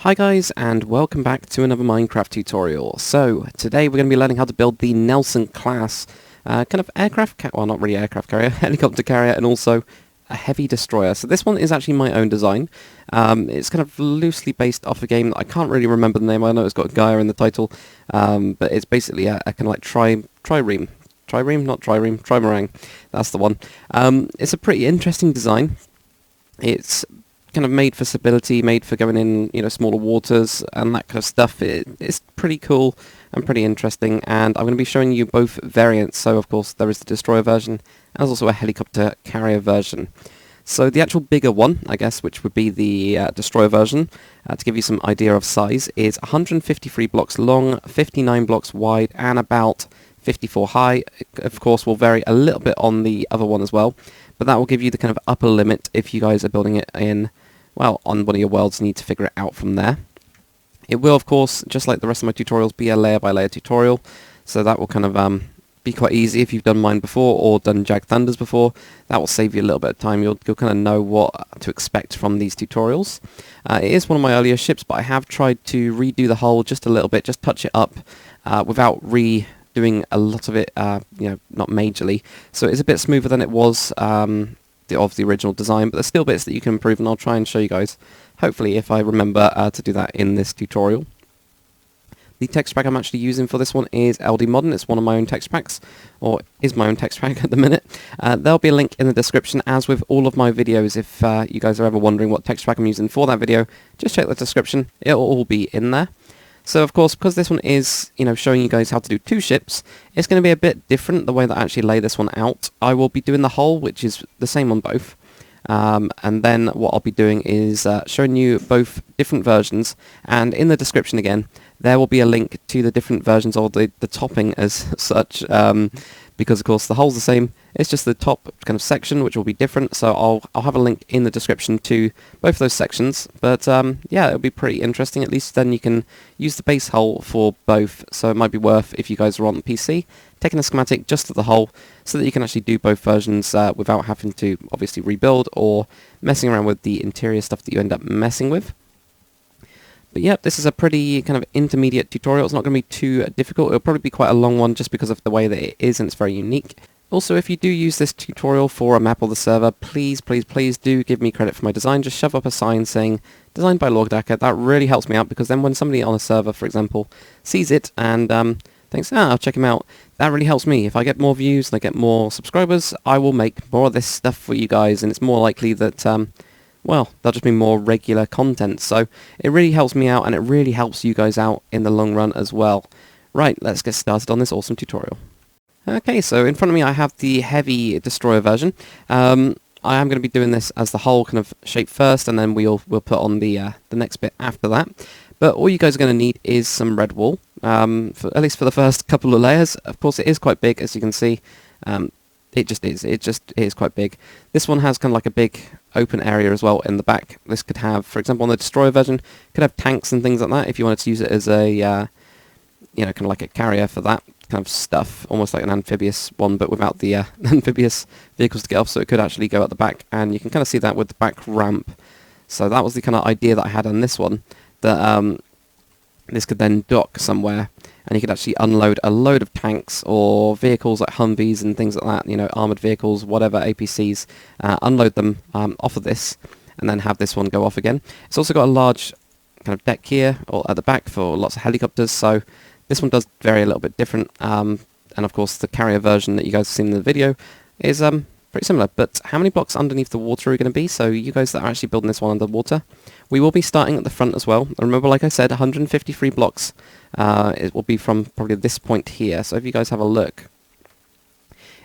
Hi guys, and welcome back to another Minecraft tutorial. So, today we're going to be learning how to build the Nelson class kind of well, not really aircraft carrier, helicopter carrier, and also a heavy destroyer. So this one is actually my own design. It's kind of loosely based off a game that I can't really remember the name. I know it's got Gaia in the title, but it's basically a kind of like trireme. Not trireme, trimarang. That's the one. It's a pretty interesting design. It's kind of made for stability, made for going in, smaller waters and that kind of stuff. It's pretty cool and pretty interesting, and I'm going to be showing you both variants. So of course there is the destroyer version, and there's also a helicopter carrier version. So the actual bigger one, I guess, which would be the destroyer version, to give you some idea of size, is 153 blocks long, 59 blocks wide, and about 54 high. Of course will vary a little bit on the other one as well, but that will give you the kind of upper limit if you guys are building it in, well, on one of your worlds. You need to figure it out from there. It will, of course, just like the rest of my tutorials, be a layer by layer tutorial, so that will kind of be quite easy if you've done mine before or done Jag Thunders before. That will save you a little bit of time. You'll kind of know what to expect from these tutorials. It is one of my earlier ships, but I have tried to redo the hull just a little bit, just touch it up without doing a lot of it, not majorly. So it's a bit smoother than it was of the original design, but there's still bits that you can improve, and I'll try and show you guys, hopefully, if I remember to do that in this tutorial. The text pack I'm actually using for this one is LD Modern. It's one of my own text packs, or is my own text pack at the minute. There'll be a link in the description, as with all of my videos. If you guys are ever wondering what text pack I'm using for that video, just check the description. It'll all be in there. So of course, because this one is, showing you guys how to do two ships, it's going to be a bit different the way that I actually lay this one out. I will be doing the hull, which is the same on both. And then what I'll be doing is showing you both different versions, and in the description again, there will be a link to the different versions of the topping as such, because of course the hull's the same. It's just the top kind of section which will be different, so I'll have a link in the description to both those sections. But yeah, it'll be pretty interesting. At least then you can use the base hull for both, so it might be worth, if you guys are on the PC, taking a schematic just of the hull so that you can actually do both versions without having to obviously rebuild or messing around with the interior stuff that you end up messing with. But yep, this is a pretty kind of intermediate tutorial. It's not going to be too difficult. It'll probably be quite a long one just because of the way that it is, and it's very unique. Also, if you do use this tutorial for a map of the server, please do give me credit for my design. Just shove up a sign saying designed by Logdacker. That really helps me out, because then when somebody on a server, for example, sees it and thinks, I'll check him out, that really helps me. If I get more views and I get more subscribers, I will make more of this stuff for you guys, and it's more likely that well, there'll just be more regular content. So it really helps me out, and it really helps you guys out in the long run as well. Right, let's get started on this awesome tutorial. Okay, so in front of me I have the heavy destroyer version. I am going to be doing this as the whole kind of shape first, and then we'll put on the next bit after that. But all you guys are going to need is some red wool, at least for the first couple of layers. Of course, it is quite big, as you can see. It is quite big. This one has kind of like a big open area as well in the back. This could have, for example, on the destroyer version, could have tanks and things like that if you wanted to use it as a, kind of like a carrier for that kind of stuff, almost like an amphibious one, but without the amphibious vehicles to get off. So it could actually go at the back, and you can kind of see that with the back ramp. So that was the kind of idea that I had on this one, that this could then dock somewhere, and you could actually unload a load of tanks or vehicles like Humvees and things like that, armoured vehicles, whatever, APCs, unload them off of this, and then have this one go off again. It's also got a large kind of deck here, or at the back, for lots of helicopters, so this one does vary a little bit different, and of course the carrier version that you guys have seen in the video is pretty similar. But how many blocks underneath the water are going to be? So you guys that are actually building this one underwater, we will be starting at the front as well. And remember, like I said, 153 blocks. It will be from probably this point here. So if you guys have a look,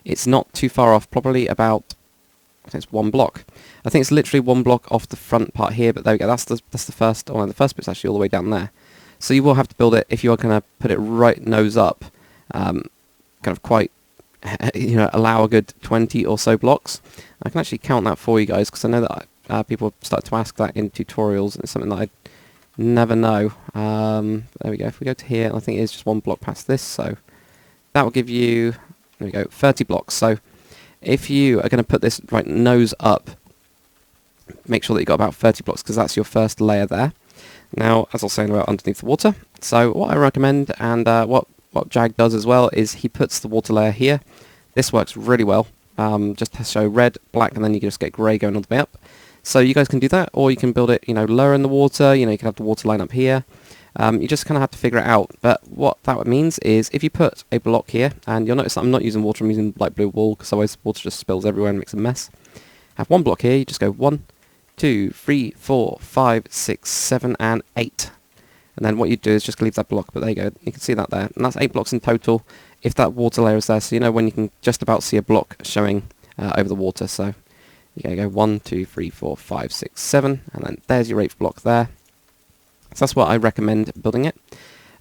it's not too far off, probably about, I think it's 1 block. I think it's literally 1 block off the front part here, but there we go. That's the first, the first bit's actually all the way down there. So you will have to build it, if you are going to put it right nose up, kind of quite, allow a good 20 or so blocks. I can actually count that for you guys, because I know that people start to ask that in tutorials, and it's something that I never know. There we go. If we go to here, I think it is just 1 block past this, so that will give you, there we go, 30 blocks. So if you are going to put this right nose up, make sure that you've got about 30 blocks, because that's your first layer there. Now, as I was saying about underneath the water, so what I recommend, and what Jag does as well, is he puts the water layer here. This works really well, just to show red, black, and then you can just get grey going all the way up. So you guys can do that, or you can build it, lower in the water. You can have the water line up here. You just kind of have to figure it out. But what that means is if you put a block here, and you'll notice that I'm not using water, I'm using light blue wool, because otherwise water just spills everywhere and makes a mess. Have one block here, you just go 1, 2, 3, 4, 5, 6, 7, and 8. And then what you do is just leave that block, but there you go, you can see that there. And that's 8 blocks in total, if that water layer is there, so when you can just about see a block showing over the water. So you go 1, 2, 3, 4, 5, 6, 7, and then there's your 8th block there. So that's what I recommend building it.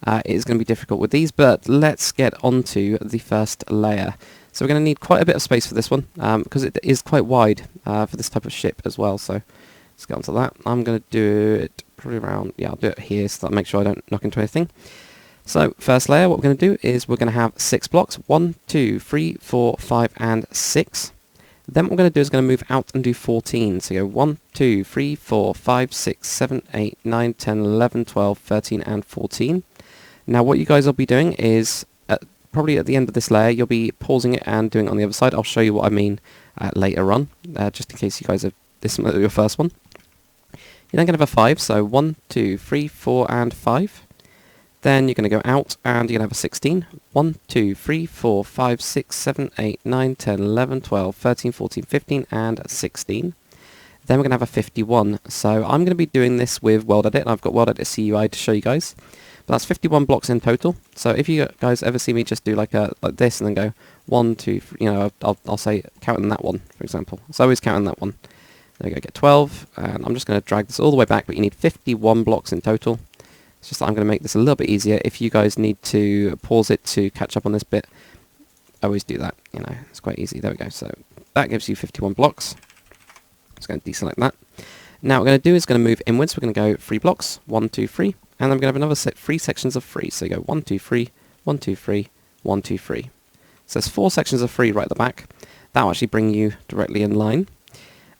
It is going to be difficult with these, but let's get onto the first layer. So we're going to need quite a bit of space for this one, because it is quite wide for this type of ship as well. So let's get onto that. I'm going to do it probably around, I'll do it here so that I make sure I don't knock into anything. So first layer, what we're going to do is we're going to have 6 blocks, 1, 2, 3, 4, 5, and 6. Then what we're going to do is going to move out and do 14. So go 1, 2, 3, 4, 5, 6, 7, 8, 9, 10, 11, 12, 13, and 14. Now what you guys will be doing is, probably at the end of this layer, you'll be pausing it and doing it on the other side. I'll show you what I mean later on, just in case you guys have this is your first one. You're then going to have a 5, so 1, 2, 3, 4, and 5. Then you're going to go out and you're going to have a 16. 1, 2, 3, 4, 5, 6, 7, 8, 9, 10, 11, 12, 13, 14, 15, and 16. Then we're going to have a 51. So I'm going to be doing this with World Edit, and I've got World Edit CUI to show you guys. But that's 51 blocks in total. So if you guys ever see me just do like this and then go 1, 2, 3, I'll say counting that one, for example. So I always counting that one. There we go, get 12, and I'm just going to drag this all the way back, but you need 51 blocks in total. It's just that I'm going to make this a little bit easier. If you guys need to pause it to catch up on this bit, I always do that, it's quite easy. There we go, so that gives you 51 blocks. Just going to deselect that. Now what we're going to do is going to move inwards. We're going to go 3 blocks, 1, 2, 3, and then we're going to have another 3 sections of 3. So you go 1, 2, 3, 1, 2, 3, 1, 2, 3. So there's 4 sections of 3 right at the back. That will actually bring you directly in line.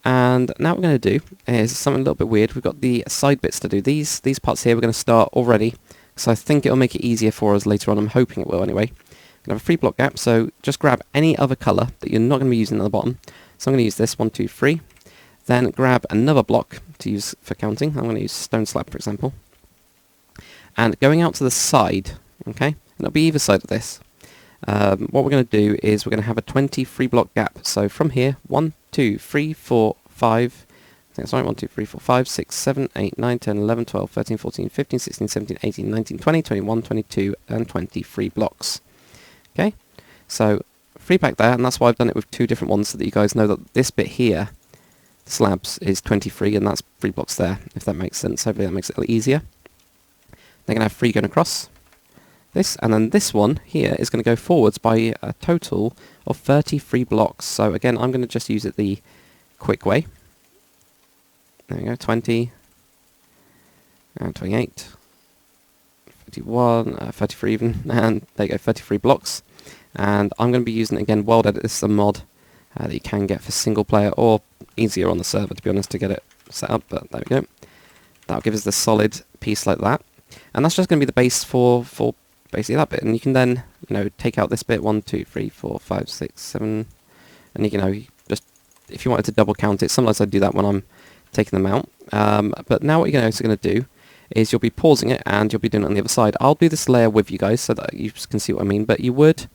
And now what we're going to do is something a little bit weird. We've got the side bits to do. These parts here we're going to start already, so I think it'll make it easier for us later on. I'm hoping it will anyway. We're going to have a 3 block gap, so just grab any other colour that you're not going to be using at the bottom. So I'm going to use this, 1, 2, 3. Then grab another block to use for counting. I'm going to use stone slab, for example. And going out to the side, okay, and it'll be either side of this. What we're going to do is we're going to have a 23 block gap. So from here, 1, 2, 3, 4, 5, I think that's right, 1, 2, 3, 4, 5, 6, 7, 8, 9, 10, 11, 12, 13, 14, 15, 16, 17, 18, 19, 20, 21, 22, and 23 blocks. Okay, so 3 back there, and that's why I've done it with 2 different ones, so that you guys know that this bit here, the slabs, is 23, and that's 3 blocks there, if that makes sense. Hopefully that makes it a little easier. They're going to have 3 going across. This, and then this one here is going to go forwards by a total of 33 blocks. So again, I'm going to just use it the quick way. There we go, 20, and 28, 31, 33 even, and there you go, 33 blocks. And I'm going to be using, again, World Edit. This is a mod that you can get for single player, or easier on the server, to be honest, to get it set up, but there we go. That'll give us the solid piece like that. And that's just going to be the base for basically that bit, and you can then take out this bit, 1, 2, 3, 4, 5, 6, 7, and just if you wanted to double count it. Sometimes I do that when I'm taking them out, but now what you're also going to do is you'll be pausing it and you'll be doing it on the other side. I'll do this layer with you guys so that you can see what I mean, but you would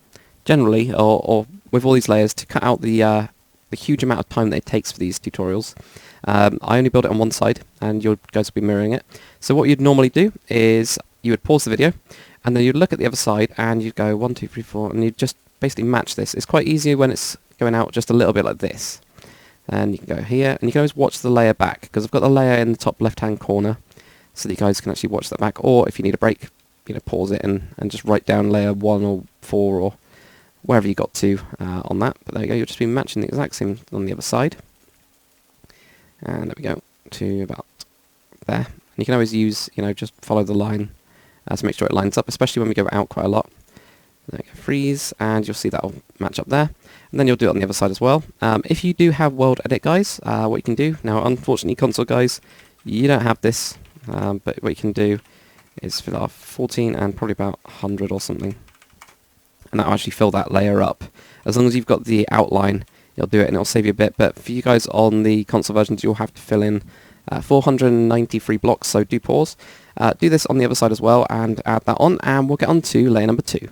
generally, or with all these layers, to cut out the huge amount of time that it takes for these tutorials. I only build it on one side, and you guys will be mirroring it. So what you'd normally do is you would pause the video, and then you'd look at the other side, and you'd go 1, 2, 3, 4, and you'd just basically match this. It's quite easy when it's going out just a little bit like this. And you can go here, and you can always watch the layer back, because I've got the layer in the top left-hand corner, so that you guys can actually watch that back. Or if you need a break, pause it and just write down layer 1 or 4 or wherever you got to on that. But there you go, you'll just be matching the exact same on the other side. And there we go, to about there. And you can always use, just follow the line to make sure it lines up, especially when we go out quite a lot. There you go, freeze, and you'll see that'll match up there. And then you'll do it on the other side as well. If you do have World Edit, guys, what you can do, now unfortunately console guys, you don't have this, But what you can do is fill off 14 and probably about 100 or something. And that'll actually fill that layer up. As long as you've got the outline, you'll do it and it'll save you a bit. But for you guys on the console versions, you'll have to fill in 493 blocks, so do pause. Do this on the other side as well and add that on, and we'll get on to layer number 2.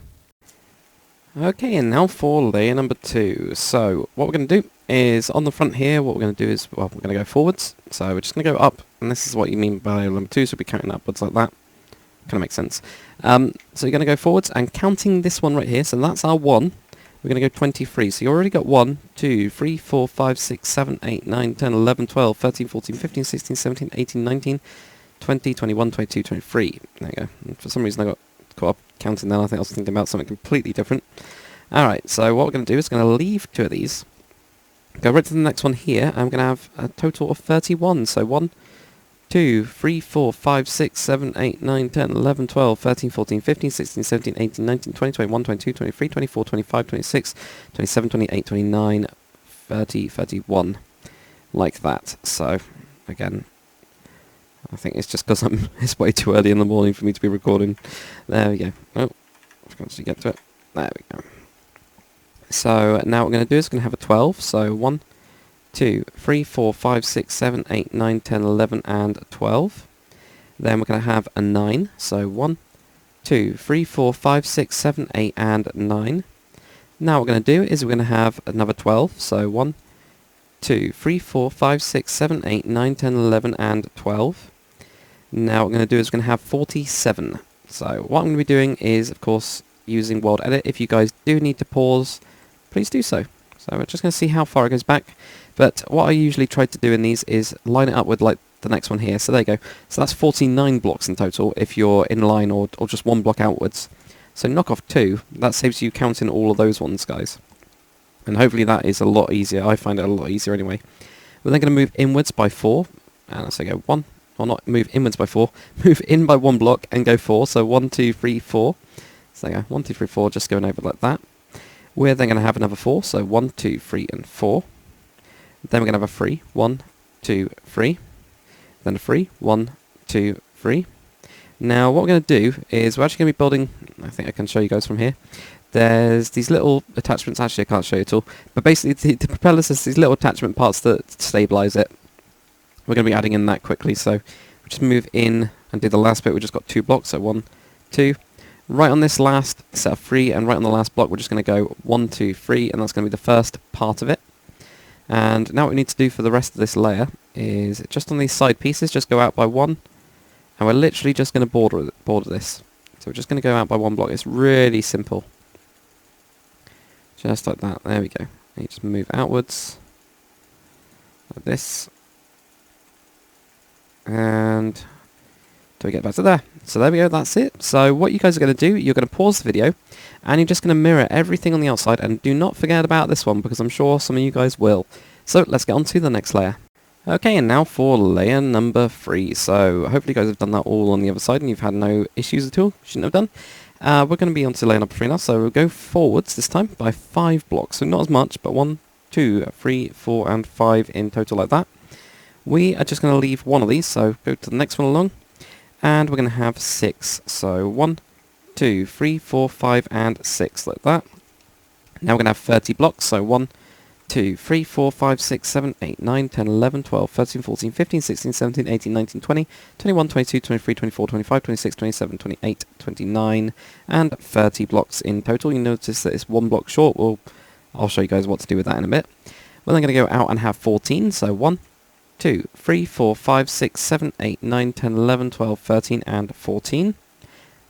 Okay, and now for layer number 2. So what we're going to do is on the front here, what we're going to do is, well, we're going to go forwards. So we're just going to go up, and this is what you mean by layer number 2, so we'll be counting upwards like that. Kind of makes sense. So you're going to go forwards and counting this one right here, so that's our 1. We're going to go 23. So you already got 1, 2, 3, 4, 5, 6, 7, 8, 9, 10, 11, 12, 13, 14, 15, 16, 17, 18, 19, 20, 21, 22, 23. There you go. And for some reason I got caught up counting then. I think I was thinking about something completely different. Alright, so what we're going to do is going to leave 2 of these. Go right to the next one here. I'm going to have a total of 31. So 1, 2, 3, 4, 5, 6, 7, 8, 9, 10, 11, 12, 13, 14, 15, 16, 17, 18, 19, 20, 21, 22, 23, 24, 25, 26, 27, 28, 29, 30, 31. Like that. So, again, I think it's just because it's way too early in the morning for me to be recording. There we go. Oh, I can actually get to it. There we go. So, now what we're going to do is we're going to have a 12. So, 1, 2, 3, 4, 5, 6, 7, 8, 9, 10, 11, and 12. Then we're going to have a 9. So 1, 2, 3, 4, 5, 6, 7, 8, and 9. Now what we're going to do is we're going to have another 12. So 1, 2, 3, 4, 5, 6, 7, 8, 9, 10, 11, and 12. Now what we're going to do is we're going to have 47. So what I'm going to be doing is, of course, using World Edit. If you guys do need to pause, please do so. So we're just going to see how far it goes back. But what I usually try to do in these is line it up with like the next one here. So there you go. So that's 49 blocks in total if you're in line or just 1 block outwards. So knock off 2. That saves you counting all of those ones, guys. And hopefully that is a lot easier. I find it a lot easier anyway. We're then going to move inwards by 4. And so go 1. Or not move inwards by 4. Move in by 1 block and go 4. So 1, 2, 3, 4. So there you go. 1, 2, 3, 4. Just going over like that. We're then going to have another 4. So 1, 2, 3, and 4. Then we're going to have a 3, 1, 2, 3. Then a 3, 1, 2, 3. Now what we're going to do is we're actually going to be building, I think I can show you guys from here. There's these little attachments, actually I can't show you at all, but basically the propellers has these little attachment parts that stabilise it. We're going to be adding in that quickly, so we'll just move in and do the last bit. We've just got 2 blocks, so 1, 2. Right on this last set of 3, and right on the last block we're just going to go 1, 2, 3, and that's going to be the first part of it. And now what we need to do for the rest of this layer is just on these side pieces, just go out by 1, and we're literally just going to border this. So we're just going to go out by 1 block. It's really simple. Just like that. There we go. And you just move outwards like this. And till we get back to there. So there we go, that's it. So what you guys are going to do, you're going to pause the video, and you're just going to mirror everything on the outside, and do not forget about this one, because I'm sure some of you guys will. So let's get on to the next layer. Okay, and now for layer number 3. So hopefully you guys have done that all on the other side, and you've had no issues at all. Shouldn't have done. We're going to be on to layer number 3 now, so we'll go forwards this time by 5 blocks. So not as much, but 1, 2, 3, 4, and 5 in total like that. We are just going to leave 1 of these, so go to the next one along. And we're going to have 6. So 1, 2, 3, 4, 5, and 6 like that. Now we're going to have 30 blocks. So 1, 2, 3, 4, 5, 6, 7, 8, 9, 10, 11, 12, 13, 14, 15, 16, 17, 18, 19, 20, 21, 22, 23, 24, 25, 26, 27, 28, 29, and 30 blocks in total. You notice that it's 1 block short. Well, I'll show you guys what to do with that in a bit. We're then going to go out and have 14. So 1, 2, 3, 4, 5, 6, 7, 8, 9, 10, 11, 12, 13, and 14.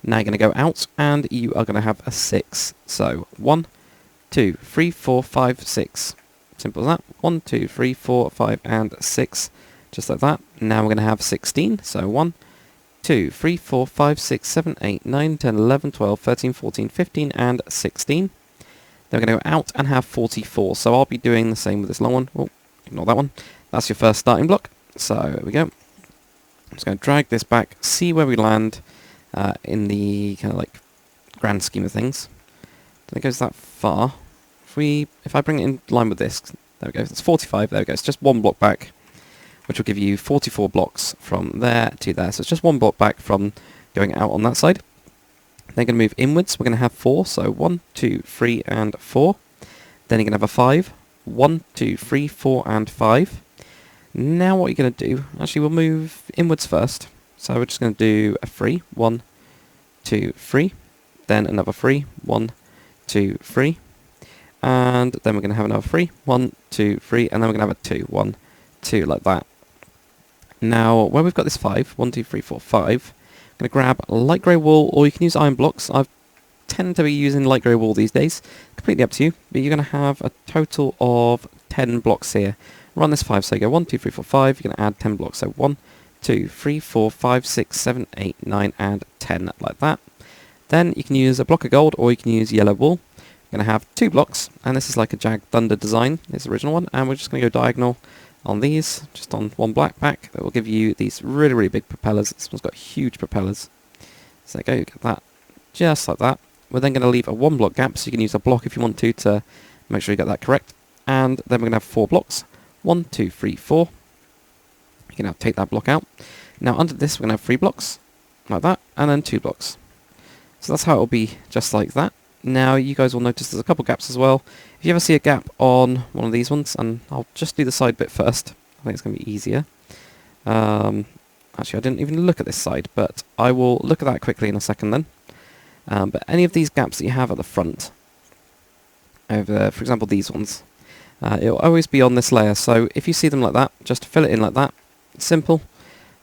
Now you're going to go out, and you are going to have a 6. So 1, 2, 3, 4, 5, 6. Simple as that. 1, 2, 3, 4, 5, and 6. Just like that. Now we're going to have 16. So 1, 2, 3, 4, 5, 6, 7, 8, 9, 10, 11, 12, 13, 14, 15, and 16. Then we're going to go out and have 44. So I'll be doing the same with this long one. Oh, ignore that one. That's your first starting block. So there we go. I'm just going to drag this back, see where we land in the kind of like grand scheme of things. Don't think it goes that far. If I bring it in line with this, there we go. It's 45. There we go. It's just 1 block back. which will give you 44 blocks from there to there. So it's just one block back from going out on that side. Then going to move inwards. We're going to have 4, so 1, 2, 3, and 4. Then you're going to have a 5. 1, 2, 3, 4, and 5. Now what you're going to do, actually we'll move inwards first. So we're just going to do a 3. 1, 2, 3. Then another 3. 1, 2, 3. And then we're going to have another 3. 1, 2, 3. And then we're going to have a 2. 1, 2, like that. Now, where we've got this 5, 1, 2, 3, 4, 5, I'm going to grab light grey wool, or you can use iron blocks. I tend to be using light grey wool these days. Completely up to you, but you're going to have a total of 10 blocks here. Run this 5, so you go 1, 2, 3, 4, 5, you're going to add 10 blocks. So 1, 2, 3, 4, 5, 6, 7, 8, 9, and 10, like that. Then you can use a block of gold, or you can use yellow wool. You're going to have 2 blocks, and this is like a Jag Thunder design, this original one, and we're just going to go diagonal on these, just on one black back. That will give you these really, really big propellers. This one's got huge propellers. So there you go, get that, just like that. We're then going to leave a 1 block gap, so you can use a block if you want to make sure you get that correct. And then we're going to have 4 blocks. 1, 2, 3, 4. You can now take that block out. Now under this we're going to have 3 blocks, like that, and then 2 blocks. So that's how it will be, just like that. Now you guys will notice there's a couple gaps as well. If you ever see a gap on one of these ones, and I'll just do the side bit first, I think it's going to be easier. Actually I didn't even look at this side, but I will look at that quickly in a second then. But any of these gaps that you have at the front, over, for example these ones, it'll always be on this layer, so if you see them like that, just fill it in like that. Simple.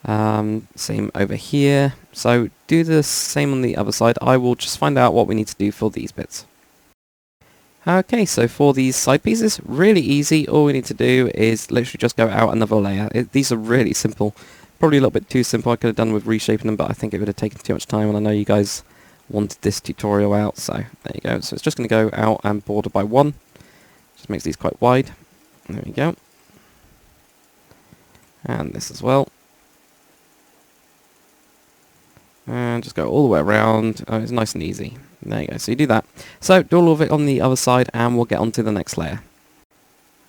Same over here. So do the same on the other side. I will just find out what we need to do for these bits. Okay, so for these side pieces, really easy. All we need to do is literally just go out another layer. These are really simple. Probably a little bit too simple. I could have done with reshaping them, but I think it would have taken too much time, and I know you guys wanted this tutorial out, so there you go. So it's just going to go out and border by 1. Just makes these quite wide. There we go. And this as well. And just go all the way around. Oh, it's nice and easy. There you go. So you do that. So do all of it on the other side, and we'll get on to the next layer.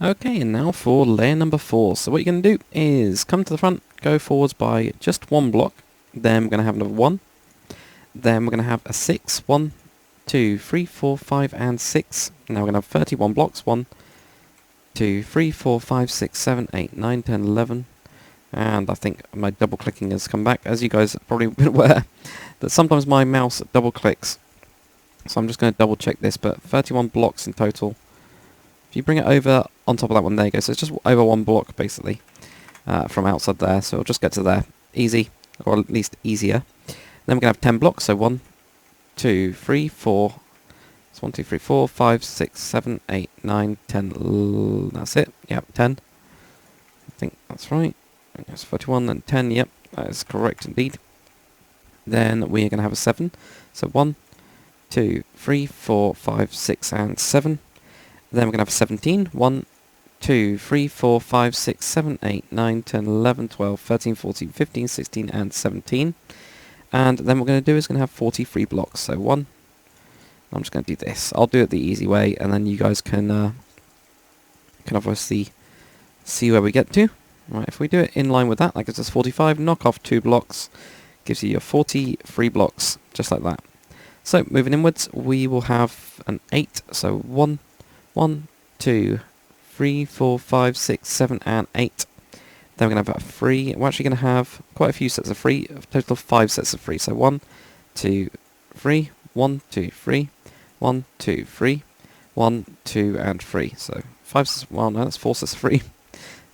Okay, and now for layer number 4. So what you're going to do is come to the front, go forwards by just 1 block. Then we're going to have another 1. Then we're going to have a 6. 1, 2, 3, 4, 5, and 6. Now we're going to have 31 blocks. 1, 2, 3, 4, 5, 6, 7, 8, 9, 10, 11. And I think my double clicking has come back. As you guys have probably been aware that sometimes my mouse double clicks. So I'm just going to double check this, but 31 blocks in total. If you bring it over on top of that one, there you go. So it's just over 1 block basically from outside there. So it'll just get to there. Easy, or at least easier. Then we're going to have 10 blocks. So 1, 2, 3, 4. It's 1, 2, 3, 4, 5, 6, 7, 8, 9, 10. That's it. Yep, 10. I think that's right. That's 31, then 10, yep, that is correct indeed. Then we're going to have a 7. So 1, 2, 3, 4, 5, 6, and 7. Then we're going to have a 17. 1, 2, 3, 4, 5, 6, 7, 8, 9, 10, 11, 12, 13, 14, 15, 16, and 17. And then what we're going to do is going to have 43 blocks. So 1. I'm just going to do this. I'll do it the easy way, and then you guys can obviously see where we get to. Right, if we do it in line with that gives us 45, knock off 2 blocks, gives you your 43 blocks, just like that. So, moving inwards, we will have an 8, so 1, 1, 2, 3, 4, 5, 6, 7, and 8. Then we're going to have a 3, we're actually going to have quite a few sets of 3, a total of 5 sets of 3, so 1, 2, 3, 1, 2, 3, 1, 2, 3, 1, 2, and 3, so 5 sets, well no, that's 4 sets of 3.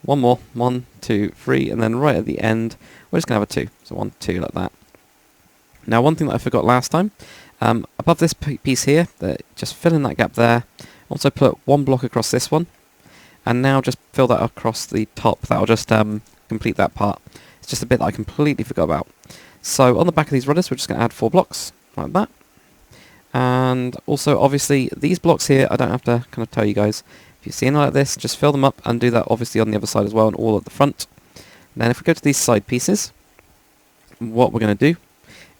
One more, 1, 2, 3, and then right at the end, we're just going to have a 2. So 1, 2, like that. Now, one thing that I forgot last time, above this piece here, just fill in that gap there. Also put 1 block across this one, and now just fill that across the top. That'll just complete that part. It's just a bit that I completely forgot about. So on the back of these rudders, we're just going to add 4 blocks, like that. And also, obviously, these blocks here, I don't have to kind of tell you guys. If you see anything like this, just fill them up and do that obviously on the other side as well, and all at the front. Then if we go to these side pieces, what we're going to do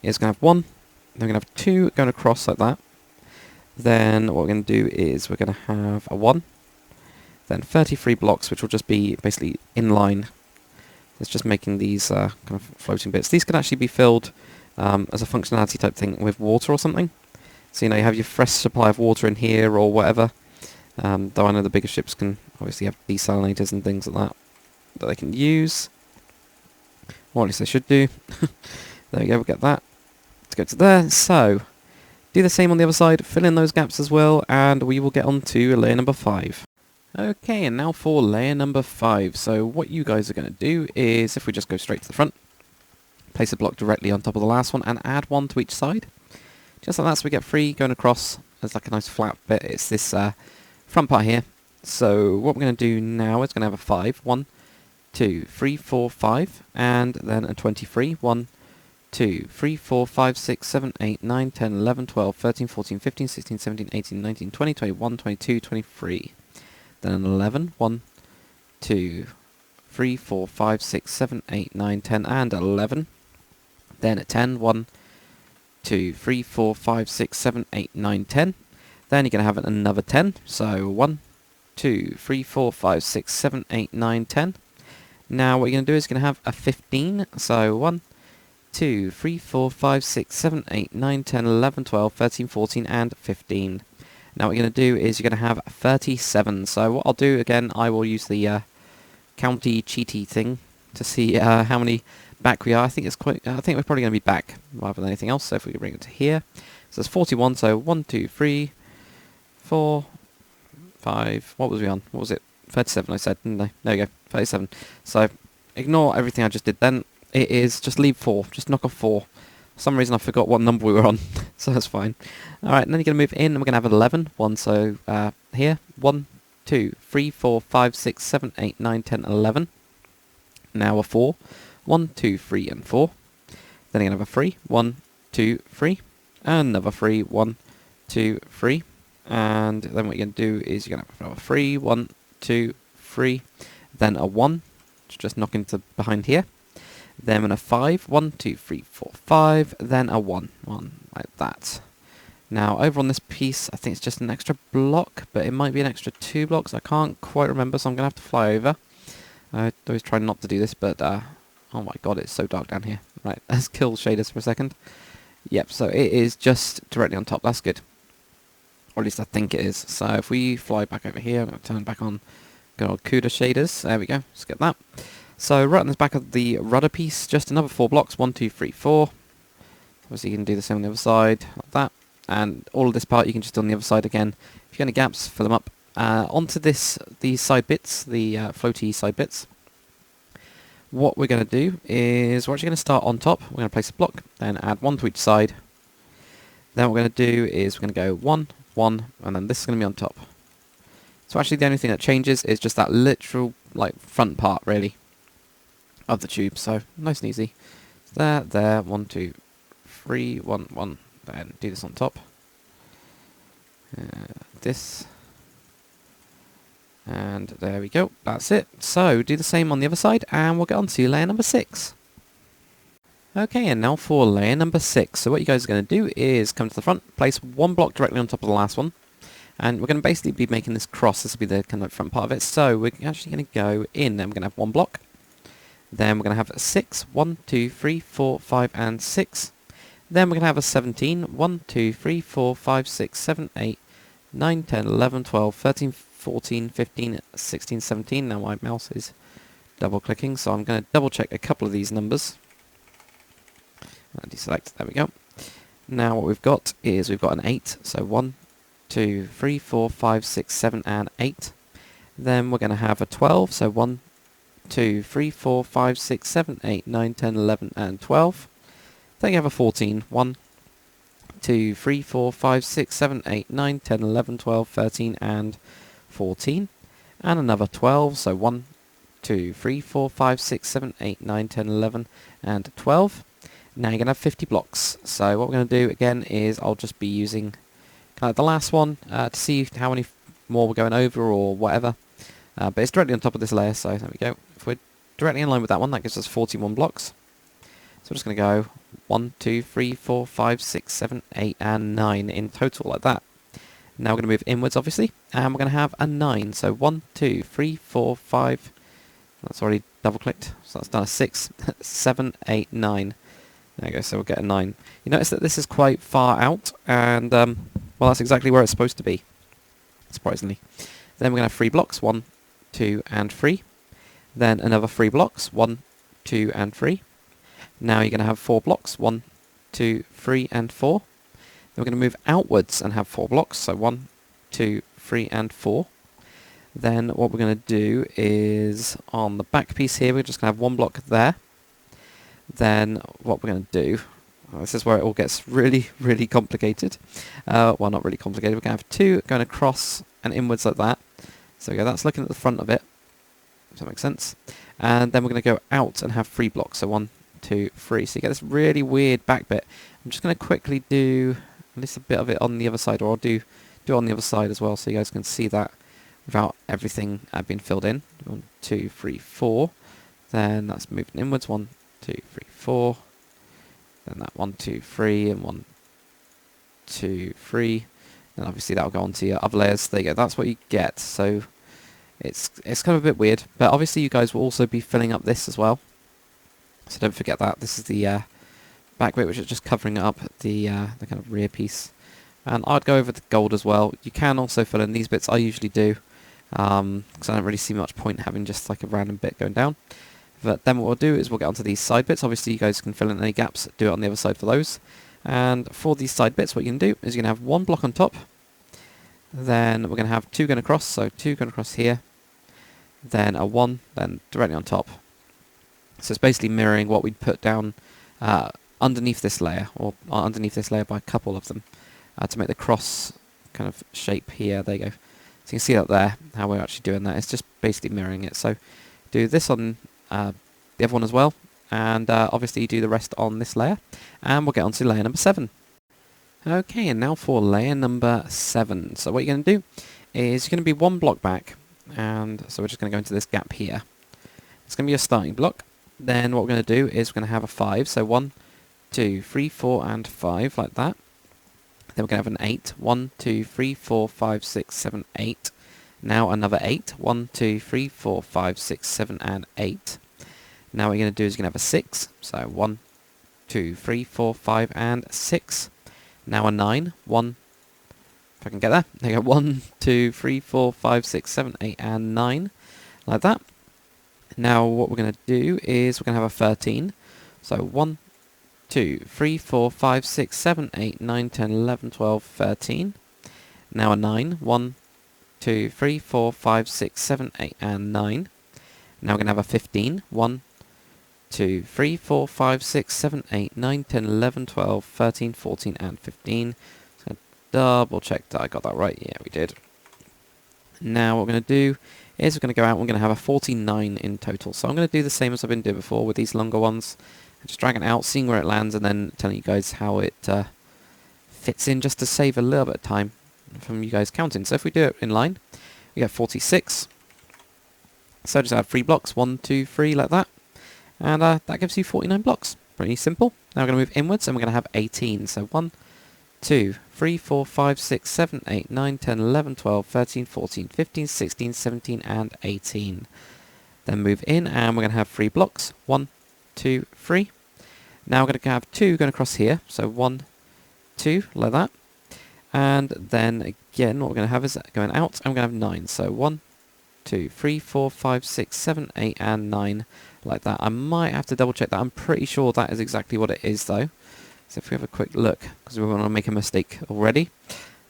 is going to have 1, then we're going to have 2 going across like that. Then what we're going to do is we're going to have a 1, then 33 blocks, which will just be basically in line It's just making these kind of floating bits. These can actually be filled as a functionality type thing with water or something. So, you know, you have your fresh supply of water in here or whatever. Though I know the bigger ships can obviously have desalinators and things like that they can use. Or at least they should do. There we go, we'll get that to go to there. So, do the same on the other side, fill in those gaps as well, and we will get on to layer number 5. Okay, and now for layer number 5. So what you guys are going to do is, if we just go straight to the front, place a block directly on top of the last one and add one to each side. Just like that, so we get 3 going across as like a nice flat bit. It's this front part here. So what we're going to do now is going to have a 5. 1, 2, 3, 4, 5, and then a 23. 1, 2, 3, 4, 5, 6, 7, 8, 9, 10, 11, 12, 13, 14, 15, 16, 17, 18, 19, 20, 21, 22, 23. Then an 11. 1, 2, 3, 4, 5, 6, 7, 8, 9, 10, and 11. Then a 10. 1, 2, 3, 4, 5, 6, 7, 8, 9, 10. Then you're going to have another 10. So 1, 2, 3, 4, 5, 6, 7, 8, 9, 10. Now what you're going to do is you're going to have a 15. So 1, 2, 3, 4, 5, 6, 7, 8, 9, 10, 11, 12, 13, 14, and 15. Now what you're going to do is you're going to have 37. So what I'll do, again, I will use the county cheaty thing to see how many back we are. I think it's quite. I think we're probably going to be back rather than anything else. So if we can bring it to here, so it's 41. So 1, 2, 3, 4, 5. What was we on? What was it? 37. I said, didn't I? There we go. 37. So ignore everything I just did then. It is just leave 4. Just knock off 4. For some reason I forgot what number we were on, so that's fine. Alright, and then you're going to move in, and we're going to have 11. 1, so here. 1, 2, 3, 4, 5, 6, 7, 8, 9, 10, 11. Now a 4. 1, 2, 3, and 4. Then you're going to have a 3. 1, 2, 3. Another 3. 1, 2, 3. And then what you're going to do is you're going to have another 3. 1, 2, 3. Then a 1. Just knock into behind here. Then a 5, 1, 2, 3, 4, 5, then a 1, like that. Now over on this piece, I think it's just an extra block, but it might be an extra 2 blocks, I can't quite remember, so I'm going to have to fly over. I always try not to do this, but oh my god, it's so dark down here. Right, let's kill shaders for a second. Yep, so it is just directly on top, that's good. Or at least I think it is. So if we fly back over here, I'm going to turn back on good old CUDA shaders, there we go, let's get that. So right on the back of the rudder piece, just another 4 blocks, 1, 2, 3, 4. Obviously you can do the same on the other side, like that. And all of this part you can just do on the other side again. If you get any gaps, fill them up. Onto these side bits, the floaty side bits. What we're going to do is we're actually going to start on top. We're going to place a block, then add 1 to each side. Then what we're going to do is we're going to go 1, 1, and then this is going to be on top. So actually the only thing that changes is just that literal like front part really of the tube, so nice and easy. There, 1, 2, 3, 1, 1, then do this on top. This. And there we go, that's it. So do the same on the other side, and we'll get on to layer number 6. Okay, and now for layer number 6. So what you guys are going to do is come to the front, place 1 block directly on top of the last one, and we're going to basically be making this cross. This will be the kind of front part of it. So we're actually going to go in, and we're going to have 1 block. Then we're going to have 6, 1, 2, 3, 4, 5, and 6. Then we're going to have a 17, 1, 2, 3, 4, 5, 6, 7, 8, 9, 10, 11, 12, 13, 14, 15, 16, 17. Now my mouse is double clicking, so I'm going to double check a couple of these numbers. Deselect, there we go. Now what we've got is we've got an 8, so 1, 2, 3, 4, 5, 6, 7, and 8. Then we're going to have a 12, so 1, 2, 3, 4, 5, 6, 7, 8, 9, 10, 11, and 12. Then you have a 14. 1, 2, 3, 4, 5, 6, 7, 8, 9, 10, 11, 12, 13, and 14. And another 12, so 1, 2, 3, 4, 5, 6, 7, 8, 9, 10, 11, and 12. Now you're going to have 50 blocks. So what we're going to do again is I'll just be using kind of the last one to see how many more we're going over or whatever. But it's directly on top of this layer, so there we go. If we're directly in line with that one, that gives us 41 blocks. So we're just going to go 1, 2, 3, 4, 5, 6, 7, 8, and 9 in total, like that. Now we're going to move inwards, obviously, and we're going to have a 9. So 1, 2, 3, 4, 5. That's already double clicked. So that's done a 6, 7, 8, 9. There you go, so we'll get a 9. You notice that this is quite far out, and, well, that's exactly where it's supposed to be, surprisingly. Then we're going to have 3 blocks, 1, 2, and 3. Then another 3 blocks, 1, 2, and 3. Now you're going to have 4 blocks, 1, 2, 3, and 4. Then we're going to move outwards and have 4 blocks, so 1, 2, 3, and 4. Then what we're going to do is, on the back piece here, we're just going to have 1 block there. Then what we're going to do, this is where it all gets really, really complicated. Well, not really complicated. We're going to have 2 going across and inwards like that. So we go, that's looking at the front of it. Does that make sense? And then we're going to go out and have 3 blocks. So 1, 2, 3. So you get this really weird back bit. I'm just going to quickly do at least a bit of it on the other side, or I'll do it on the other side as well, so you guys can see that without everything being filled in. 1, 2, 3, 4. Then that's moving inwards. 1, 2, 3, 4. Then that 1, 2, 3, and 1, 2, 3. Then obviously that'll go onto your other layers. There you go. That's what you get. So it's kind of a bit weird, but obviously you guys will also be filling up this as well. So don't forget that. This is the back bit, which is just covering up the kind of rear piece. And I'd go over the gold as well. You can also fill in these bits. I usually do, because I don't really see much point having just like a random bit going down. But then what we'll do is we'll get onto these side bits. Obviously you guys can fill in any gaps, do it on the other side for those. And for these side bits, what you can do is you're going to have 1 block on top. Then we're going to have 2 going across, so 2 going across here. Then a 1, then directly on top. So it's basically mirroring what we'd put down underneath this layer, or underneath this layer by a couple of them, to make the cross kind of shape here. There you go. So you can see up there how we're actually doing that. It's just basically mirroring it. So do this on the other one as well, and obviously you do the rest on this layer, and we'll get on to layer number 7. Okay, and now for layer number 7. So what you're going to do is you're going to be 1 block back, and so we're just going to go into this gap here. It's going to be a starting block. Then what we're going to do is we're going to have a 5, so 1, 2, 3, 4, and 5, like that. Then we're going to have an 8, 1, 2, 3, 4, 5, 6, 7, 8. Now another 8, 1, 2, 3, 4, 5, 6, 7, and 8. Now what you're going to do is you're going to have a 6, so 1, 2, 3, 4, 5, and 6. Now a 9, 1, if I can get there, there you go, 1, 2, 3, 4, 5, 6, 7, 8, and 9, like that. Now what we're going to do is we're going to have a 13, so 1, 2, 3, 4, 5, 6, 7, 8, 9, 10, 11, 12, 13. Now a 9, 1, 2, 3, 4, 5, 6, 7, 8, and 9. Now we're going to have a 15, 1, 2, 3, 4, 5, 6, 7, 8, 9, 10, 11, 12, 13, 14, and 15. So double check that I got that right. Yeah, we did. Now what we're going to do is we're going to go out and we're going to have a 49 in total. So I'm going to do the same as I've been doing before with these longer ones. Just dragging it out, seeing where it lands, and then telling you guys how it fits in, just to save a little bit of time from you guys counting. So if we do it in line, we get 46. So just add 3 blocks, 1, 2, 3, like that. And that gives you 49 blocks. Pretty simple. Now we're going to move inwards, and we're going to have 18. So 1, 2, 3, 4, 5, 6, 7, 8, 9, 10, 11, 12, 13, 14, 15, 16, 17, and 18. Then move in, and we're going to have 3 blocks. 1, 2, 3. Now we're going to have 2 going across here. So 1, 2, like that. And then again, what we're going to have is going out, and we're going to have 9. So 1, 2, 3, 4, 5, 6, 7, 8, and 9, like that. I might have to double check that. I'm pretty sure that is exactly what it is, though. So if we have a quick look, because we want to make a mistake already,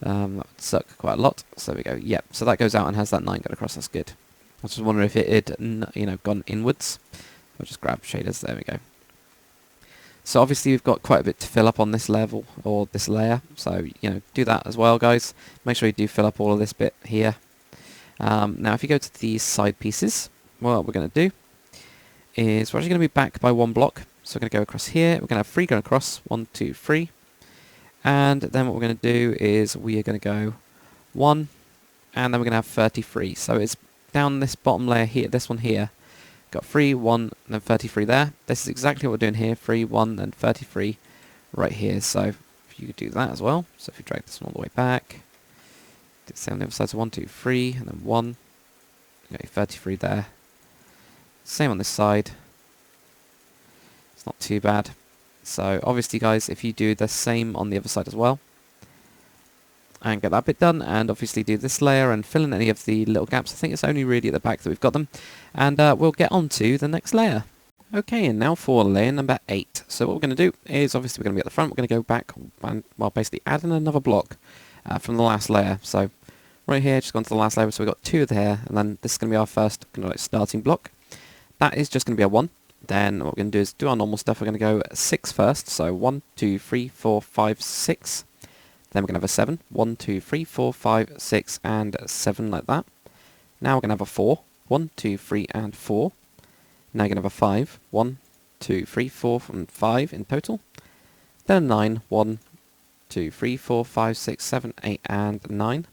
that would suck quite a lot. So there we go. Yep. So that goes out and has that 9 going across. That's good. I was just wondering if it had, gone inwards. I'll just grab shaders. There we go. So obviously we've got quite a bit to fill up on this level, or this layer. So, do that as well, guys. Make sure you do fill up all of this bit here. Now if you go to these side pieces, what we're going to do is we're actually going to be back by 1 block. So we're going to go across here. We're going to have 3 going across. 1, 2, 3. And then what we're going to do is we are going to go 1, and then we're going to have 33. So it's down this bottom layer here, this one here. Got 3, 1, and then 33 there. This is exactly what we're doing here. 3, 1, then 33 right here. So if you could do that as well. So if you drag this one all the way back, do the same on the other side. So 1, 2, 3, and then 1. Okay, 33 there. Same on this side. It's not too bad. So obviously guys, if you do the same on the other side as well, and get that bit done, and obviously do this layer and fill in any of the little gaps. I think it's only really at the back that we've got them. And we'll get on to the next layer. Okay, and now for layer number 8. So what we're going to do is, obviously we're going to be at the front, we're going to go back and, well, basically add in another block from the last layer. So right here, just gone to the last layer, so we've got 2 there, and then this is going to be our first kind of like starting block. That is just going to be a 1. Then what we're going to do is do our normal stuff. We're going to go 6 first, so 1, 2, 3, 4, 5, 6. Then we're going to have a 7. 1, 2, 3, 4, 5, 6, and 7 like that. Now we're going to have a 4. 1, 2, 3, and 4. Now you're going to have a 5. 1, 2, 3, 4, and 5 in total. Then a 9. 1, 2, 3, 4, 5, 6, 7, 8, and 9.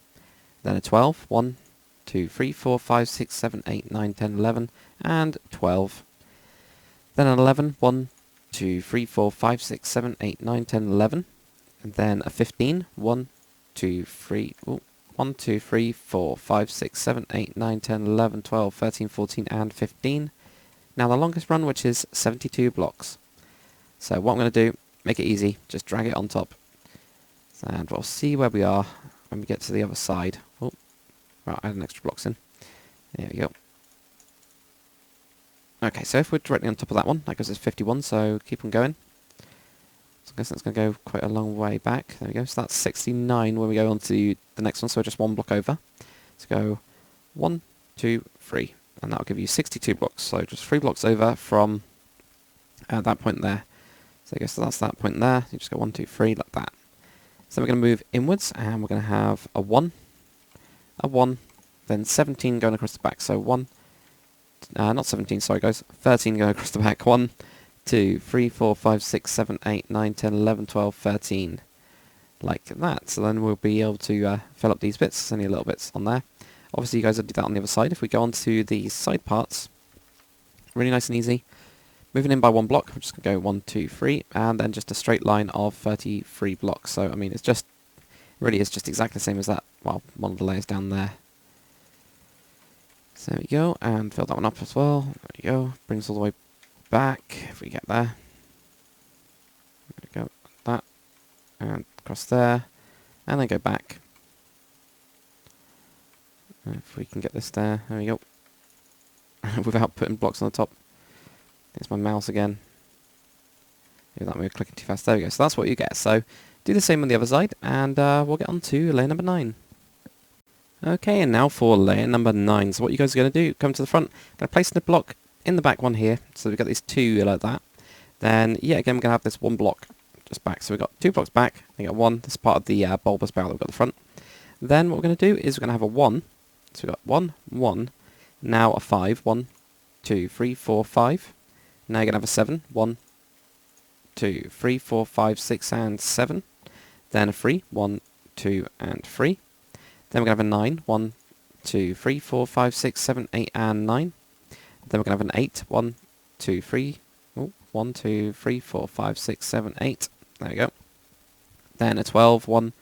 Then a 12. 1, 2, 3, 4, 5, 6, 7, 8, 9, 10, 11, and 12. Then an 11. 1, 2, 3, 4, 5, 6, 7, 8, 9, 10, 11. And then a 15. 1, 2, 3, 1, 2, 3, 4, 5, 6, 7, 8, 9, 10, 11, 12, 13, 14, and 15. Now the longest run, which is 72 blocks. So what I'm going to do, make it easy, just drag it on top. And we'll see where we are when we get to the other side. Oh, right, add an extra blocks in. There we go. Okay, so if we're directly on top of that one, that gives us 51, so keep on going. So I guess that's going to go quite a long way back. There we go. So that's 69 when we go on to the next one, so just 1 block over. So go 1, 2, 3, and that'll give you 62 blocks. So just 3 blocks over from that point there. So I guess that's that point there. You just go 1, 2, 3 like that. So we're going to move inwards, and we're going to have a 1, then 17 going across the back. So 1, not 17, sorry guys, 13 going across the back. 1, 2, 3, 4, 5, 6, 7, 8, 9, 10, 11, 12, 13. Like that. So then we'll be able to fill up these bits. There's only little bits on there. Obviously you guys will do that on the other side. If we go on to the side parts, really nice and easy. Moving in by 1 block, we're just going to go 1, 2, 3, and then just a straight line of 33 blocks. So, I mean, it's just, it really is just exactly the same as that, well, one of the layers down there. So there we go, and fill that one up as well. There we go, brings all the way back, if we get there. There we go, that, and across there, and then go back. If we can get this there we go. Without putting blocks on the top. There's my mouse again. Maybe that move clicking too fast. There we go. So that's what you get. So do the same on the other side, and we'll get on to layer number 9. Okay, and now for layer number 9. So what you guys are going to do, come to the front, going to place the block in the back one here. So we've got these 2 like that. Then, yeah, again, we're going to have this 1 block just back. So we've got 2 blocks back. We got 1. This is part of the bulbous barrel that we've got at the front. Then what we're going to do is we're going to have a 1. So we've got 1, 1. Now a 5. 1, 2, 3, 4, 5. Now you're going to have a 7. 1, 2, 3, 4, 5, 6, and 7. Then a 3. 1, 2, and 3. Then we're going to have a 9. 1, 2, 3, 4, 5, 6, 7, 8, and 9. Then we're going to have an 8. 1, 2, 3. 1, 2, 3, 4, 5, 6, 7, 8. There we go. Then a 12. 1,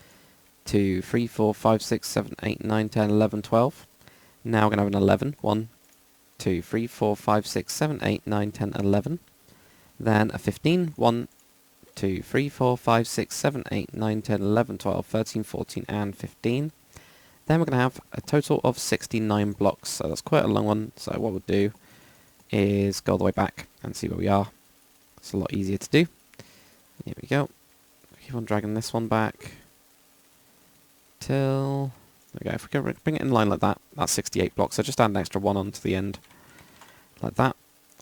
2, 3, 4, 5, 6, 7, 8, 9, 10, 11, 12. Now we're going to have an 11. 1, 2, 3, 4, 5, 6, 7, 8, 9, 10, 11. Then a 15. 1, 2, 3, 4, 5, 6, 7, 8, 9, 10, 11, 12, 13, 14, and 15. Then we're going to have a total of 69 blocks. So that's quite a long one. So what we'll do is go all the way back and see where we are. It's a lot easier to do. Here we go. Keep on dragging this one back till... There we go. If we can bring it in line like that, that's 68 blocks. So just add an extra 1 onto the end, like that.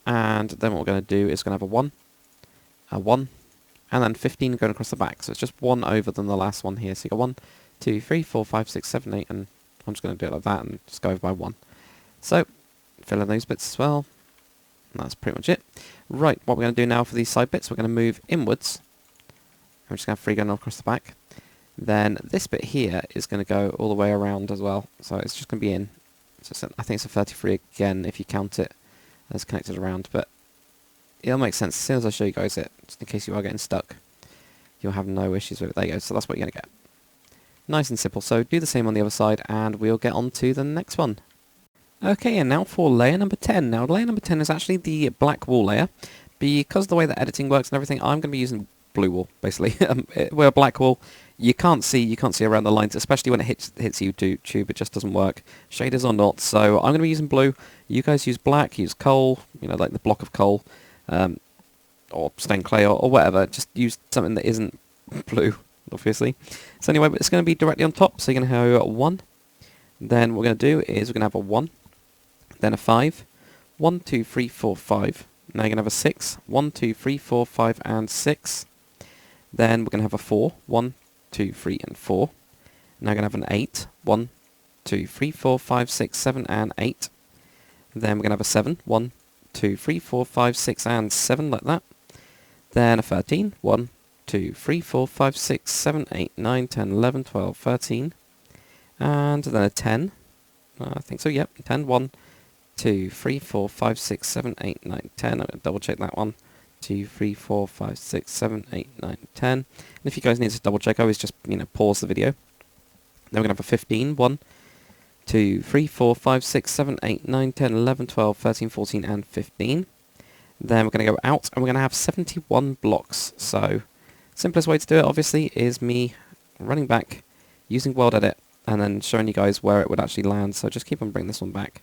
And then what we're going to do is going to have a 1, and then 15 going across the back. So it's just 1 over than the last one here. So you got 1, 2, 3, 4, 5, 6, 7, 8, and I'm just going to do it like that and just go over by 1. So fill in those bits as well. And that's pretty much it. Right, what we're going to do now for these side bits, we're going to move inwards. I'm just going to have 3 going across the back. Then this bit here is going to go all the way around as well. So it's just going to be in. So I think it's a 33 again if you count it as connected around. But it'll make sense as soon as I show you guys it. Just in case you are getting stuck, you'll have no issues with it. There you go. So that's what you're going to get. Nice and simple. So do the same on the other side and we'll get on to the next one. Okay, and now for layer number 10. Now, layer number 10 is actually the black wool layer. Because of the way that editing works and everything, I'm going to be using blue wool, basically. Where black wool, you can't see around the lines, especially when it hits YouTube. It just doesn't work, shaders or not. So I'm going to be using blue. You guys use black, use coal, like the block of coal, or stained clay or whatever. Just use something that isn't blue, obviously. So anyway, it's going to be directly on top. So you're going to have a 1. Then what we're going to do is we're going to have a 1. Then a 5, 1, 2, 3, 4, 5. Now you're going to have a 6, 1, 2, 3, 4, 5, and 6. Then we're going to have a 4, 1, 2, 3, and 4. Now you're going to have an 8, 1, 2, 3, 4, 5, 6, 7, and 8. Then we're going to have a 7, 1, 2, 3, 4, 5, 6, and 7, like that. Then a 13, 1, 2, 3, 4, 5, 6, 7, 8, 9, 10, 11, 12, 13. And then a 10. I think so, yep, 10, 1, 2, 3, 4, 5, 6, 7, 8, 9, 10. I'm going to double check that one. 2, 3, 4, 5, 6, 7, 8, 9, 10. And if you guys need to double check, always just, pause the video. Then we're going to have a 15. 1, 2, 3, 4, 5, 6, 7, 8, 9, 10, 11, 12, 13, 14, and 15. Then we're going to go out, and we're going to have 71 blocks. So, simplest way to do it, obviously, is me running back, using World Edit, and then showing you guys where it would actually land. So just keep on bringing this one back.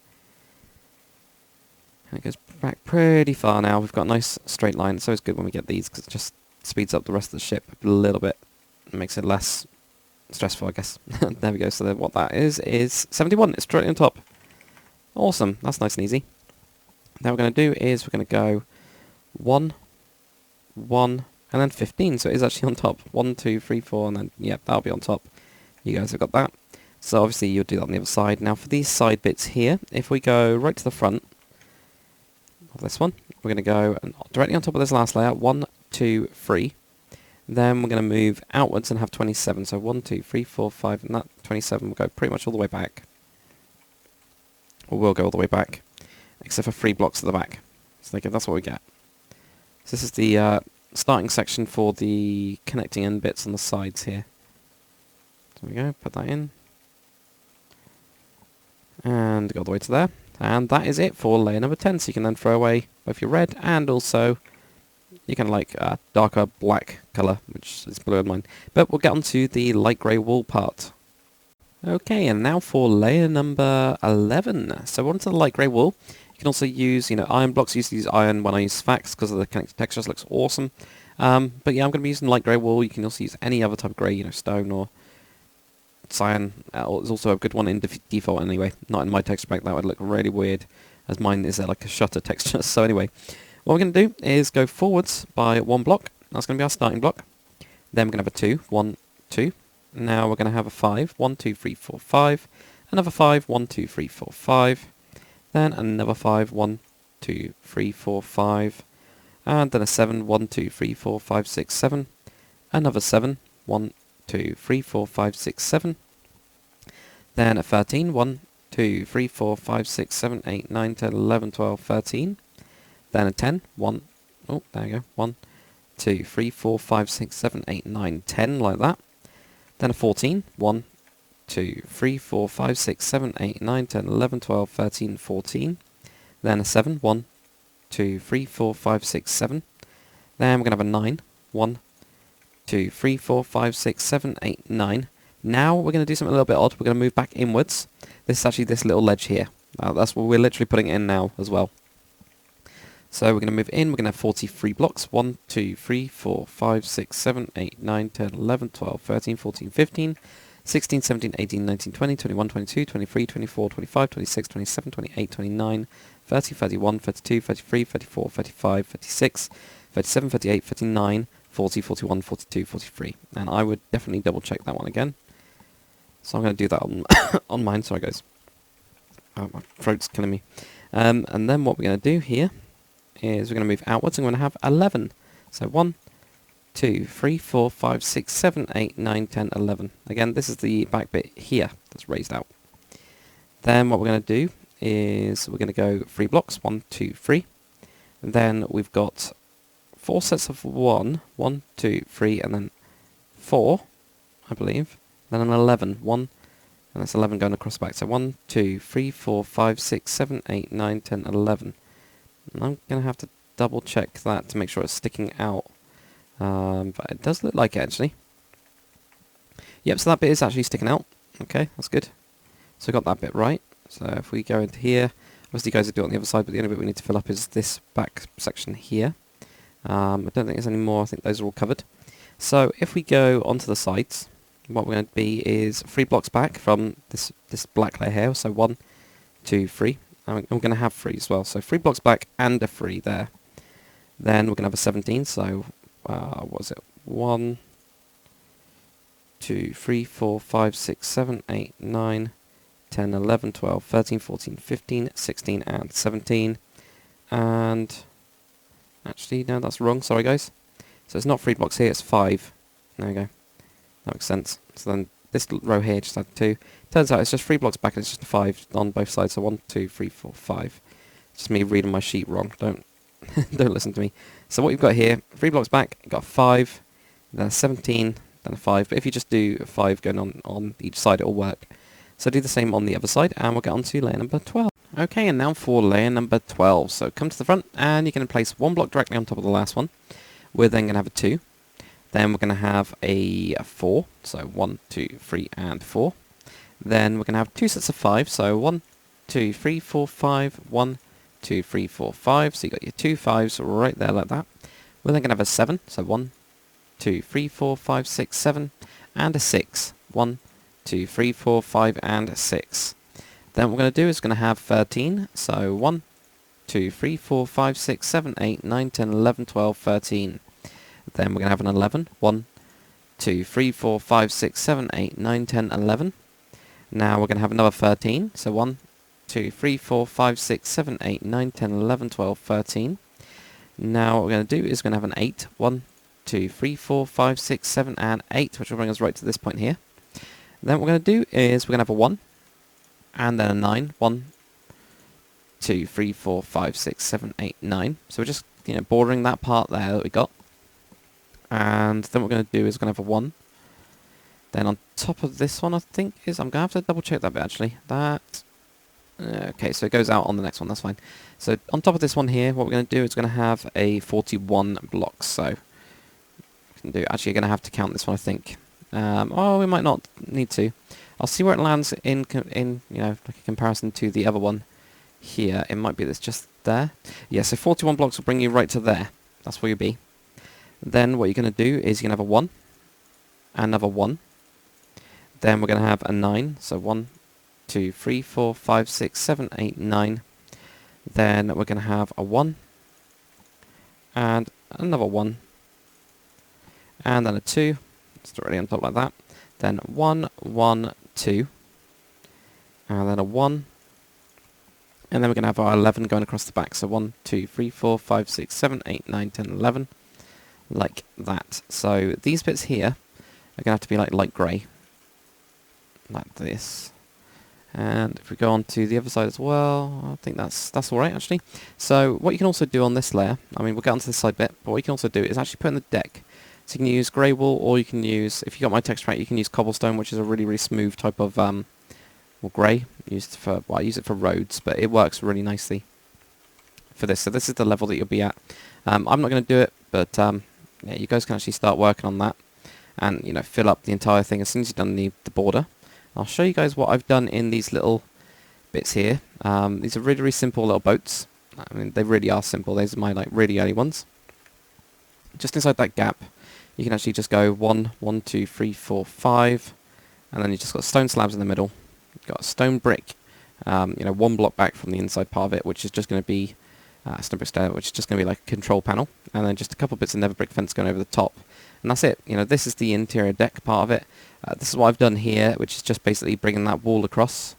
And it goes back pretty far now. We've got a nice straight line. It's always good when we get these, because it just speeds up the rest of the ship a little bit. It makes it less stressful, I guess. There we go. So then what that is 71. It's straight on top. Awesome. That's nice and easy. Now what we're going to do is we're going to go 1, 1, and then 15. So it is actually on top. 1, 2, 3, 4, and then, yep, that'll be on top. You guys have got that. So obviously you'll do that on the other side. Now for these side bits here, if we go right to the front of this one, we're going to go directly on top of this last layer, 1, 2, 3. Then we're going to move outwards and have 27. So 1, 2, 3, 4, 5, and that 27 will go pretty much all the way back. Or will go all the way back, except for 3 blocks at the back. So that's what we get. So this is the starting section for the connecting end bits on the sides here. There we go, put that in. And go all the way to there. And that is it for layer number 10. So you can then throw away both your red and also you can like darker black colour, which is blue in mine. But we'll get on to the light grey wool part. Okay, and now for layer number 11. So onto the light grey wool. You can also use, iron blocks. I used to use iron when I use Fax because of the connected textures. Looks awesome. But yeah, I'm going to be using light grey wool. You can also use any other type of grey, stone or cyan. There's also a good one in default anyway. Not in my texture pack. That would look really weird, as mine is like a shutter texture. So anyway, what we're going to do is go forwards by 1 block. That's going to be our starting block. Then we're going to have a 2, 1, 2. Now we're going to have a 5, 1, 2, 3, 4, 5. Another 5, 1, 2, 3, 4, 5. Then another 5, 1, 2, 3, 4, 5. And then a 7, 1, 2, 3, 4, 5, 6, 7. Another 7, 1, 2, 3, 4, 5, 6, 7. Then a 13, 1, 2, 3, 4, 5, 6, 7, 8, 9, 10, 11, 12, 13. Then a 10, 1, oh, there you go, 1, 2, 3, 4, 5, 6, 7, 8, 9, 10, like that. Then a 14, 1, 2, 3, 4, 5, 6, 7, 8, 9, 10, 11, 12, 13, 14. Then a 7, 1, 2, 3, 4, 5, 6, 7. Then we're going to have a 9, 1, 2, 3, 4, 5, 6, 7, 8, 9. Now we're going to do something a little bit odd. We're going to move back inwards. This is actually this little ledge here. That's what we're literally putting in now as well. So we're going to move in. We're going to have 43 blocks. 1, 2, 3, 4, 5, 6, 7, 8, 9, 10, 11, 12, 13, 14, 15, 16, 17, 18, 19, 20, 21, 22, 23, 24, 25, 26, 27, 28, 29, 30, 31, 32, 33, 34, 35, 36, 37, 38, 39, 40, 41, 42, 43. And I would definitely double check that one again. So I'm going to do that on, on mine. Sorry, guys. Oh, my throat's killing me. And then what we're going to do here is we're going to move outwards. I'm going to have 11. So 1, 2, 3, 4, 5, 6, 7, 8, 9, 10, 11. Again, this is the back bit here that's raised out. Then what we're going to do is we're going to go 3 blocks. 1, 2, 3. And then we've got 4 sets of 1, 1, 2, 3, and then 4, I believe. Then an 11. 1, And that's 11 going across the back. So 1, 2, 3, 4, 5, 6, 7, 8, 9, 10, 11. And I'm going to have to double check that to make sure it's sticking out. But it does look like it, actually. Yep, so that bit is actually sticking out. Okay, that's good. So I got that bit right. So if we go into here, obviously you guys will do it on the other side, but the only bit we need to fill up is this back section here. I don't think there's any more. I think those are all covered. So if we go onto the sides, what we're going to be is 3 blocks back from this black layer here. So 1, 2, 3. And we're going to have 3 as well. So 3 blocks back and a 3 there. Then we're going to have a 17. So what was it? 1, 2, 3, 4, 5, 6, 7, 8, 9, 10, 11, 12, 13, 14, 15, 16, and 17. And actually, no, that's wrong. Sorry, guys. So it's not 3 blocks here, it's 5. There we go. That makes sense. So then this row here just had 2. Turns out it's just 3 blocks back and it's just a 5 on both sides. So 1, 2, 3, 4, 5. It's just me reading my sheet wrong. Don't listen to me. So what you've got here, 3 blocks back, you've got a 5, then a 17, then a 5. But if you just do a 5 going on each side, it'll work. So do the same on the other side, and we'll get on to layer number 12. Okay, and now for layer number 12. So come to the front, and you're going to place 1 block directly on top of the last one. We're then going to have a 2. Then we're going to have a 4. So 1, 2, 3, and 4. Then we're going to have 2 sets of 5. So 1, 2, 3, 4, 5. 1, 2, 3, 4, 5. So you got your 2 5s right there like that. We're then going to have a 7. So 1, 2, 3, 4, 5, 6, 7. And a 6. 1, 2, 3, 4, 5, and 6. Then what we're going to do is going to have 13. So 1, 2, 3, 4, 5, 6, 7, 8, 9, 10, 11, 12, 13. Then we're going to have an 11. 1, 2, 3, 4, 5, 6, 7, 8, 9, 10, 11. Now we're going to have another 13. So 1, 2, 3, 4, 5, 6, 7, 8, 9, 10, 11, 12, 13. Now what we're going to do is we're going to have an 8. 1, 2, 3, 4, 5, 6, 7, and 8, which will bring us right to this point here. Then what we're going to do is we're going to have a 1, and then a 9. 1, 2, 3, 4, 5, 6, 7, 8, 9. So we're just, bordering that part there that we got. And then what we're going to do is we're going to have a 1. Then on top of this one, I think is, I'm going to have to double check that bit actually. Okay, so it goes out on the next one, that's fine. So on top of this one here, what we're going to do is we're going to have a 41 blocks. So we can do, actually you're going to have to count this one, I think. We might not need to. I'll see where it lands in like a comparison to the other one here. It might be that's just there. Yeah, so 41 blocks will bring you right to there. That's where you'll be. Then what you're going to do is you're going to have a 1, another 1. Then we're going to have a 9. So 1, 2, 3, 4, 5, 6, 7, 8, 9. Then we're going to have a 1, and another 1, and then a 2. It's already on top like that. Then 1, 1, 2, and then a 1. And then we're going to have our 11 going across the back. So 1, 2, 3, 4, 5, 6, 7, 8, 9, 10, 11. Like that. So these bits here are going to have to be like light grey. Like this. And if we go on to the other side as well, I think that's alright actually. So what you can also do on this layer, we'll get onto this side bit, but what you can also do is actually put in the deck. So you can use grey wool, or you can use, if you got my texture pack, you can use cobblestone, which is a really, really smooth type of, grey. I use it for roads, but it works really nicely for this. So this is the level that you'll be at. I'm not going to do it, but yeah, you guys can actually start working on that and, fill up the entire thing as soon as you've done the border. I'll show you guys what I've done in these little bits here. These are really, really simple little boats. They really are simple. These are my really early ones. Just inside that gap, you can actually just go 1, 1, 2, 3, 4, 5, and then you've just got stone slabs in the middle. You've got a stone brick, 1 block back from the inside part of it, which is just going to be stone brick stair, which is just going to be like a control panel, and then just a couple bits of nether brick fence going over the top, and that's it. This is the interior deck part of it. This is what I've done here, which is just basically bringing that wall across,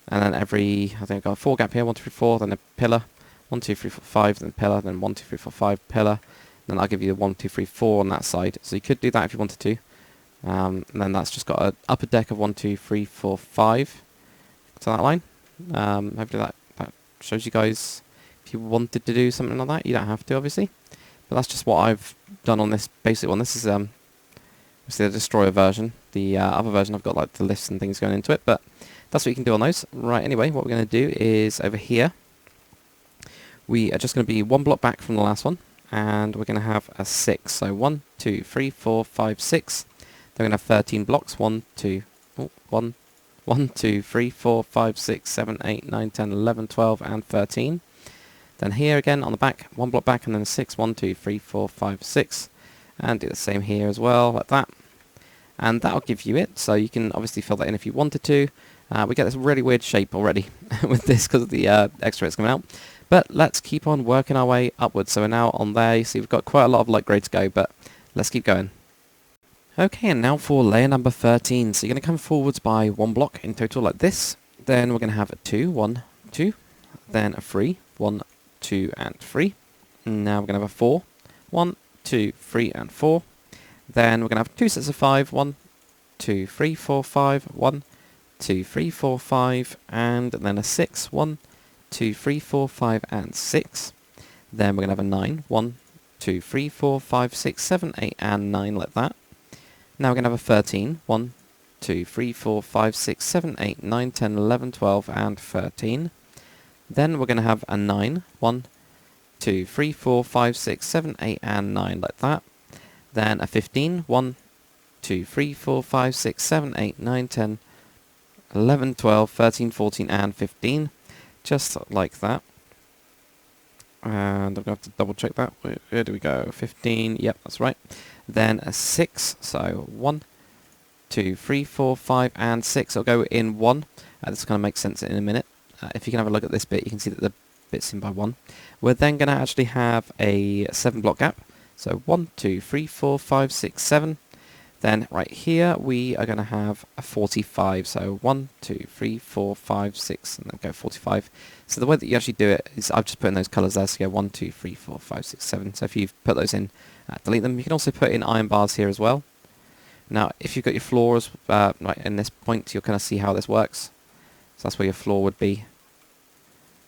and then I think I've got a 4 gap here, 1, 2, 3, 4, then a pillar, 1, 2, 3, 4, 5, then a pillar, then 1, 2, 3, 4, 5, pillar. Then I'll give you the 1, 2, 3, 4 on that side. So you could do that if you wanted to. And then that's just got an upper deck of 1, 2, 3, 4, 5 to that line. Hopefully that shows you guys if you wanted to do something like that. You don't have to, obviously. But that's just what I've done on this basic one. This is obviously the Destroyer version. The other version I've got like the lifts and things going into it, but that's what you can do on those. Right, anyway, what we're going to do is over here, we are just going to be one block back from the last one, and we're going to have a 6. So 1, 2, 3, 4, 5, 6. They're going to have 13 blocks. 1, 2, 3, 4, 5, 6, 7, 8, 9, 10, 11, 12, and 13. Then here again on the back, one block back, and then a 6. 1, 2, 3, 4, 5, 6. And do the same here as well, like that. And that'll give you it, so you can obviously fill that in if you wanted to. We get this really weird shape already with this because of the extra bits coming out. But let's keep on working our way upwards. So we're now on there. You see we've got quite a lot of light grey to go, but let's keep going. Okay, and now for layer number 13. So you're going to come forwards by one block in total like this. Then we're going to have a 2, 1, 2. Then a 3, 1, 2, and 3. Now we're going to have a 4, 1, 2, 3, and 4. Then we're going to have 2 sets of 5, 1, 2, 3, 4, 5, 1, 2, 3, 4, 5, and then a 6, 1, 2, 3, 4, 5, and 6. Then we're going to have a 9, 1, 2, 3, 4, 5, 6, 7, 8, and 9, like that. Now we're going to have a 13, 1, 2, 3, 4, 5, 6, 7, 8, 9, 10, 11, 12, and 13. Then we're going to have a 9, 1, 2, 3, 4, 5, 6, 7, 8, and 9, like that. Then a 15, 1, 2, 3, 4, 5, 6, 7, 8, 9, 10, 11, 12, 13, 14, and 15. Just like that. And I'm going to have to double check that. Where do we go? 15, yep, that's right. Then a 6, so 1, 2, 3, 4, 5, and 6. It'll go in 1. This kind of makes sense in a minute. If you can have a look at this bit, you can see that the bit's in by 1. We're then going to actually have a 7 block gap. So 1, 2, 3, 4, 5, 6, 7. Then right here we are going to have a 45. So 1, 2, 3, 4, 5, 6, and then go 45. So the way that you actually do it is I've just put in those colours there. So go 1, 2, 3, 4, 5, 6, 7. So if you've put those in, delete them. You can also put in iron bars here as well. Now if you've got your floors right in this point, you'll kind of see how this works. So that's where your floor would be,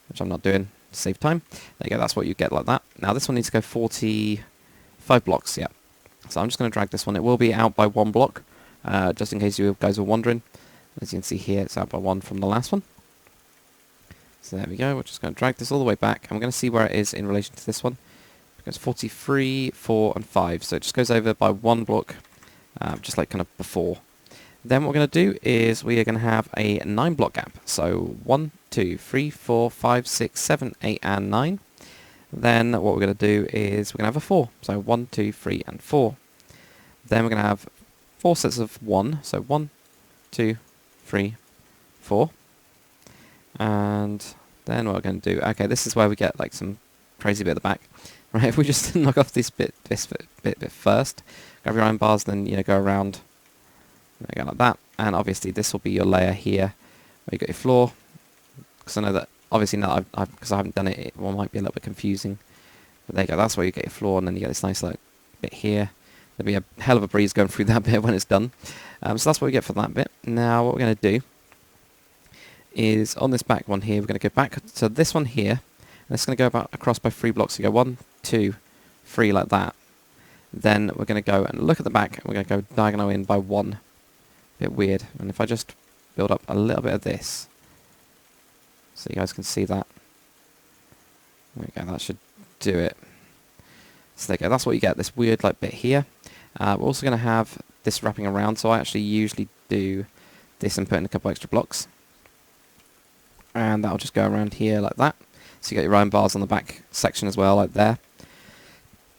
which I'm not doing to save time. There you go, that's what you get like that. Now this one needs to go 45 blocks, yeah. So I'm just going to drag this one. It will be out by 1 block, just in case you guys are wondering. As you can see here, it's out by 1 from the last one. So there we go, we're just going to drag this all the way back, and we're going to see where it is in relation to this one. It goes 43, 4, and 5, so it just goes over by 1 block, just like kind of before. Then what we're going to do is we are going to have a 9 block gap. So 1, 2, 3, 4, 5, 6, 7, 8, and 9. Then what we're going to do is we're going to have a 4. So 1, 2, 3, and 4. Then we're going to have 4 sets of 1. So 1, 2, 3, 4. And then what we're going to do, okay, this is where we get like some crazy bit at the back. Right, if we just knock off this bit first, grab your iron bars, then go around. There you go, like that. And obviously this will be your layer here where you got your floor. Because I know that obviously now because I haven't done it, it might be a little bit confusing. But there you go, that's where you get your floor, and then you get this nice like bit here. There'll be a hell of a breeze going through that bit when it's done. So that's what we get for that bit. Now what we're going to do is on this back one here, we're going to go back to this one here. And it's going to go about across by 3 blocks. So you go 1, 2, 3 like that. Then we're going to go and look at the back, and we're going to go diagonal in by 1. Bit weird. And if I just build up a little bit of this, so you guys can see that. There we go, that should do it. So there you go, that's what you get, this weird like bit here. We're also going to have this wrapping around, so I actually usually do this and put in a couple extra blocks. And that'll just go around here like that. So you got your iron bars on the back section as well, like there.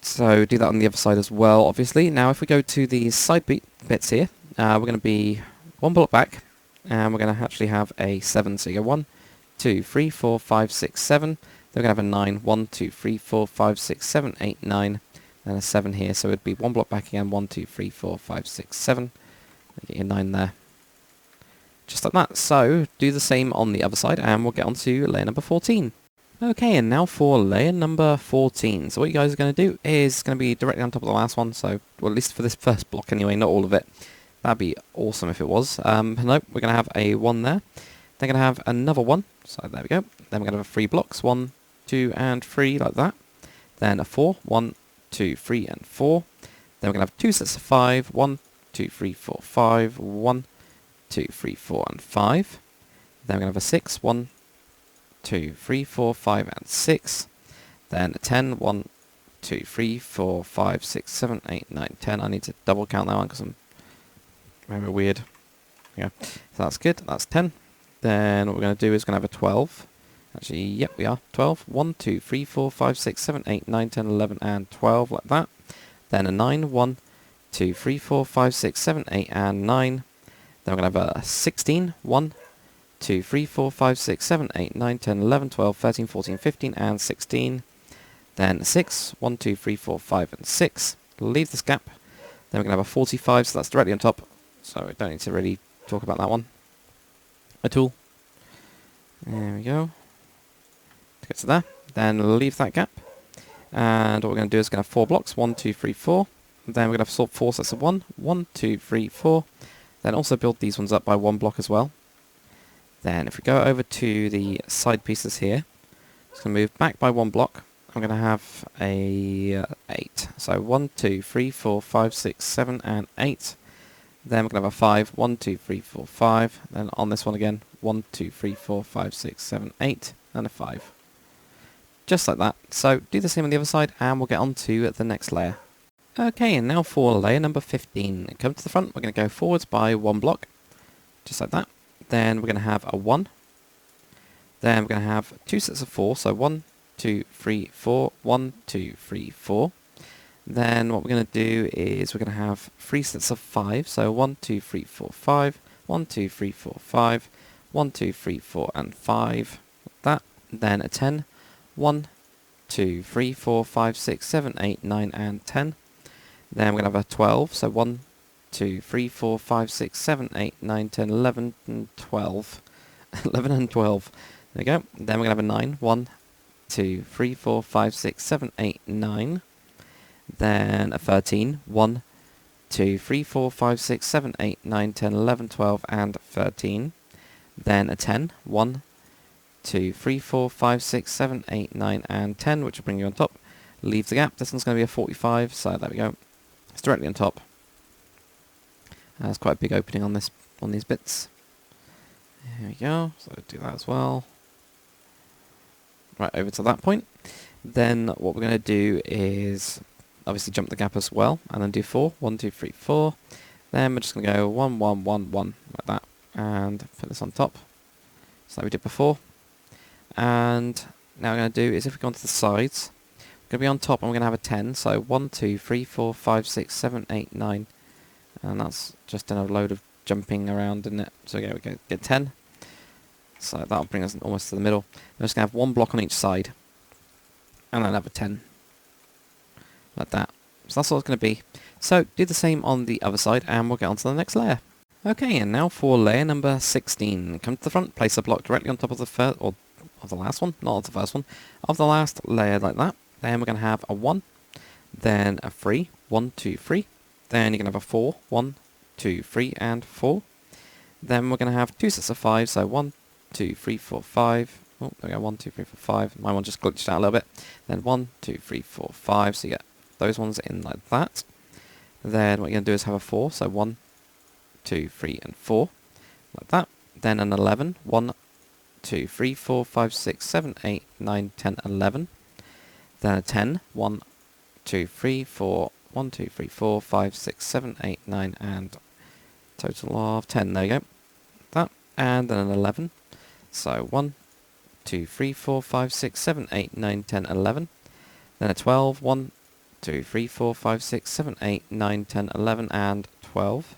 So do that on the other side as well, obviously. Now if we go to the side bits here, we're going to be 1 block back, and we're going to actually have a 7. So you go 1, 2, 3, 4, 5, 6, 7. Then we're going to have a 9. 1, 2, 3, 4, 5, 6, 7, 8, 9. And a 7 here. So it'd be 1 block back again. 1, 2, 3, 4, 5, 6, 7. Get your 9 there. Just like that. So do the same on the other side, and we'll get on to layer number 14. Okay, and now for layer number 14. So what you guys are going to do is going to be directly on top of the last one. So, well, at least for this first block anyway, not all of it. That'd be awesome if it was. Nope, we're going to have a 1 there. They're going to have another 1. So there we go. Then we're going to have 3 blocks. 1, 2, and 3 like that. Then a 4. 1, 2, 3, and 4. Then we're going to have 2 sets of 5. 1, 2, 3, 4, 5. 1, 2, 3, 4, and 5. Then we're going to have a 6. 1, 2, 3, 4, 5, and 6. Then a 10. 1, 2, 3, 4, 5, 6, 7, 8, 9, 10. I need to double count that one because I'm very weird. Yeah, so that's good. That's 10. Then what we're going to do is going to have a 12. Actually, yep, we are. 12. 1, 2, 3, 4, 5, 6, 7, 8, 9, 10, 11, and 12, like that. Then a 9. 1, 2, 3, 4, 5, 6, 7, 8, and 9. Then we're going to have a 16. 1, 2, 3, 4, 5, 6, 7, 8, 9, 10, 11, 12, 13, 14, 15, and 16. Then 6. 1, 2, 3, 4, 5, and 6. Leave this gap. Then we're going to have a 45, so that's directly on top. So we don't need to really talk about that one at all. There we go. To get to there. Then leave that gap. And what we're going to do is going to have 4 blocks. 1, 2, 3, 4. Then we're going to have 4 sets of 1. 1, 2, 3, 4. Then also build these ones up by 1 block as well. Then if we go over to the side pieces here, it's going to move back by 1 block. I'm going to have a 8. So 1, 2, 3, 4, 5, 6, 7, and 8. Then we're going to have a 5. 1, 2, 3, 4, 5. Then on this one again, 1, 2, 3, 4, 5, 6, 7, 8, and a 5. Just like that. So do the same on the other side, and we'll get on to the next layer. Okay, and now for layer number 15. Come to the front, we're going to go forwards by 1 block. Just like that. Then we're going to have a 1. Then we're going to have 2 sets of 4. So 1, 2, 3, 4. 1, 2, 3, 4. Then what we're going to do is we're going to have 3 sets of 5. So 1, 2, 3, 4, 5. 1, 2, 3, 4, 5. 1, 2, 3, 4, and 5. Like that. Then a 10. 1, 2, 3, 4, 5, 6, 7, 8, 9, and 10. Then we're going to have a 12. So 1, 2, 3, 4, 5, 6, 7, 8, 9, 10, 11, and 12. 11 and 12. There we go. Then we're going to have a 9. 1, 2, 3, 4, 5, 6, 7, 8, 9. Then a 13. 1, 2, 3, 4, 5, 6, 7, 8, 9, 10, 11, 12, and 13. Then a 10. 1, 2, 3, 4, 5, 6, 7, 8, 9, and 10, which will bring you on top. Leave the gap. This one's going to be a 45, so there we go. It's directly on top. There's quite a big opening on these bits. There we go. So do that as well. Right over to that point. Then what we're going to do is obviously jump the gap as well, and then do 4. 1, 2, 3, 4. Then we're just going to go 1, 1, 1, 1, like that, and put this on top, just like we did before. And now what we're going to do is if we go onto the sides, we're going to be on top and we're going to have a 10. So 1, 2, 3, 4, 5, 6, 7, 8, 9. And that's just in a load of jumping around, isn't it? So yeah, we get 10. So that'll bring us almost to the middle. We're just going to have 1 block on each side. And then have a 10. Like that. So that's all it's going to be. So do the same on the other side and we'll get on to the next layer. Okay, and now for layer number 16. Come to the front, place a block directly on top of the first, or of the last one, not of the first one, of the last layer like that. Then we're going to have a 1, then a 3, 1, 2, 3. Then you're going to have a 4, 1, 2, 3, and 4. Then we're going to have 2 sets of 5, so 1, 2, 3, 4, 5. Oh, there we go, 1, 2, 3, 4, 5. My one just glitched out a little bit. Then 1, 2, 3, 4, 5. So you get those ones in like that. Then what you're going to do is have a 4, so 1, 2, 3, and 4. Like that. Then an 11, 1, 2, 3, 4, 5, 6, 7, 8, 9, 10, 11. Then a 10, 1, 2, 3, 4, 1, 2, 3, 4, 5, 6, 7, 8, 9, and total of 10. There you go. That. And then an 11. So 1, 2, 3, 4, 5, 6, 7, 8, 9, 10, 11. Then a 12. 1, 2, 3, 4, 5, 6, 7, 8, 9, 10, 11, and 12.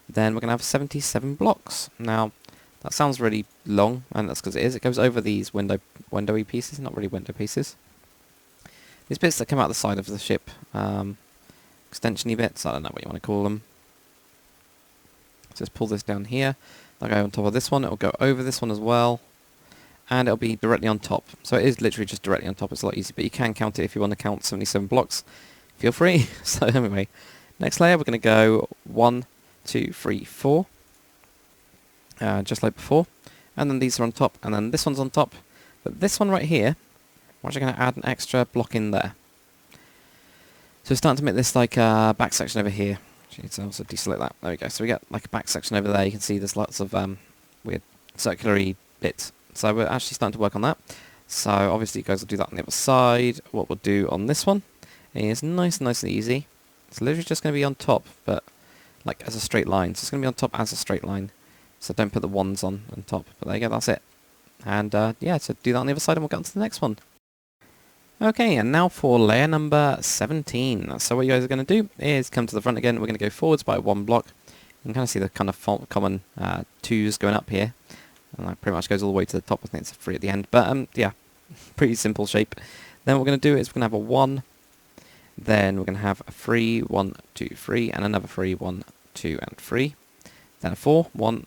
Then we're going to have 77 blocks. Now, that sounds really long, and that's because it is. It goes over these windowy pieces, not really window pieces. These bits that come out the side of the ship, extension-y bits, I don't know what you want to call them. Just pull this down here. I'll go on top of this one, it'll go over this one as well, and it'll be directly on top. So it is literally just directly on top, it's a lot easier, but you can count it if you want to count 77 blocks. Feel free. So anyway, next layer we're going to go 1, 2, 3, 4. Just like before. And then these are on top, and then this one's on top. But this one right here, I'm actually going to add an extra block in there. So we're starting to make this like a back section over here. Need to also deselect that. There we go. So we get like a back section over there. You can see there's lots of weird circular-y bits. So we're actually starting to work on that. So obviously you guys will do that on the other side. What we'll do on this one is nice and easy. It's literally just going to be on top, but like as a straight line. So it's going to be on top as a straight line. So don't put the ones on top. But there you go, that's it. And yeah, so do that on the other side and we'll get on to the next one. Okay, and now for layer number 17. So what you guys are going to do is come to the front again. We're going to go forwards by one block. You can kind of see the kind of common twos going up here. And that pretty much goes all the way to the top. I think it's a 3 at the end. But yeah, pretty simple shape. Then what we're going to do is we're going to have a 1. Then we're going to have a 3, 1, 2, 3, and another 3, 1, 2, and 3. Then a 4, 1,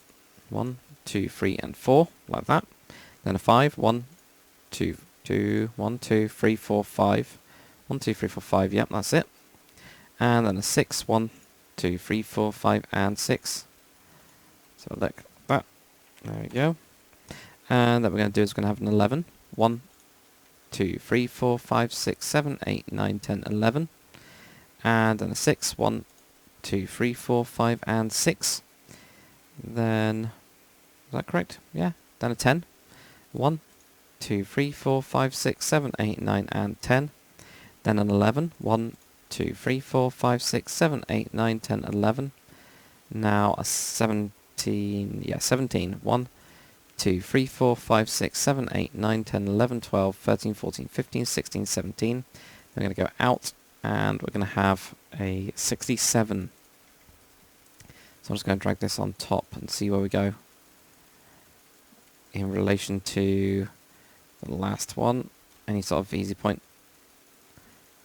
1, 2, 3, and 4, like that. Then a 5, 1, 2, 2, 1, 2, 3, 4, 5. 1, 2, 3, 4, 5, yep, that's it. And then a 6, 1, 2, 3, 4, 5, and 6. So look at that. There we go. And then we're going to do is we're going to have an 11. 1, 2, 3, 4, 5, 6, 7, 8, 9, 10, 11. And then a 6, 1, 2, 3, 4, 5, and 6. Then, is that correct? Yeah. Then a 10. 1, 2, 3, 4, 5, 6, 7, 8, 9, and 10. Then an 11. 1, 2, 3, 4, 5, 6, 7, 8, 9, 10, 11. Now a 17. Yeah, 17. 1, 2, 3, 4, 5, 6, 7, 8, 9, 10, 11, 12, 13, 14, 15, 16, 17. We're going to go out and we're going to have a 67. So I'm just going to drag this on top and see where we go in relation to the last one. Any sort of easy point.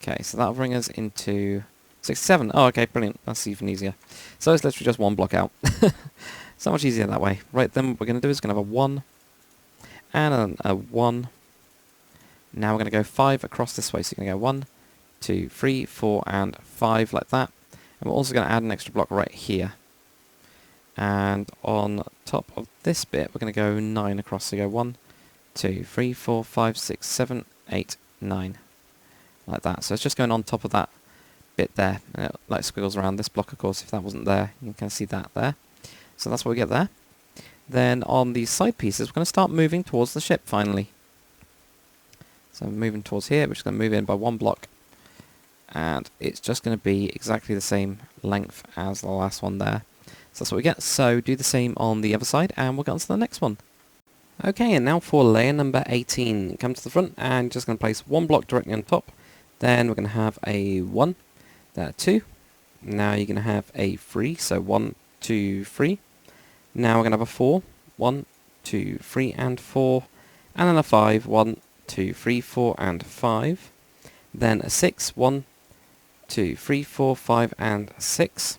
Okay, so that'll bring us into 67. Oh, okay, brilliant. That's even easier. So it's literally just one block out. So much easier that way. Right, then what we're going to do is going to have a 1 and a 1. Now we're going to go 5 across this way. So you're going to go 1, 2, 3, 4, and 5 like that. And we're also going to add an extra block right here. And on top of this bit, we're going to go 9 across. So go 1, 2, 3, 4, 5, 6, 7, 8, 9. Like that. So it's just going on top of that bit there. And it like squiggles around this block, of course. If that wasn't there, you can kind of see that there. So that's what we get there. Then on these side pieces, we're going to start moving towards the ship finally. So moving towards here, we're just going to move in by one block. And it's just going to be exactly the same length as the last one there. So that's what we get. So do the same on the other side and we'll get on to the next one. Okay, and now for layer number 18. Come to the front and just going to place one block directly on top. Then we're going to have a 1, then a 2. Now you're going to have a 3, so 1, 2, 3. Now we're going to have a 4, 1, 2, 3, and 4. And then a 5, 1, 2, 3, 4, and 5. Then a 6, 1, 2, 3, 4, 5, and 6.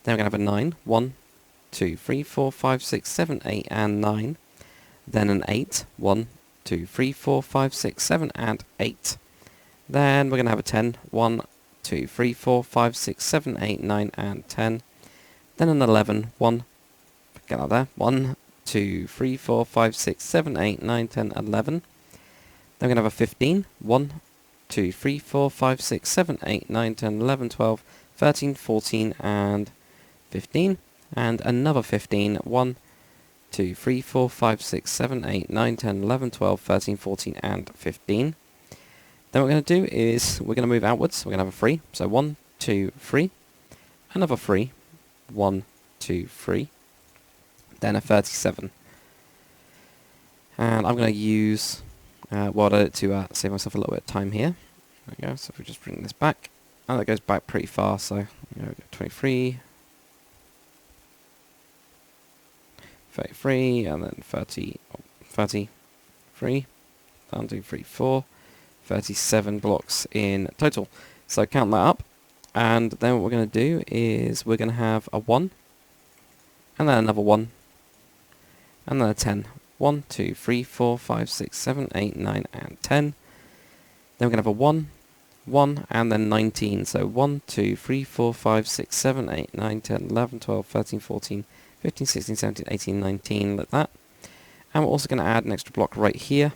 Then we're going to have a 9, 1, 2, 3, 4, 5, 6, 7, 8, and 9. Then an 8, 1, 2, 3, 4, 5, 6, 7, and 8. Then we're going to have a 10, 1, 2, 3, 4, 5, 6, 7, 8, 9, and 10. Then an 11, 1, get out there, 1, 2, 3, 4, 5, 6, 7, 8, 9, 10, 11. Then we're going to have a 15, 1, 2, 3, 4, 5, 6, 7, 8, 9, 10, 11, 12, 13, 14, and 15. And another 15, 1, 2, 3, 4, 5, 6, 7, 8, 9, 10, 11, 12, 13, 14, and 15. Then what we're going to do is we're going to move outwards. We're going to have a 3. So 1, 2, 3. Another 3. 1, 2, 3. Then a 37. And I'm going to use World Edit to save myself a little bit of time here. There we go. So if we just bring this back. And that goes back pretty far. So we go 23. 33. And then 30. 33. 1, 2, 3, 4. 37 blocks in total. So count that up. And then what we're going to do is we're going to have a 1. And then another 1. And then a 10. 1, 2, 3, 4, 5, 6, 7, 8, 9, and 10. Then we're going to have a 1, 1, and then 19. So 1, 2, 3, 4, 5, 6, 7, 8, 9, 10, 11, 12, 13, 14, 15, 16, 17, 18, 19, like that. And we're also going to add an extra block right here.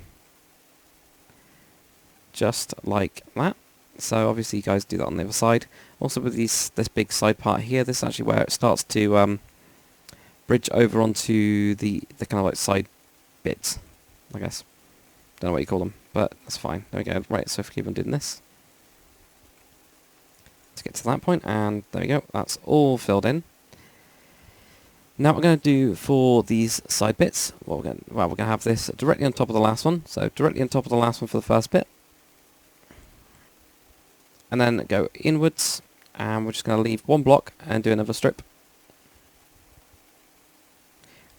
Just like that. So obviously you guys do that on the other side. Also with this big side part here, this is actually where it starts to bridge over onto the kind of like side bits, I guess. Don't know what you call them, but that's fine. There we go. Right, so if we keep on doing this to get to that point, and there we go. That's all filled in. Now what we're going to do for these side bits, we're going to have this directly on top of the last one. So directly on top of the last one for the first bit. And then go inwards, and we're just going to leave one block and do another strip.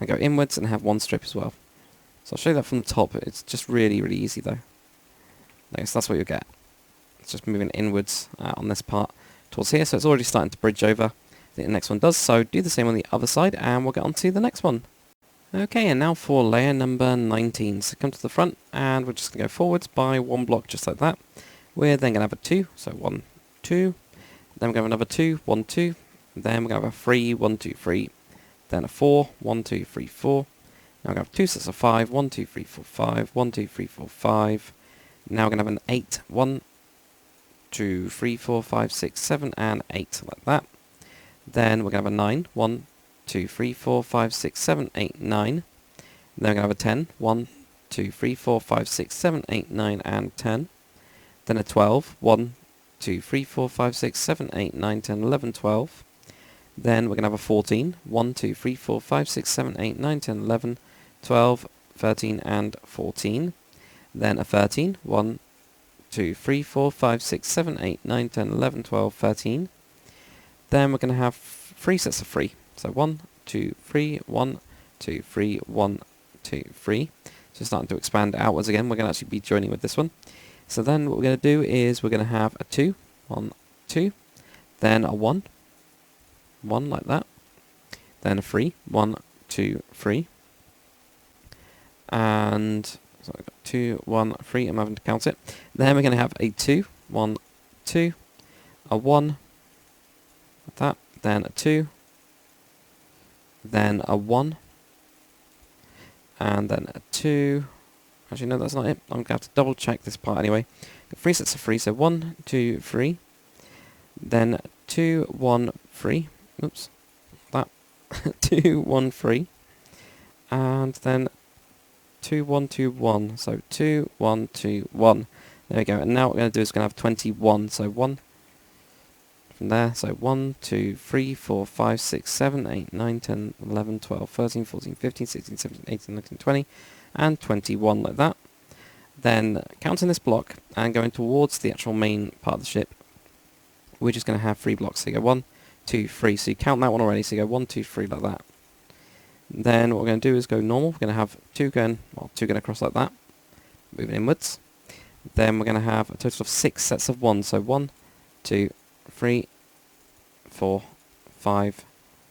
And go inwards and have one strip as well. So I'll show you that from the top. It's just really, really easy though. Okay, so that's what you'll get. It's just moving inwards on this part towards here. So it's already starting to bridge over. I think the next one does. So do the same on the other side and we'll get on to the next one. Okay, and now for layer number 19. So come to the front and we're just going to go forwards by one block just like that. We're then going to have a 2. So 1, 2. Then we're going to have another 2, 1, 2. Then we're going to have a 3, 1, 2, 3. Then a 4, 1, 2, 3, 4. Now we're going to have 2 sets of 5, 1, 2, 3, 4, 5, 1, 2, 3, 4, 5. Now we're going to have an 8, 1, 2, 3, 4, 5, 6, 7, and 8, like that. Then we're going to have a 9, 1, 2, 3, 4, 5, 6, 7, 8, 9. Then we're going to have a 10, 1, 2, 3, 4, 5, 6, 7, 8, 9, and 10. Then a 12, 1, 2, 3, 4, 5, 6, 7, 8, 9, 10, 11, 12. Then we're going to have a 14, 1, 2, 3, 4, 5, 6, 7, 8, 9, 10, 11, 12, 13, and 14. Then a 13, 1, 2, 3, 4, 5, 6, 7, 8, 9, 10, 11, 12, 13. Then we're going to have 3 sets of 3. So 1, 2, 3, 1, 2, 3, 1, 2, 3. So starting to expand outwards again. We're going to actually be joining with this one. So then what we're going to do is we're going to have a 2, 1, 2. Then a 1, 1 like that. Then a 3, 1, 2, 3. And so I've got 2, 1, 3, I'm having to count it. Then we're going to have a 2, 1, 2, a 1, like that, then a 2, then a 1, and then a 2. Actually, no, that's not it. I'm going to have to double check this part anyway. Got 3 sets of 3, so 1, 2, 3, then 2, 1, 3. Oops, that. 2, 1, 3, and then 2, 1, 2, 1. So 2, 1, 2, 1. There we go. And now what we're going to do is we're going to have 21. So 1 from there. So 1, 2, 3, 4, 5, 6, 7, 8, 9, 10, 11, 12, 13, 14, 15, 16, 17, 18, 19, 20, and 21 like that. Then counting this block and going towards the actual main part of the ship, we're just going to have 3 blocks. So you go 1, 2, 3. So you count that one already. So you go 1, 2, 3 like that. Then what we're going to do is go normal. We're going to have 2 going across like that, moving inwards. Then we're going to have a total of 6 sets of 1. So 1, 2, 3, 4, 5,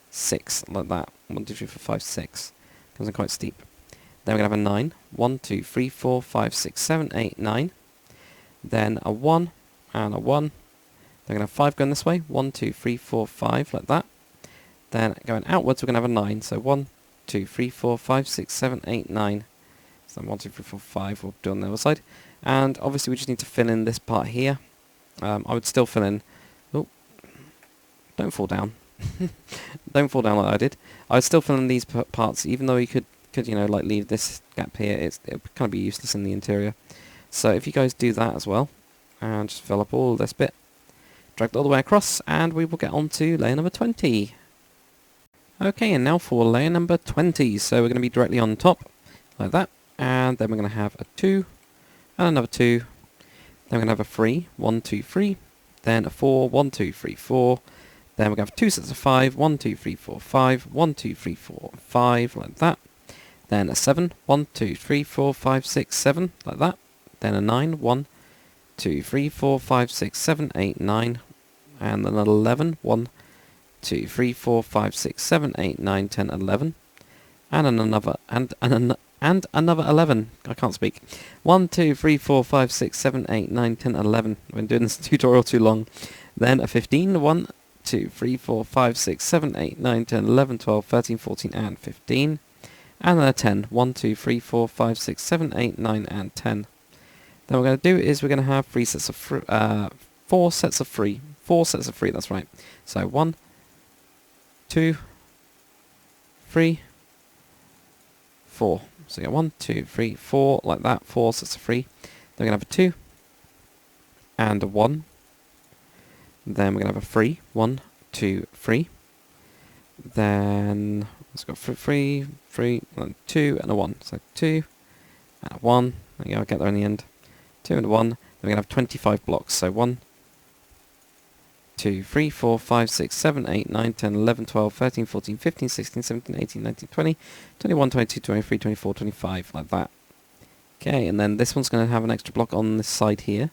6, like that. 1, 2, 3, 4, 5, 6. Comes in quite steep. Then we're going to have a 9. 1, 2, 3, 4, 5, 6, 7, 8, 9. Then a 1 and a 1. Then we're going to have 5 going this way. 1, 2, 3, 4, 5, like that. Then going outwards, we're going to have a 9. So 1, 2, 3, 4, 5, 6, 7, 8, 9. So 1, 2, 3, 4, 5 we'll do on the other side. And obviously we just need to fill in this part here. I would still fill in... Oh, don't fall down. Don't fall down like I did. I would still fill in these parts, even though you could you know, like leave this gap here. It would kind of be useless in the interior. So if you guys do that as well, and just fill up all this bit, drag it all the way across, and we will get on to layer number 20. Okay, and now for layer number 20. So we're going to be directly on top, like that. And then we're going to have a 2, and another 2. Then we're going to have a 3, 1, 2, 3. Then a 4, 1, 2, 3, 4. Then we're going to have 2 sets of 5, 1, 2, 3, 4, 5. 1, 2, 3, 4, 5, like that. Then a 7, 1, 2, 3, 4, 5, 6, 7, like that. Then a 9, 1, 2, 3, 4, 5, 6, 7, 8, 9. And then an 11, 1, 2, 3, 4, 5, 6, 7, 8, 9, 10, 11. And another, and another 11. I can't speak. 1, 2, 3, 4, 5, 6, 7, 8, 9, 10, 11. I've been doing this tutorial too long. Then a 15, 1, 2, 3, 4, 5, 6, 7, 8, 9, 10, 11, 12, 13, 14, and 15. And then a 10. 1, 2, 3, 4, 5, 6, 7, 8, 9, and 10. Then what we're going to do is we're going to have 3 sets of 4 sets of 3. 4 sets of 3, that's right. So 1, 2, 3, 4. So you get 1, 2, 3, 4, like that. 4 sets of 3. Then we're going to have a 2 and a 1. Then we're going to have a 3. 1, 2, 3. Then let's go for 3, 3, and 2, and a 1. So 2 and a 1. There you go, I'll get there in the end. 2 and a 1. Then we're going to have 25 blocks. So 1, 2, 3, 4, 5, 6, 7, 8, 9, 10, 11, 12, 13, 14, 15, 16, 17, 18, 19, 20, 21, 22, 23, 24, 25, like that. Okay, and then this one's going to have an extra block on this side here.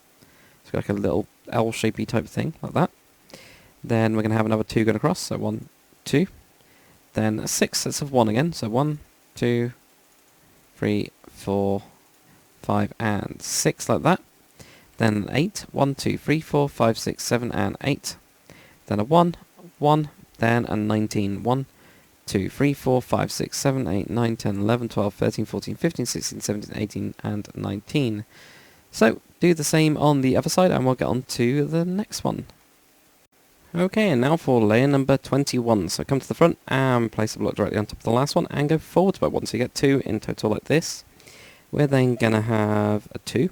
It's like a little L-shapey type thing, like that. Then we're going to have another 2 going across, so 1, 2. Then 6 sets of 1 again, so 1, 2, 3, 4, 5, and 6, like that. Then 8, 1, 2, 3, 4, 5, 6, 7, and 8. Then a 1, 1, then a 19, 1, 2, 3, 4, 5, 6, 7, 8, 9, 10, 11, 12, 13, 14, 15, 16, 17, 18, and 19. So, do the same on the other side, and we'll get on to the next one. Okay, and now for layer number 21. So come to the front and place a block directly on top of the last one, and go forwards by 1. So you get 2 in total like this. We're then going to have a 2.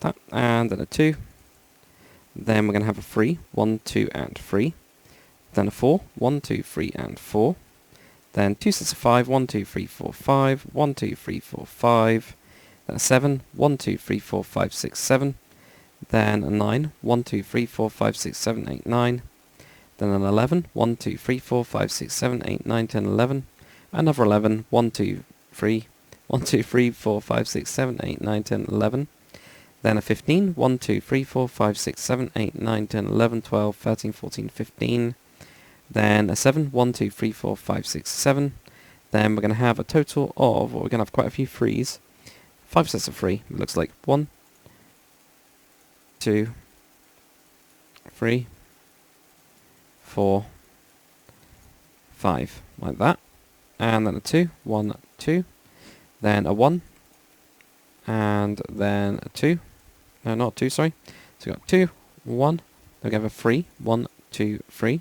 That, and then a 2. Then we're going to have a 3. 1, 2, and 3. Then a 4. 1, 2, 3, and 4. Then 2 sets of 5. 1, 2, 3, 4, 5. 1, 2, 3, 4, 5. Then a 7. 1, 2, 3, 4, 5, 6, 7. Then a 9. 1, 2, 3, 4, 5, 6, 7, 8, 9. Then an 11. 1, 2, 3, 4, 5, 6, 7, 8, 9, 10, 11. Another 11. 1, 2, 3. 1, 2, 3, 4, 5, 6, 7, 8, 9, 10, 11. Then a 15. 1, 2, 3, 4, 5, 6, 7, 8, 9, 10, 11, 12, 13, 14, 15. Then a 7. 1, 2, 3, 4, 5, 6, 7. Then we're going to have a total of, we're going to have quite a few 3s. 5 sets of 3. It looks like 1, 2, 3, 4, 5, like that. And then a 2, 1, 2. Then a 1. And then a 2. No, not 2, sorry. So we've got 2, 1. Then we're going to have a 3. 1, 2, 3.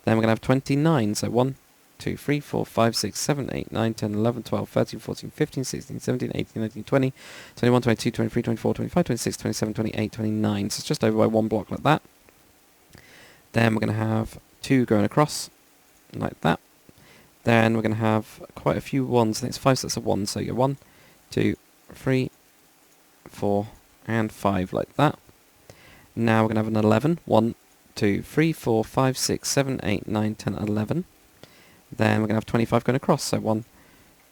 Then we're going to have 29. So 1, 2, 3, 4, 5, 6, 7, 8, 9, 10, 11, 12, 13, 14, 15, 16, 17, 18, 19, 20, 21, 22, 23, 24, 25, 26, 27, 28, 29. So it's just over by 1 block like that. Then we're going to have 2 going across like that. Then we're going to have quite a few 1s. I think it's 5 sets of 1s. So you get 1, 2, 3, 4, and 5 like that. Now we're going to have an 11. 1, 2, 3, 4, 5, 6, 7, 8, 9, 10, 11. Then we're going to have 25 going across. So 1,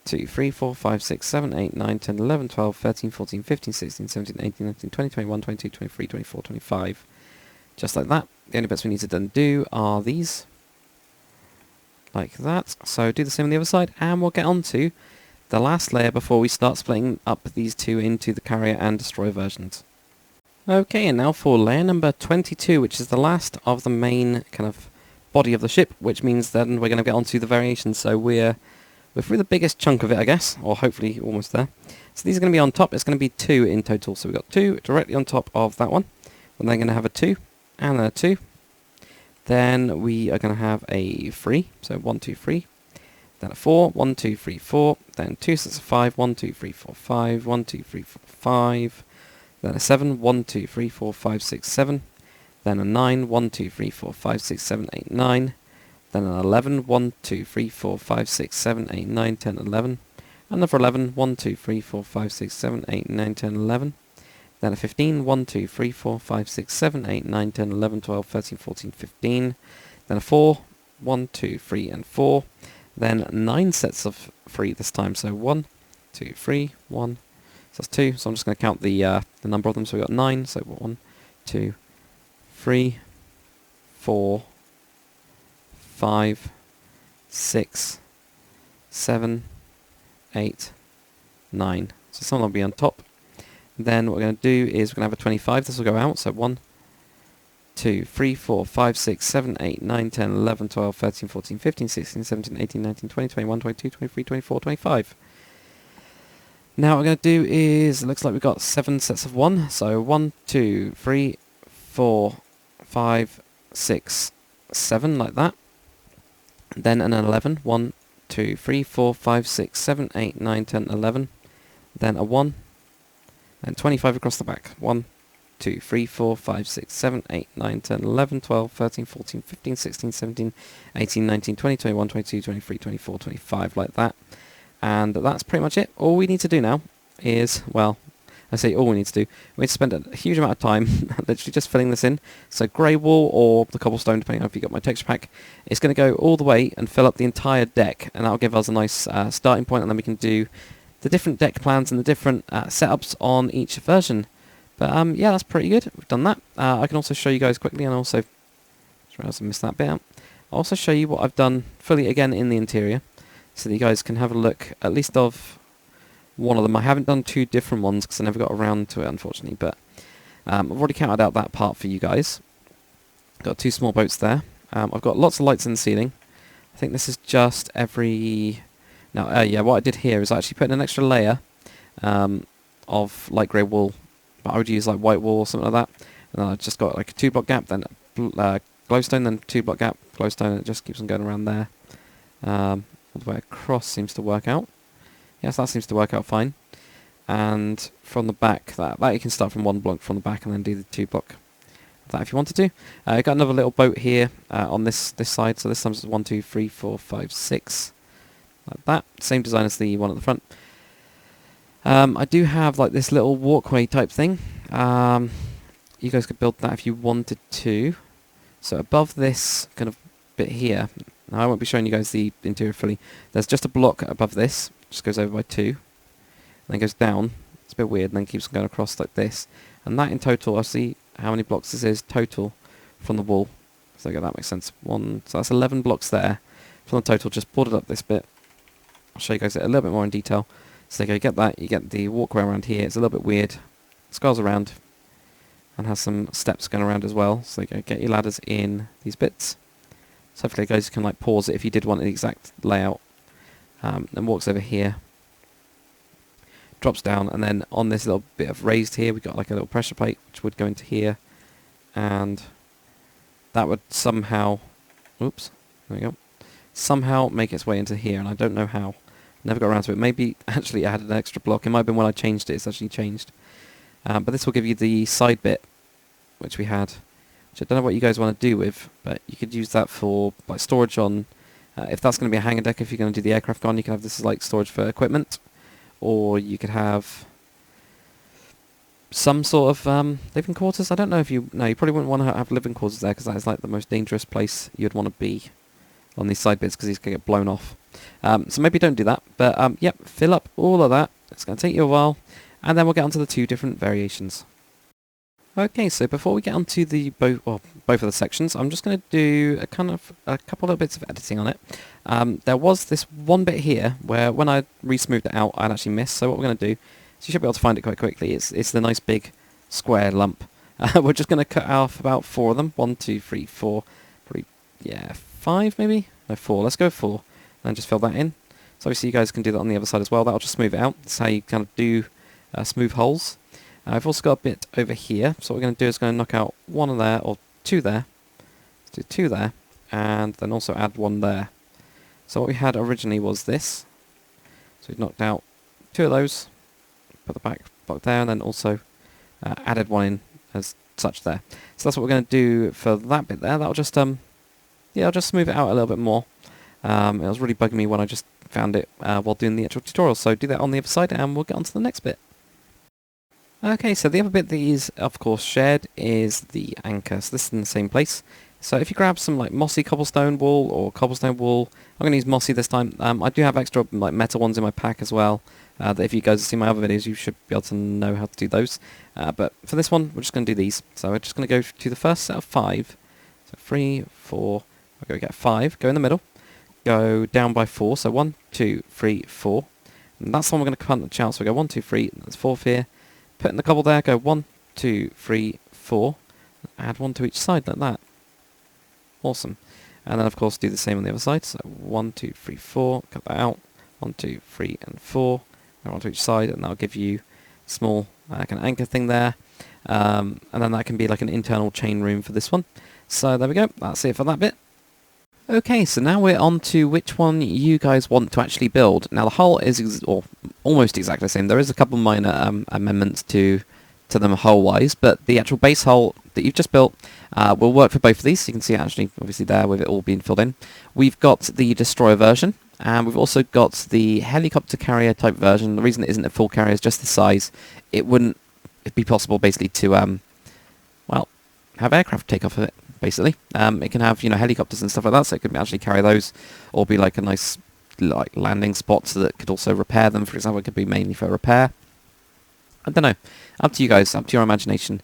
2, 3, 4, 5, 6, 7, 8, 9, 10, 11, 12, 13, 14, 15, 16, 17, 18, 19, 20, 21, 22, 23, 24, 25. Just like that. The only bits we need to then do are these. Like that. So do the same on the other side, and we'll get on to the last layer before we start splitting up these two into the carrier and destroyer versions. Okay, and now for layer number 22, which is the last of the main kind of body of the ship, which means then we're going to get onto the variations. So we're through the biggest chunk of it, I guess, or hopefully almost there. So these are going to be on top. It's going to be 2 in total. So we've got 2 directly on top of that one. We're then going to have a 2 and then a 2. Then we are going to have a 3. So 1, 2, 3. Then a 4. 1, 2, 3, 4. Then 2 sets of 5. 1, 2, 3, 4, 5. 1, 2, 3, 4, 5. Then a 7. 1, 2, 3, 4, 5, 6, 7. Then a 9. 1, 2, 3, 4, 5, 6, 7, 8, 9. Then an 11. 1, 2, 3, 4, 5, 6, 7, 8, 9, 10, 11. Another 11. 1, 2, 3, 4, 5, 6, 7, 8, 9, 10, 11. Then a 15. 1, 2, 3, 4, 5, 6, 7, 8, 9, 10, 11, 12, 13, 14, 15. Then a 4. 1, 2, 3, and 4. Then 9 sets of 3 this time. So 1, 2, 3, 1. So that's 2. So I'm just going to count the number of them. So we've got 9. So 1, 2, 3, 4, 5, 6, 7, 8, 9. So some will be on top. Then what we're going to do is we're going to have a 25. This will go out. So 1, 2, 3, 4, 5, 6, 7, 8, 9, 10, 11, 12, 13, 14, 15, 16, 17, 18, 19, 20, 21, 22, 23, 24, 25. Now what we're going to do is, it looks like we've got 7 sets of 1. So 1, 2, 3, 4, 5, 6, 7, like that. Then an 11. 1, 2, 3, 4, 5, 6, 7, 8, 9, 10, 11. Then a 1. And 25 across the back. 1, 2, 3, 4, 5, 6, 7, 8, 9, 10, 11, 12, 13, 14, 15, 16, 17, 18, 19, 20, 21, 22, 23, 24, 25, like that. And that's pretty much it. All we need to do now is, well, I say all we need to do, we need to spend a huge amount of time literally just filling this in. So grey wool or the cobblestone, depending on if you got my texture pack, is going to go all the way and fill up the entire deck, and that'll give us a nice starting point, and then we can do the different deck plans and the different setups on each version. But yeah, that's pretty good. We've done that. I can also show you guys quickly, and also, sorry, I missed that bit out. I'll also show you what I've done fully again in the interior, so that you guys can have a look at least of one of them. I haven't done 2 different ones because I never got around to it, unfortunately, but I've already counted out that part for you guys. Got 2 small boats there. I've got lots of lights in the ceiling. I think this is just every... Now, yeah, what I did here is actually put in an extra layer of light grey wool, but I would use like white wool or something like that. And then I've just got like a 2-block gap, then glowstone, then 2-block gap, glowstone, and it just keeps on going around there. All the way across seems to work out. Yes, that seems to work out fine. And from the back, that you can start from 1 block from the back and then do the 2-block. That if you wanted to. I've got another little boat here on this side. So this time it's 1, 2, 3, 4, 5, 6. Like that. Same design as the one at the front. I do have like this little walkway type thing. You guys could build that if you wanted to. So above this kind of bit here, now I won't be showing you guys the interior fully. There's just a block above this, just goes over by 2, and then goes down. It's a bit weird, and then keeps going across like this. And that in total, I'll see how many blocks this is total from the wall. So that makes sense. So that's 11 blocks there from the total. Just bordered up this bit. I'll show you guys it a little bit more in detail. So you get that, you get the walkway around here. It's a little bit weird. Scrolls around and has some steps going around as well. So you get your ladders in these bits. So hopefully guys you can like pause it if you did want the exact layout. Then walks over here, drops down, and then on this little bit of raised here we've got like a little pressure plate which would go into here, and that would somehow, oops, there we go, somehow make its way into here, and I don't know how. Never got around to it. Maybe actually I had an extra block. It might have been when I changed it, it's actually changed. But this will give you the side bit which we had, which I don't know what you guys want to do with, but you could use that for like storage on, if that's going to be a hangar deck, if you're going to do the aircraft gun, you can have this as like storage for equipment, or you could have some sort of living quarters. I don't know if you, no, you probably wouldn't want to have living quarters there, because that is like the most dangerous place you'd want to be on these side bits, because these can get blown off. So maybe don't do that, but yep, fill up all of that. It's going to take you a while, and then we'll get onto the 2 different variations. Okay, so before we get onto the both of the sections, I'm just going to do a couple of bits of editing on it. There was this one bit here where when I re-smoothed it out, I'd actually missed. So what we're going to do, so you should be able to find it quite quickly. It's the nice big square lump. We're just going to cut off about 4 of them. 1, 2, 3, 4, probably, yeah, 5 maybe? No, 4. Let's go 4, and just fill that in. So obviously you guys can do that on the other side as well. That'll just smooth it out. That's how you kind of do smooth holes. I've also got a bit over here, so what we're going to do is going to knock out 1 there, or 2 there. Let's do 2 there, and then also add 1 there. So what we had originally was this. So we've knocked out 2 of those, put the back block there, and then also added 1 in as such there. So that's what we're going to do for that bit there. That'll just, yeah, I'll just smooth it out a little bit more. It was really bugging me when I just found it while doing the actual tutorial, so do that on the other side, and we'll get on to the next bit. Okay, so the other bit that is, of course, shared is the anchor. So this is in the same place. So if you grab some like mossy cobblestone wool or cobblestone wool, I'm going to use mossy this time. I do have extra like metal ones in my pack as well. That if you guys have seen my other videos, you should be able to know how to do those. But for this one, we're just going to do these. So we're just going to go to the first set of 5. So 3, 4. We're going to get 5. Go in the middle. Go down by 4. So 1, 2, 3, 4. And that's the one we're going to punch out. So we go 1, 2, 3. That's 4 here. Put in the cobble there, go 1, 2, 3, 4. Add 1 to each side like that. Awesome. And then of course do the same on the other side. So 1, 2, 3, 4. Cut that out. 1, 2, 3, and 4. onto each side, and that'll give you a small kind of anchor thing there. And then that can be like an internal chain room for this one. So there we go, that's it for that bit. Okay, so now we're on to which one you guys want to actually build. Now the hull is almost exactly the same. There is a couple minor amendments to them hull-wise, but the actual base hull that you've just built will work for both of these. You can see it actually, obviously there with it all being filled in. We've got the destroyer version, and we've also got the helicopter carrier type version. The reason it isn't a full carrier is just the size. It wouldn't be possible basically to, well, have aircraft take off of it. Basically, it can have helicopters and stuff like that, so it could actually carry those, or be like a nice landing spot so that could also repair them. For example, it could be mainly for repair. I don't know, up to you guys, up to your imagination.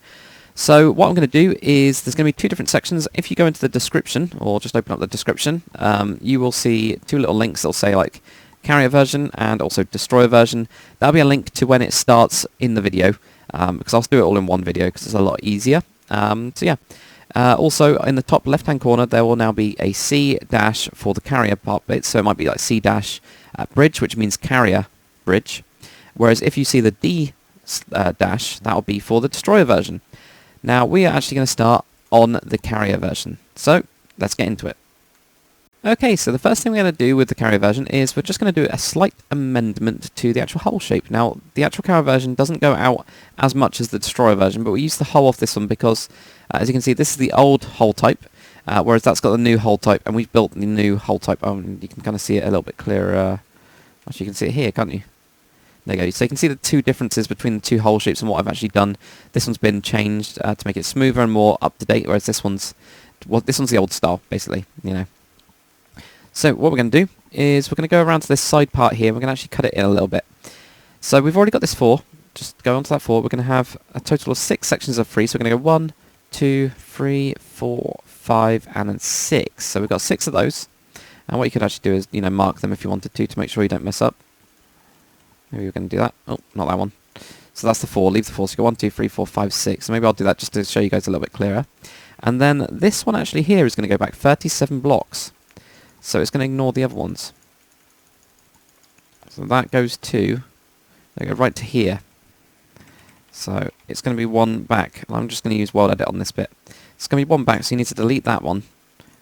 So what I'm going to do is there's going to be two different sections. If you go into the description, or just open up the description, you will see two little links that'll say like carrier version and also destroyer version. That'll be a link to when it starts in the video, because I'll do it all in one video because it's a lot easier. So yeah. Also, in the top left-hand corner, there will now be a C dash for the carrier part bit, so it might be like C dash bridge, which means carrier bridge. Whereas if you see the D dash, that will be for the destroyer version. Now, we are actually going to start on the carrier version, so let's get into it. Okay, so the first thing we're going to do with the carrier version is we're just going to do a slight amendment to the actual hull shape. Now, the actual carrier version doesn't go out as much as the destroyer version, but we use the hull off this one because, as you can see, this is the old hull type, whereas that's got the new hull type, and we've built the new hull type. Oh, you can kind of see it a little bit clearer. Actually, you can see it here, can't you? There you go. So you can see the two differences between the two hull shapes and what I've actually done. This one's been changed to make it smoother and more up to date, whereas this one's the old style, basically, So what we're going to do is we're going to go around to this side part here. We're going to actually cut it in a little bit. So we've already got this 4. Just go onto that 4. We're going to have a total of 6 sections of 3. So we're going to go 1, 2, 3, 4, 5, and then 6. So we've got 6 of those. And what you could actually do is, mark them if you wanted to make sure you don't mess up. Maybe we're going to do that. Oh, not that one. So that's the 4. Leave the 4. So you go 1, 2, 3, 4, 5, 6. So maybe I'll do that just to show you guys a little bit clearer. And then this one actually here is going to go back 37 blocks. So it's going to ignore the other ones. So that goes to, they go right to here. So it's going to be 1 back. I'm just going to use world edit on this bit. It's going to be 1 back, so you need to delete that one.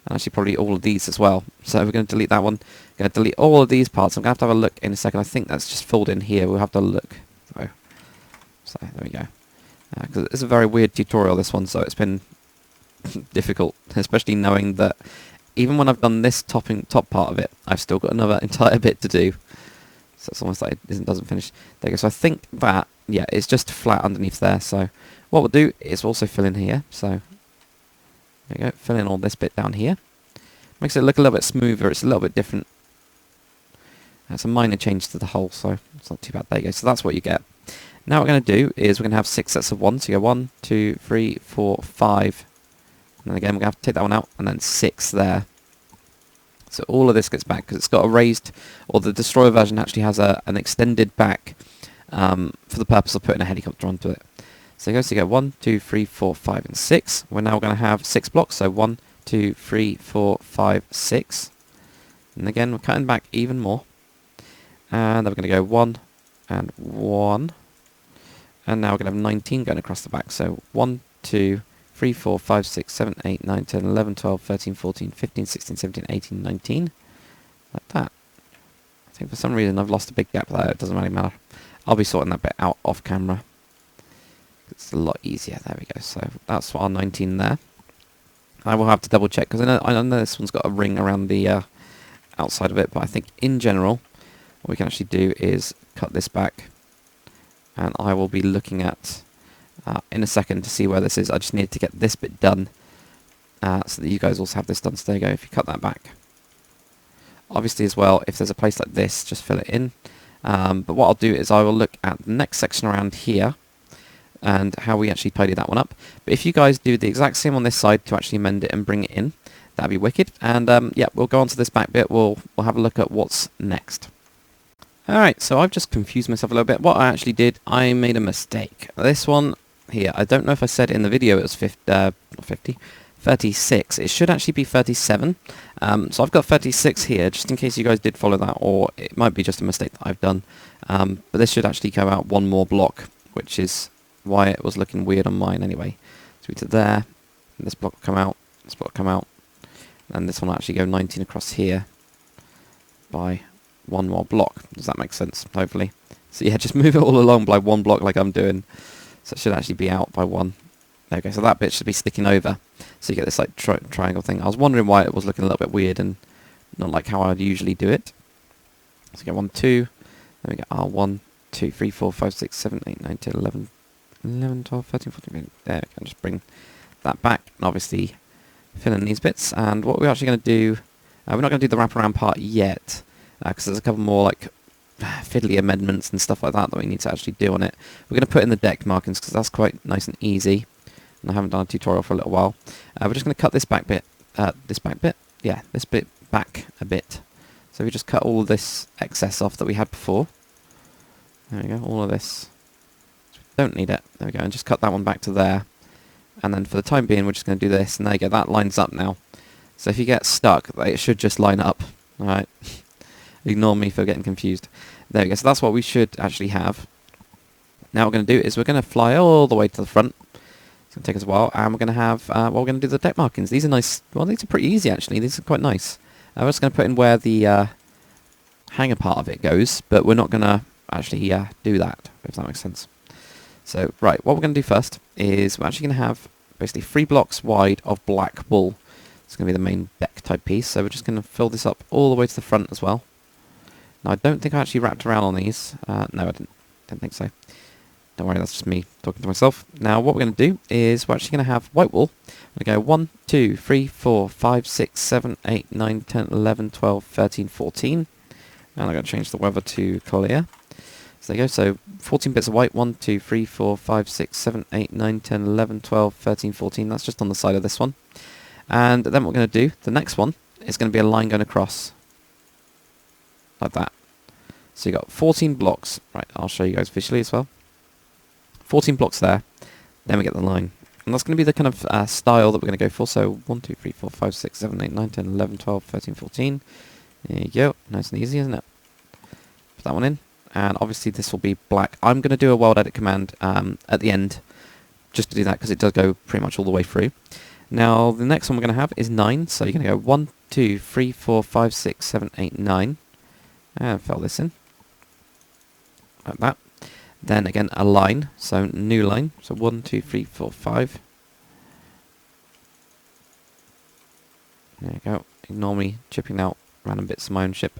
And actually probably all of these as well. So we're going to delete that one. Going to delete all of these parts. I'm going to have a look in a second. I think that's just filled in here. We'll have to look. So there we go. Because it's a very weird tutorial, this one, so it's been difficult, especially knowing that even when I've done this top part of it, I've still got another entire bit to do. So it's almost like it doesn't finish. There you go. So I think that, yeah, it's just flat underneath there. So what we'll do is also fill in here. So there you go. Fill in all this bit down here. Makes it look a little bit smoother. It's a little bit different. That's a minor change to the hull, so it's not too bad. There you go. So that's what you get. Now what we're going to do is we're going to have 6 sets of 1. So you go 1, 2, 3, 4, 5. And then again, we're going to have to take that one out, and then 6 there. So all of this gets back, because it's got a raised, or the destroyer version actually has an extended back for the purpose of putting a helicopter onto it. So you go 1, 2, 3, 4, 5, and 6. We're now going to have 6 blocks, so 1, 2, 3, 4, 5, 6. And again, we're cutting back even more. And then we're going to go 1 and 1. And now we're going to have 19 going across the back. So 1, 2, 3, 4, 5, 6, 7, 8, 9, 10, 11, 12, 13, 14, 15, 16, 17, 18, 19. Like that. I think for some reason I've lost a big gap there. It doesn't really matter. I'll be sorting that bit out off camera. It's a lot easier. There we go. So that's our 19 there. I will have to double check, because I know this one's got a ring around the outside of it, but I think in general what we can actually do is cut this back, and I will be looking at in a second to see where this is. I just need to get this bit done so that you guys also have this done. So there you go. If you cut that back, obviously as well, if there's a place like this, just fill it in. But what I'll do is I will look at the next section around here and how we actually tidy that one up. But if you guys do the exact same on this side to actually amend it and bring it in, that'd be wicked. And yeah, we'll go on to this back bit. We'll have a look at what's next. Alright, so I've just confused myself a little bit. What I actually did, I made a mistake. This one here, I don't know if I said in the video it was 50, 36. It should actually be 37. So I've got 36 here, just in case you guys did follow that, or it might be just a mistake that I've done. But this should actually go out one more block, which is why it was looking weird on mine anyway. So we to there, and this block will come out, this block will come out, and this one will actually go 19 across here by one more block. Does that make sense? Hopefully. So yeah, just move it all along by one block like I'm doing. So it should actually be out by one. There we go. So that bit should be sticking over. So you get this like triangle thing. I was wondering why it was looking a little bit weird and not like how I'd usually do it. So we get 1, 2. Then we get R1, 2, 3, 4, 5, 6, 7, 8, 9, 10, 11, 12, 13, 14, 15. There we go. Just bring that back and obviously fill in these bits. And what we're actually going to do, we're not going to do the wraparound part yet because there's a couple more like fiddly amendments and stuff like that that we need to actually do on it. We're going to put in the deck markings because that's quite nice and easy. And I haven't done a tutorial for a little while. We're just going to cut this back bit. This bit back a bit. So we just cut all of this excess off that we had before. There we go, all of this. Don't need it. There we go, and just cut that one back to there. And then for the time being, we're just going to do this. And there you go, that lines up now. So if you get stuck, it should just line up. Alright. Ignore me for getting confused. There we go, so that's what we should actually have. Now what we're going to do is we're going to fly all the way to the front. It's going to take us a while, and we're going to have, we're going to do the deck markings. These are nice, well, these are pretty easy actually, these are quite nice. We're just going to put in where the hanger part of it goes, but we're not going to actually do that, if that makes sense. So, right, what we're going to do first is we're actually going to have basically 3 blocks wide of black wool. It's going to be the main deck type piece, so we're just going to fill this up all the way to the front as well. Now, I don't think I actually wrapped around on these. No, I didn't think so. Don't worry, that's just me talking to myself. Now, what we're going to do is we're actually going to have white wool. We're going to go 1, 2, 3, 4, 5, 6, 7, 8, 9, 10, 11, 12, 13, 14. And I'm going to change the weather to clear. So there you go. So 14 bits of white. 1, 2, 3, 4, 5, 6, 7, 8, 9, 10, 11, 12, 13, 14. That's just on the side of this one. And then what we're going to do, the next one, is going to be a line going across. Like that. So you got 14 blocks. Right, I'll show you guys visually as well. 14 blocks there, then we get the line. And that's going to be the kind of style that we're going to go for. So 1, 2, 3, 4, 5, 6, 7, 8, 9, 10, 11, 12, 13, 14. There you go. Nice and easy, isn't it? Put that one in. And obviously this will be black. I'm going to do a world edit command at the end, just to do that, because it does go pretty much all the way through. Now, the next one we're going to have is 9. So you're going to go 1, 2, 3, 4, 5, 6, 7, 8, 9. And fill this in. Like that. Then again a line, so new line, so 1, 2, 3, 4, 5. There you go, ignore me chipping out random bits of my own ship.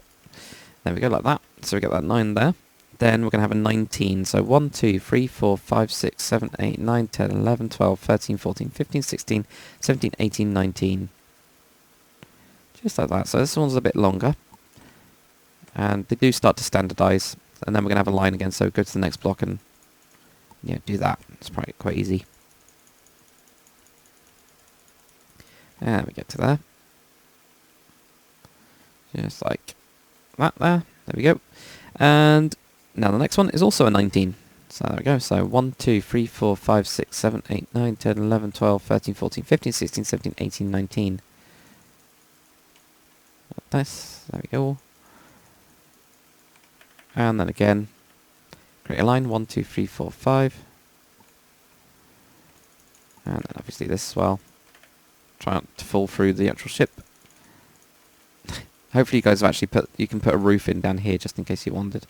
There we go, like that, so we get that 9 there. Then we're going to have a 19, so 1, 2, 3, 4, 5, 6, 7, 8, 9, 10, 11, 12, 13, 14, 15, 16, 17, 18, 19. Just like that, so this one's a bit longer. And they do start to standardise. And then we're going to have a line again, so go to the next block and do that. It's probably quite easy. And we get to there. Just like that there. There we go. And now the next one is also a 19. So there we go. So 1, 2, 3, 4, 5, 6, 7, 8, 9, 10, 11, 12, 13, 14, 15, 16, 17, 18, 19. Like this. There we go. And then again, create a line, 1, 2, 3, 4, 5. And then obviously this as well. Try not to fall through the actual ship. Hopefully you guys have actually you can put a roof in down here just in case you wanted.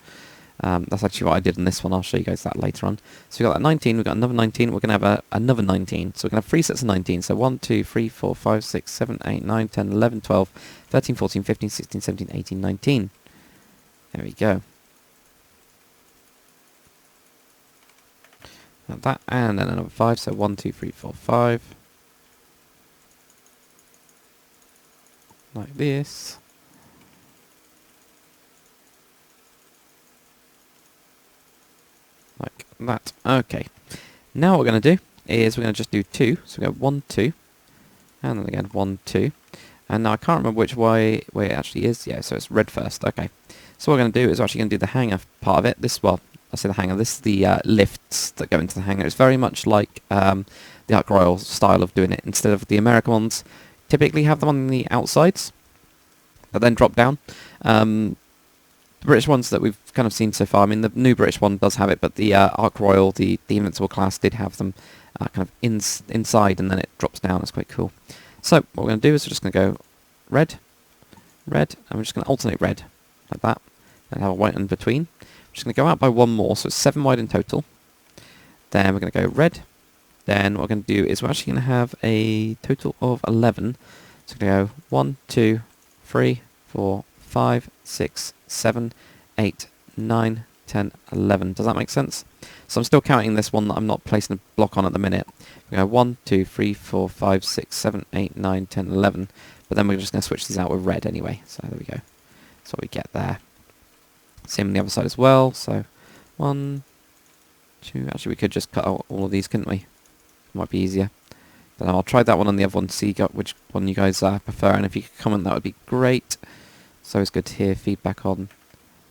That's actually what I did in this one. I'll show you guys that later on. So we've got that 19, we've got another 19, we're going to have another 19. So we're going to have 3 sets of 19. So 1, 2, 3, 4, 5, 6, 7, 8, 9, 10, 11, 12, 13, 14, 15, 16, 17, 18, 19. There we go. Like that, and then another 5, so 1, 2, 3, 4, 5. Like this. Like that. Okay. Now what we're going to do is we're going to just do 2. So we go 1, 2. And then again 1, 2. And now I can't remember which way it actually is. Yeah, so it's red first. Okay. So what we're going to do is we're actually going to do the hanger part of it. This, well, I say the hanger. This is the lifts that go into the hanger. It's very much like the Arc Royal style of doing it, instead of the American ones. Typically have them on the outsides, but then drop down. The British ones that we've kind of seen so far, I mean, the new British one does have it, but the Arc Royal, the Invincible class, did have them kind of inside, and then it drops down. It's quite cool. So what we're going to do is we're just going to go red, red, and we're just going to alternate red, like that, and have a white in between. We're just going to go out by one more, so it's 7 wide in total. Then we're going to go red. Then what we're going to do is we're actually going to have a total of 11. So we're going to go 1, 2, 3, 4, 5, 6, 7, 8, 9, 10, 11. Does that make sense? So I'm still counting this one that I'm not placing a block on at the minute. We go 1, 2, 3, 4, 5, 6, 7, 8, 9, 10, 11. But then we're just going to switch these out with red anyway. So there we go. That's what we get there. Same on the other side as well. So 1, 2. Actually, we could just cut out all of these, couldn't we? Might be easier. But I'll try that one and the other one to see which one you guys prefer. And if you could comment, that would be great. So it's good to hear feedback on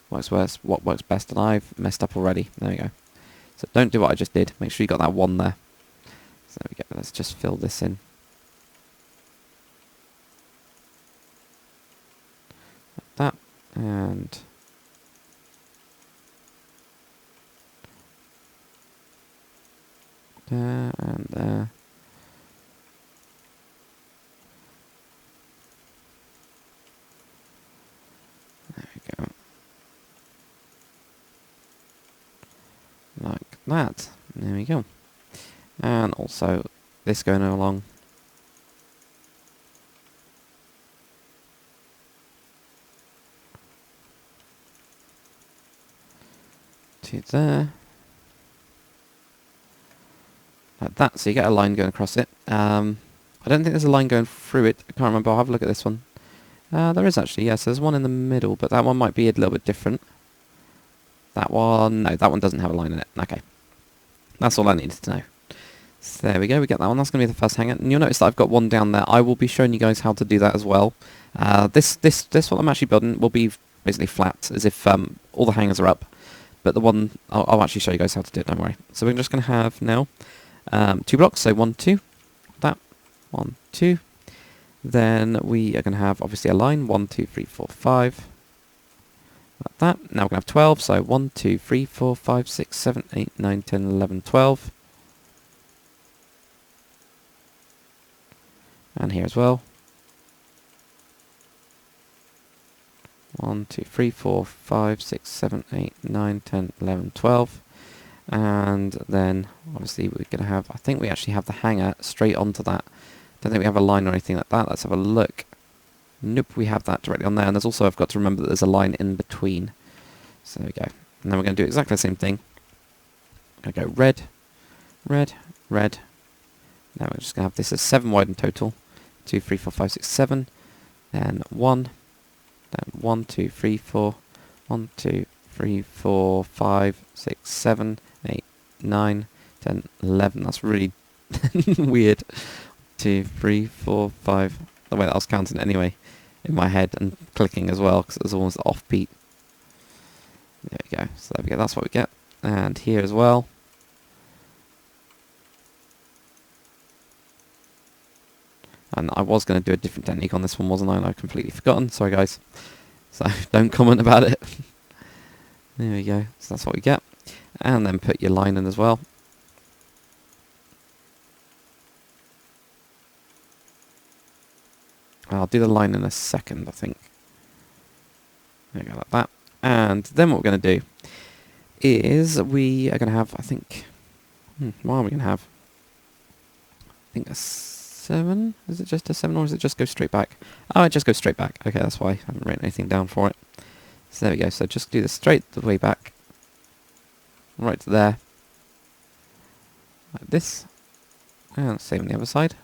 what works best. And I've messed up already. There we go. So don't do what I just did. Make sure you got that one there. So there we go. Let's just fill this in. Like that. And there and there. There we go. Like that. There we go. And also this going along. To there. Like that, so you get a line going across it. I don't think there's a line going through it. I can't remember. I'll have a look at this one. There is actually, yes. There's one in the middle, but that one might be a little bit different. That one, no, that one doesn't have a line in it. Okay. That's all I needed to know. So there we go, we get that one. That's going to be the first hanger. And you'll notice that I've got one down there. I will be showing you guys how to do that as well. This one I'm actually building will be basically flat, as if all the hangers are up. But the one, I'll actually show you guys how to do it, don't worry. So we're just going to have now 2 blocks, so 1, 2, that, 1, 2. Then we are going to have obviously a line, 1, 2, 3, 4, 5. Like that. Now we're going to have 12, so 1, 2, 3, 4, 5, 6, 7, 8, 9, 10, 11, 12. And here as well. 1, 2, 3, 4, 5, 6, 7, 8, 9, 10, 11, 12. And then obviously we're going to have, I think we actually have the hanger straight onto that. Don't think we have a line or anything like that. Let's have a look. Nope, we have that directly on there. And there's also, I've got to remember that there's a line in between. So there we go. And then we're going to do exactly the same thing. I'm going to go red, red, red. Now we're just going to have this as 7 wide in total. 2, 3, 4, 5, 6, 7. Then 1. Then 1, 2, 3, 4. 1, 2, 3, 4, 5, 6, 7, 8, 9, 10, 11. That's really weird. 2, 3, 4, 5. The way that I was counting it anyway in my head and clicking as well because it was almost offbeat. There we go. So there we go. That's what we get. And here as well. And I was going to do a different technique on this one, wasn't I? And I've completely forgotten. Sorry, guys. So don't comment about it. There we go. So that's what we get. And then put your line in as well. I'll do the line in a second, I think. There we go, like that. And then what we're going to do is we are going to have, I think... what are we going to have? I think a 7? Is it just a 7 or does it just go straight back? Oh, it just goes straight back. Okay, that's why I haven't written anything down for it. So there we go. So just do this straight the way back. Right to there. Like this. And same on the other side.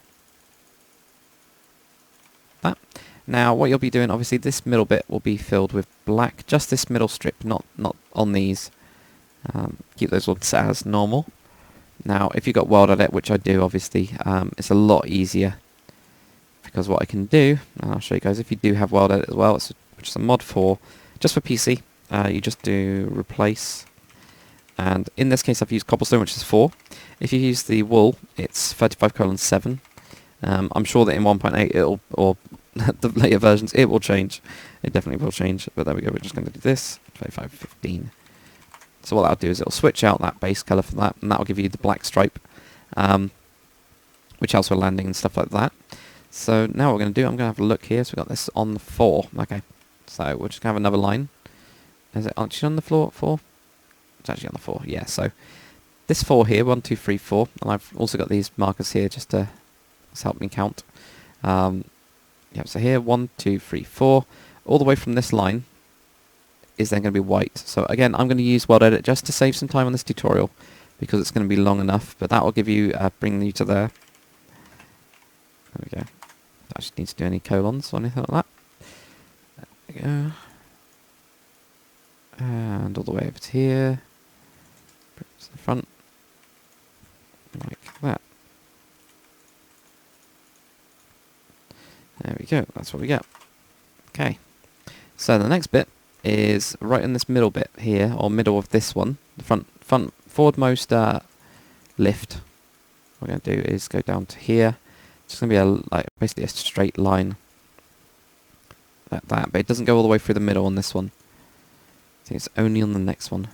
That. Now what you'll be doing, obviously this middle bit will be filled with black. Just this middle strip, not on these. Keep those ones set as normal. Now if you've got World Edit, which I do obviously, it's a lot easier. Because what I can do, and I'll show you guys if you do have World Edit as well, which is a mod for, just for PC, you just do replace, And in this case I've used cobblestone, which is 4. If you use the wool, it's 35:7. I'm sure that in 1.8 it'll, or the later versions, it will change. It definitely will change, but there we go, we're just going to do this, 35:15. So what that'll do is it'll switch out that base colour for that, and that'll give you the black stripe, which helps with landing and stuff like that. So now what we're going to do, I'm going to have a look here. So we've got this on the 4. Okay, so we'll just have another line. Is it actually on the floor 4? It's actually on the 4, yeah. So this 4 here, 1, 2, 3, 4, and I've also got these markers here just to help me count. Yeah, so here 1, 2, 3, 4, all the way from this line is then going to be white. So again, I'm going to use World Edit just to save some time on this tutorial because it's going to be long enough, but that will give you, bring you to there. There we go. Don't actually need to do any colons or anything like that. There we go. And all the way over to here. To the front. Like that. There we go, that's what we get. Okay. So the next bit is right in this middle bit here, or middle of this one, the front forwardmost lift. What we're going to do is go down to here. It's going to be basically a straight line like that, but it doesn't go all the way through the middle on this one. I think it's only on the next one.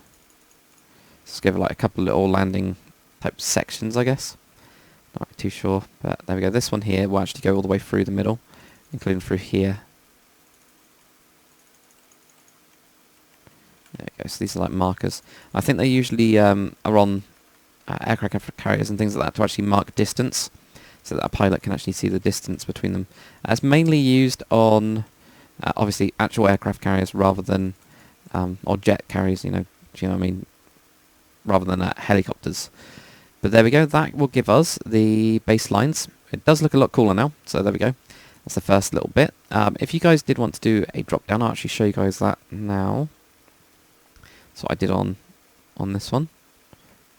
Just give it like a couple of little landing type sections, I guess. Not too sure, but there we go. This one here will actually go all the way through the middle, including through here. There we go. So these are like markers. I think they usually are on aircraft carriers and things like that to actually mark distance, so that a pilot can actually see the distance between them. It's mainly used on obviously actual aircraft carriers rather than or jet carriers. Do you know what I mean? Rather than helicopters. But there we go. That will give us the baselines. It does look a lot cooler now. So there we go. That's the first little bit. If you guys did want to do a drop down, I'll actually show you guys that now. So I did on this one.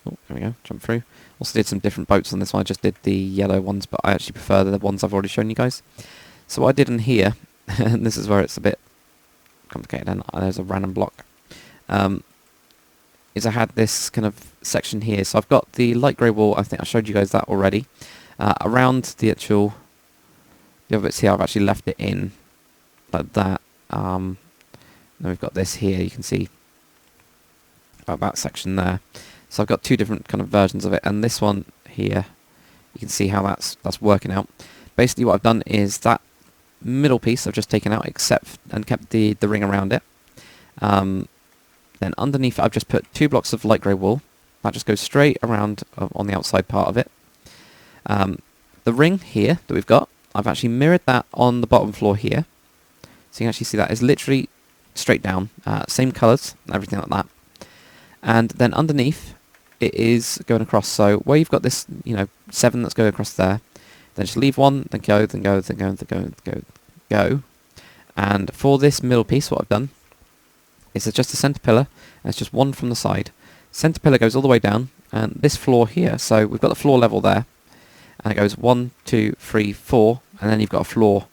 Oh, there we go. Jump through. Also did some different boats on this one. I just did the yellow ones, but I actually prefer the ones I've already shown you guys. So what I did in here, and this is where it's a bit complicated, and there's a random block, is I had this kind of section here. So I've got the light grey wall. I think I showed you guys that already. Around the other bits here, I've actually left it in like that. Then we've got this here. You can see about that section there. So I've got two different kind of versions of it, and this one here, you can see how that's working out. Basically, what I've done is that middle piece I've just taken out, and kept the ring around it. Then underneath, I've just put 2 blocks of light grey wool. That just goes straight around on the outside part of it. The ring here that we've got, I've actually mirrored that on the bottom floor here. So you can actually see that is literally straight down, same colours, everything like that. And then underneath, it is going across. So where you've got this, 7 that's going across there, then just leave 1, then go, then go, then go, then go, go. And for this middle piece, what I've done is it's just a centre pillar, and it's just 1 from the side. Centre pillar goes all the way down, and this floor here, so we've got the floor level there, and it goes 1, 2, 3, 4, and then you've got a floor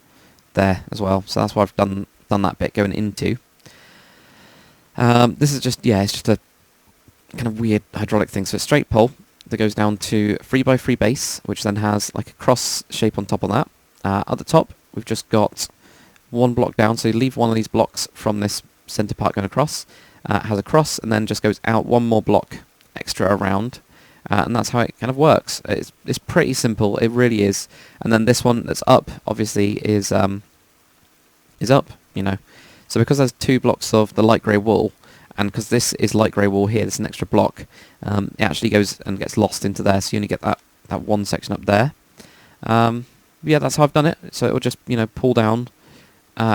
there as well. So that's why I've done that bit going into. This is just, it's just a kind of weird hydraulic thing. So it's straight pole that goes down to 3x3 base, which then has like a cross shape on top of that. At the top, we've just got 1 block down, so you leave 1 of these blocks from this centre part going across. It has a cross, and then just goes out 1 more block extra around, and that's how it kind of works. It's pretty simple, it really is. And then this one that's up, obviously, is up, So because there's 2 blocks of the light grey wool, and because this is light grey wool here, this is an extra block, it actually goes and gets lost into there, so you only get that 1 section up there. Yeah, that's how I've done it. So it will just, pull down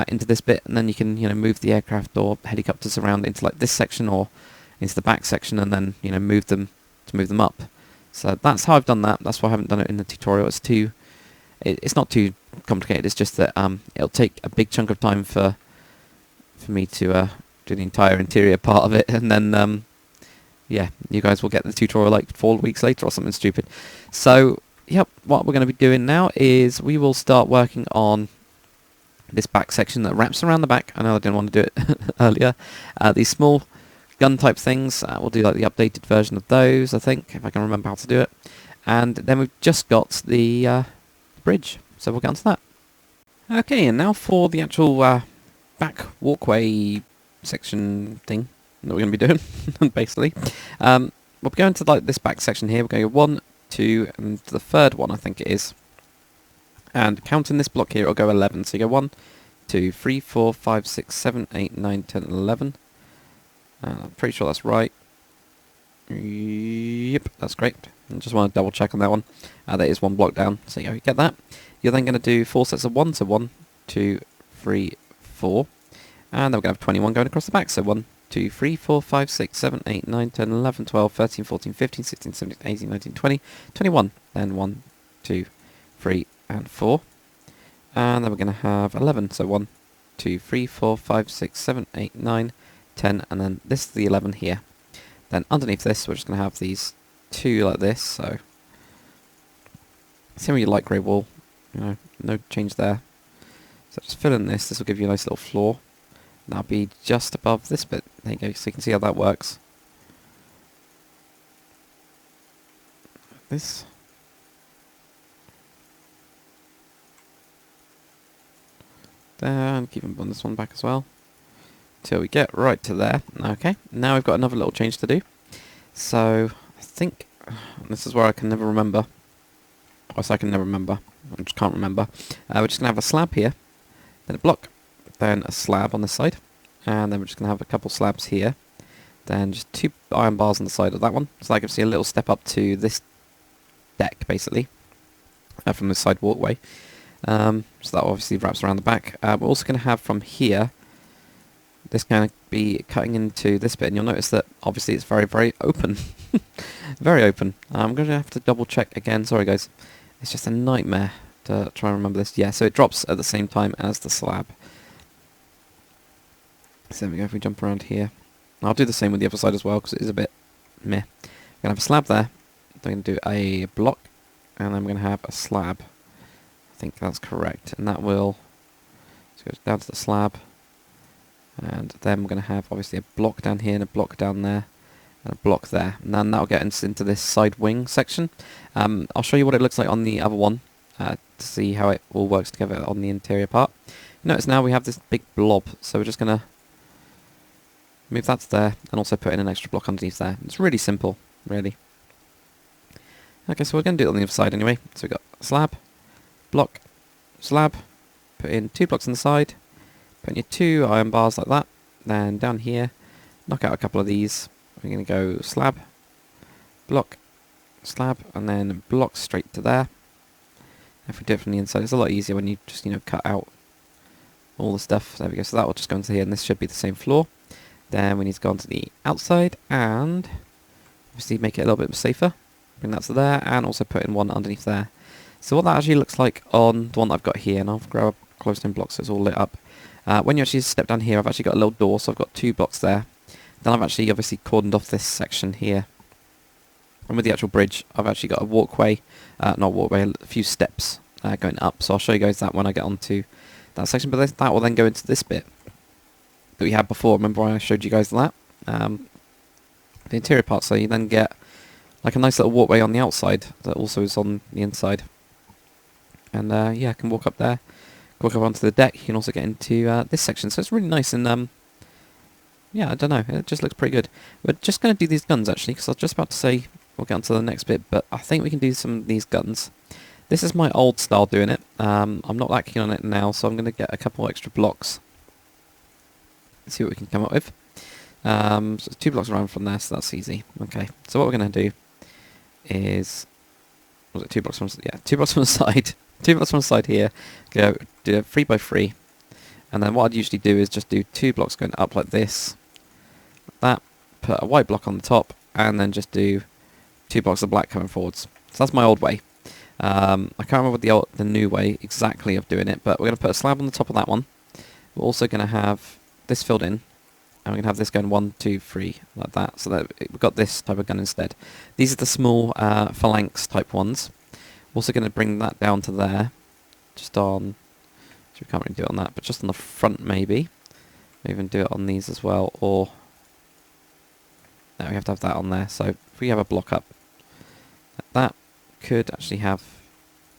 into this bit, and then you can, move the aircraft or helicopters around into like this section or into the back section, and then, move them up. So that's how I've done that. That's why I haven't done it in the tutorial. It's not too complicated. It's just that it'll take a big chunk of time for me to do the entire interior part of it, and then yeah, you guys will get the tutorial like 4 weeks later or something stupid. So yep, what we're going to be doing now is we will start working on this back section that wraps around the back. I know I didn't want to do it earlier. These small gun type things. We'll do like the updated version of those, I think, if I can remember how to do it. And then we've just got the bridge, so we'll get onto that. Okay, and now for the actual back walkway section thing that we're going to be doing, basically. We'll be going to like this back section here. We're going to go 1, 2, and the third one, I think it is. And counting this block here, it'll go 11. So you go 1, 2, 3, 4, 5, 6, 7, 8, 9, 10, 11. I'm pretty sure that's right. Yep, that's great. I just want to double check on that one. That is one block down. So you get that. You're then going to do 4 sets of 1. So 1, 2, 3, 4. And then we're going to have 21 going across the back. So 1, 2, 3, 4, 5, 6, 7, 8, 9, 10, 11, 12, 13, 14, 15, 16, 17, 18, 19, 20, 21. Then 1, 2, 3, and 4. And then we're going to have 11. So 1, 2, 3, 4, 5, 6, 7, 8, 9, 10. And then this is the 11 here. Then underneath this, we're just going to have these 2 like this. So same with your light grey wall. You know, no change there. So just fill in this. This will give you a nice little floor. And that'll be just above this bit. There you go. So you can see how that works. This. There, and keep on this one back as well. Till we get right to there. Okay, now we've got another little change to do. So, I think this is where I can never remember. Or so I can never remember. I just can't remember. We're just going to have a slab here, then a block, then a slab on this side, and then we're just going to have a couple slabs here, then just 2 iron bars on the side of that one. So that gives you a little step up to this deck, basically, from this side walkway. So that obviously wraps around the back. We're also going to have from here, this going to be cutting into this bit, and you'll notice that obviously it's very, very open. Very open. I'm going to have to double check again. Sorry guys. It's just a nightmare to try and remember this. Yeah, so it drops at the same time as the slab. So there we go, if we jump around here. I'll do the same with the other side as well, because it is a bit meh. We're going to have a slab there. We're going to do a block, and then we're going to have a slab. I think that's correct. And that will go down to the slab. And then we're going to have, obviously, a block down here and a block down there. And a block there, and then that'll get us into this side wing section. I'll show you what it looks like on the other one to see how it all works together on the interior part. Notice now we have this big blob, so we're just going to move that to there and also put in an extra block underneath there. It's really simple, really. Okay, so we're going to do it on the other side anyway. So we've got slab, block, slab, put in 2 blocks on the side, put in your 2 iron bars like that, then down here, knock out a couple of these. We're going to go slab, block, slab, and then block straight to there. If we do it from the inside, it's a lot easier when you just, cut out all the stuff. There we go. So that will just go into here, and this should be the same floor. Then we need to go onto the outside, and obviously make it a little bit safer. Bring that to there, and also put in one underneath there. So what that actually looks like on the one that I've got here, and I'll grab a closed-in block so it's all lit up. When you actually step down here, I've actually got a little door, so I've got 2 blocks there. Then I've actually obviously cordoned off this section here. And with the actual bridge, I've actually got a walkway, not walkway, a few steps going up. So I'll show you guys that when I get onto that section. But that will then go into this bit that we had before. Remember when I showed you guys that? The interior part. So you then get like a nice little walkway on the outside that also is on the inside. And yeah, I can walk up there, walk up onto the deck. You can also get into this section. So it's really nice and yeah, I don't know, it just looks pretty good. We're just going to do these guns actually, because I was just about to say we'll get on to the next bit, but I think we can do some of these guns. This is my old style doing it. I'm not that keen on it now, so I'm going to get a couple extra blocks. See what we can come up with. So it's 2 blocks around from there, so that's easy. Okay, so what we're going to do is, was it 2 blocks from, yeah, 2 blocks from the side. 2 blocks from the side here, go do a 3 by 3. And then what I'd usually do is just do 2 blocks going up like this. That, put a white block on the top, and then just do 2 blocks of black coming forwards. So that's my old way. I can't remember the new way exactly of doing it, but we're going to put a slab on the top of that one. We're also going to have this filled in, and we're going to have this going 1, 2, 3, like that, so that we've got this type of gun instead. These are the small phalanx type ones. We're also going to bring that down to there, just on, so we can't really do it on that, but just on the front maybe. Maybe even do it on these as well, or Now we have to have that on there. So if we have a block up, that could actually have,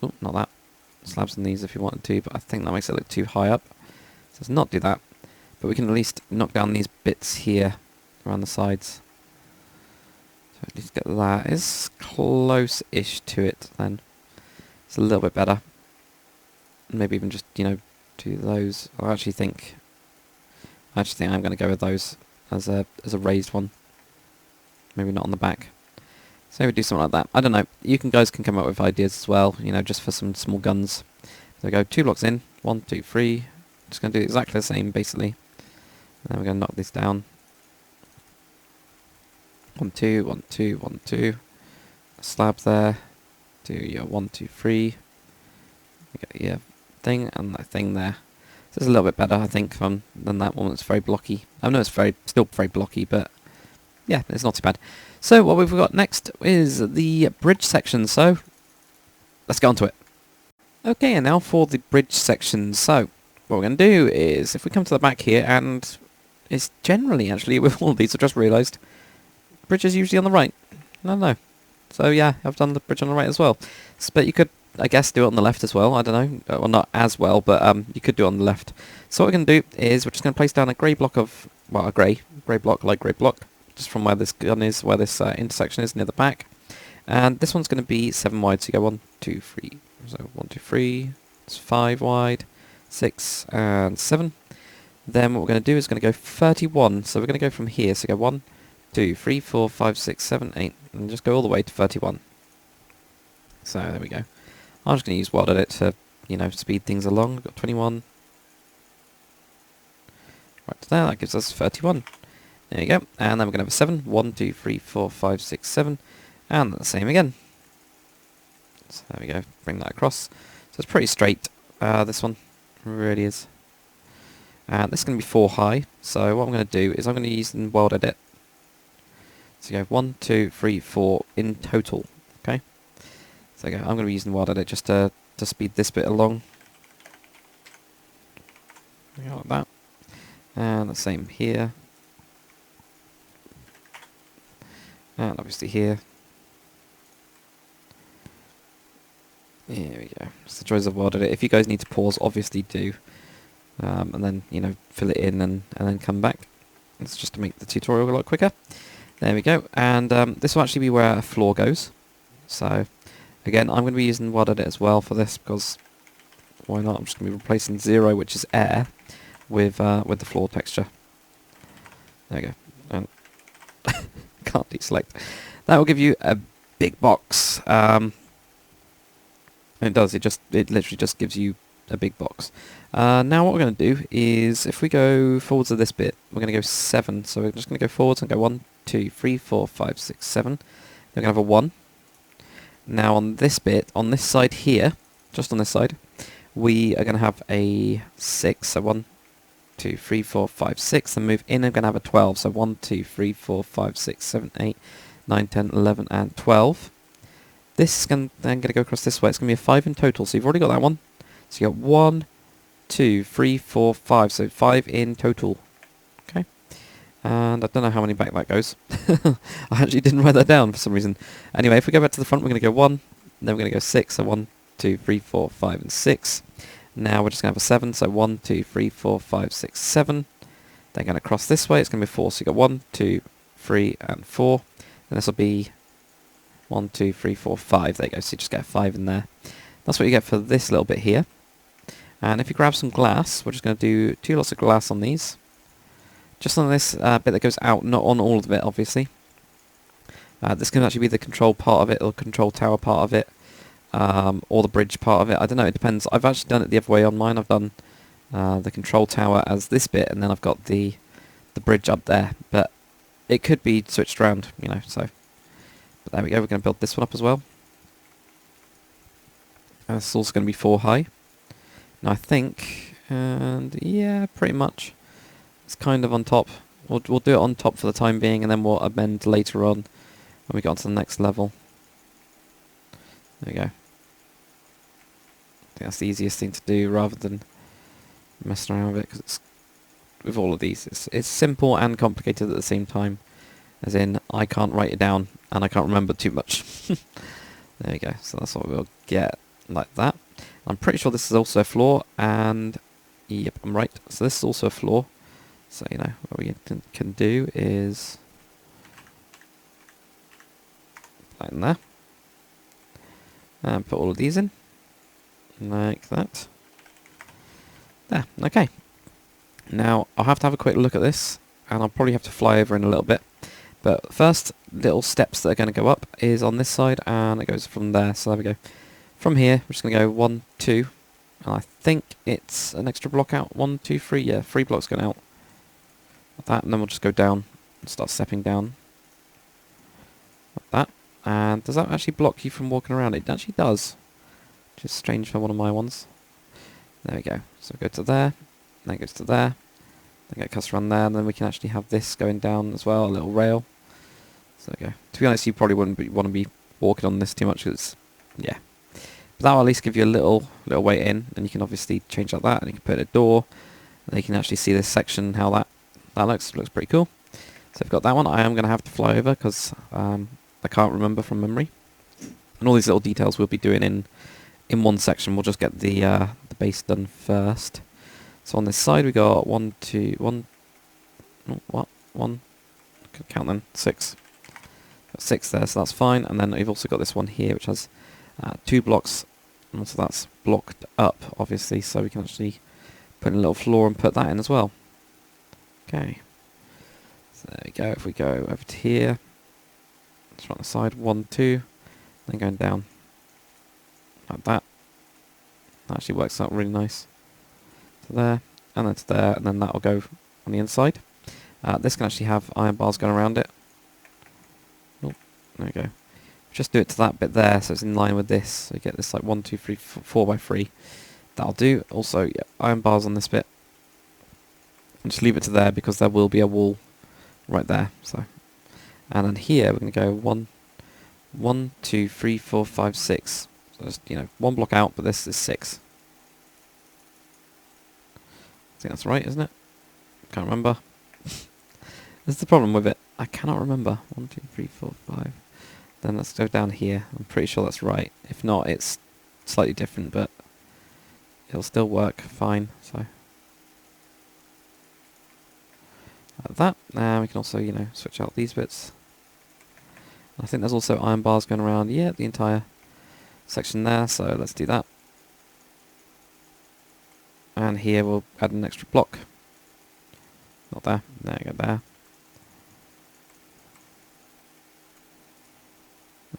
oh, not that, slabs on these if you wanted to, but I think that makes it look too high up. So let's not do that. But we can at least knock down these bits here around the sides. So at least get that. It's close-ish to it then. It's a little bit better. Maybe even just, you know, do those. I actually think I'm going to go with those as a raised one. Maybe not on the back. So we do something like that. I don't know. You guys can come up with ideas as well, you know, just for some small guns. So we go 2 blocks in. 1, 2, 3. Just going to do exactly the same, basically. And then we're going to knock this down. 1, 2, 1, 2, 1, 2. A slab there. Do your 1, 2, 3. You get your thing and that thing there. So it's a little bit better, I think, than that one that's very blocky. I know it's still very blocky, but yeah, it's not too bad. So what we've got next is the bridge section. So let's get on to it. Okay, and now for the bridge section. So what we're going to do is, if we come to the back here, and it's generally, actually, with all of these, I've just realised, bridge is usually on the right. I don't know. So yeah, I've done the bridge on the right as well. But you could, I guess, do it on the left as well. I don't know. Well, not as well, but you could do it on the left. So what we're going to do is we're just going to place down a grey block of, well, a grey block, light grey block, just from where this gun is, where this intersection is near the back. And this one's going to be 7 wide, so you go 1, 2, 3. So 1, 2, 3, it's 5 wide, 6 and 7. Then what we're going to do is going to go 31. So we're going to go from here. So go 1, 2, 3, 4, 5, 6, 7, 8, and just go all the way to 31. So there we go. I'm just going to use Wild Edit to, you know, speed things along. We've got 21. Right to there, that gives us 31. There you go. And then we're going to have a 7. 1, 2, 3, 4, 5, 6, 7. And the same again. So there we go. Bring that across. So it's pretty straight, this one. It really is. And this is going to be 4 high. So what I'm going to do is I'm going to use the Wild Edit. So go 1, 2, 3, 4 in total. Okay. So I'm going to be using Wild Edit just to speed this bit along. Like that. And the same here. And obviously here. Here we go. It's the joys of Wild Edit. If you guys need to pause, obviously do. And then, you know, fill it in and then come back. It's just to make the tutorial a lot quicker. There we go. And this will actually be where a floor goes. So again, I'm going to be using Wild Edit as well for this, because why not? I'm just going to be replacing 0, which is air, with the floor texture. There we go. And can't deselect. That will give you a big box. It does. It literally just gives you a big box. Now what we're going to do is, if we go forwards to this bit, we're going to go 7. So we're just going to go forwards and go 1, 2, 3, 4, 5, 6, 7. We're going to have a 1. Now on this bit, on this side here, just on this side, we are going to have a 6. So 1, 2, 3, 4, 5, 6. Then move in, I'm going to have a 12. So 1, 2, 3, 4, 5, 6, 7, 8, 9, 10, 11, and 12. This is then going to go across this way. It's going to be a 5 in total. So you've already got that one. So you got 1, 2, 3, 4, 5. So 5 in total. Okay. And I don't know how many back that goes. I actually didn't write that down for some reason. Anyway, if we go back to the front, we're going to go 1. Then we're going to go 6. So 1, 2, 3, 4, 5, and 6. Now we're just going to have a 7. So 1, 2, 3, 4, 5, 6, 7. Then going to cross this way. It's going to be 4. So you got 1, 2, 3, and 4. And this will be 1, 2, 3, 4, 5. There you go. So you just get a 5 in there. That's what you get for this little bit here. And if you grab some glass, we're just going to do 2 lots of glass on these. Just on this bit that goes out, not on all of it, obviously. This can actually be the control part of it, or control tower part of it, or the bridge part of it. I don't know, it depends. I've actually done it the other way on mine. I've done the control tower as this bit, and then I've got the bridge up there. But it could be switched around, you know, so. But there we go, we're going to build this one up as well. This is also going to be 4 high. Now I think, and yeah, pretty much, it's kind of on top. We'll do it on top for the time being, and then we'll amend later on when we get on to the next level. There we go. I think that's the easiest thing to do, rather than messing around with it, because it's, with all of these, it's simple and complicated at the same time. As in, I can't write it down, and I can't remember too much. There we go. So that's what we'll get, like that. I'm pretty sure this is also a floor, and yep, I'm right. So this is also a floor. So, you know, what we can do is like in there. And put all of these in. Like that. There, okay. Now, I'll have to have a quick look at this, and I'll probably have to fly over in a little bit. But first, little steps that are going to go up is on this side, and it goes from there. So there we go. From here, we're just going to go 1, 2, and I think it's an extra block out. 1, 2, 3, yeah, 3 blocks going out. Like that, and then we'll just go down and start stepping down. Like that. And does that actually block you from walking around? It actually does. Which is strange for one of my ones. There we go. So go to there, then it goes to there. Then get cussed around there, and then we can actually have this going down as well, a little rail. So there we go. To be honest, you probably wouldn't want to be walking on this too much, because, yeah. But that will at least give you a little way in, and you can obviously change like that, and you can put a door, and you can actually see this section, how that looks. It looks pretty cool. So I've got that one. I am going to have to fly over, because I can't remember from memory. And all these little details we'll be doing in one section. We'll just get the base done first. So on this side we got 1, 2, 1, oh, what? 1, count then, 6. Got 6 there, so that's fine. And then we've also got this one here, which has 2 blocks, and so that's blocked up, obviously, so we can actually put in a little floor and put that in as well. Okay. So there we go. If we go over to here, let's run the side, 1, 2, then going down like that. That actually works out really nice. To there, and then to there, and then that'll go on the inside. This can actually have iron bars going around it. Oh, there we go. Just do it to that bit there, so it's in line with this. So you get this like 1, 2, 3, 4 by 3. That'll do. Also, yeah, iron bars on this bit. And just leave it to there, because there will be a wall right there. So, and then here we're going to go 1, 2, 3, 4, 5, 6. So just, you know, 1 block out, but this is 6. I think that's right, isn't it? Can't remember. This is the problem with it. I cannot remember. 1, 2, 3, 4, 5. Then let's go down here. I'm pretty sure that's right. If not, it's slightly different, but it'll still work fine. So like that. And we can also, you know, switch out these bits. I think there's also iron bars going around, yeah, the entire section there. So let's do that. And here we'll add an extra block. Not there. There you go, there.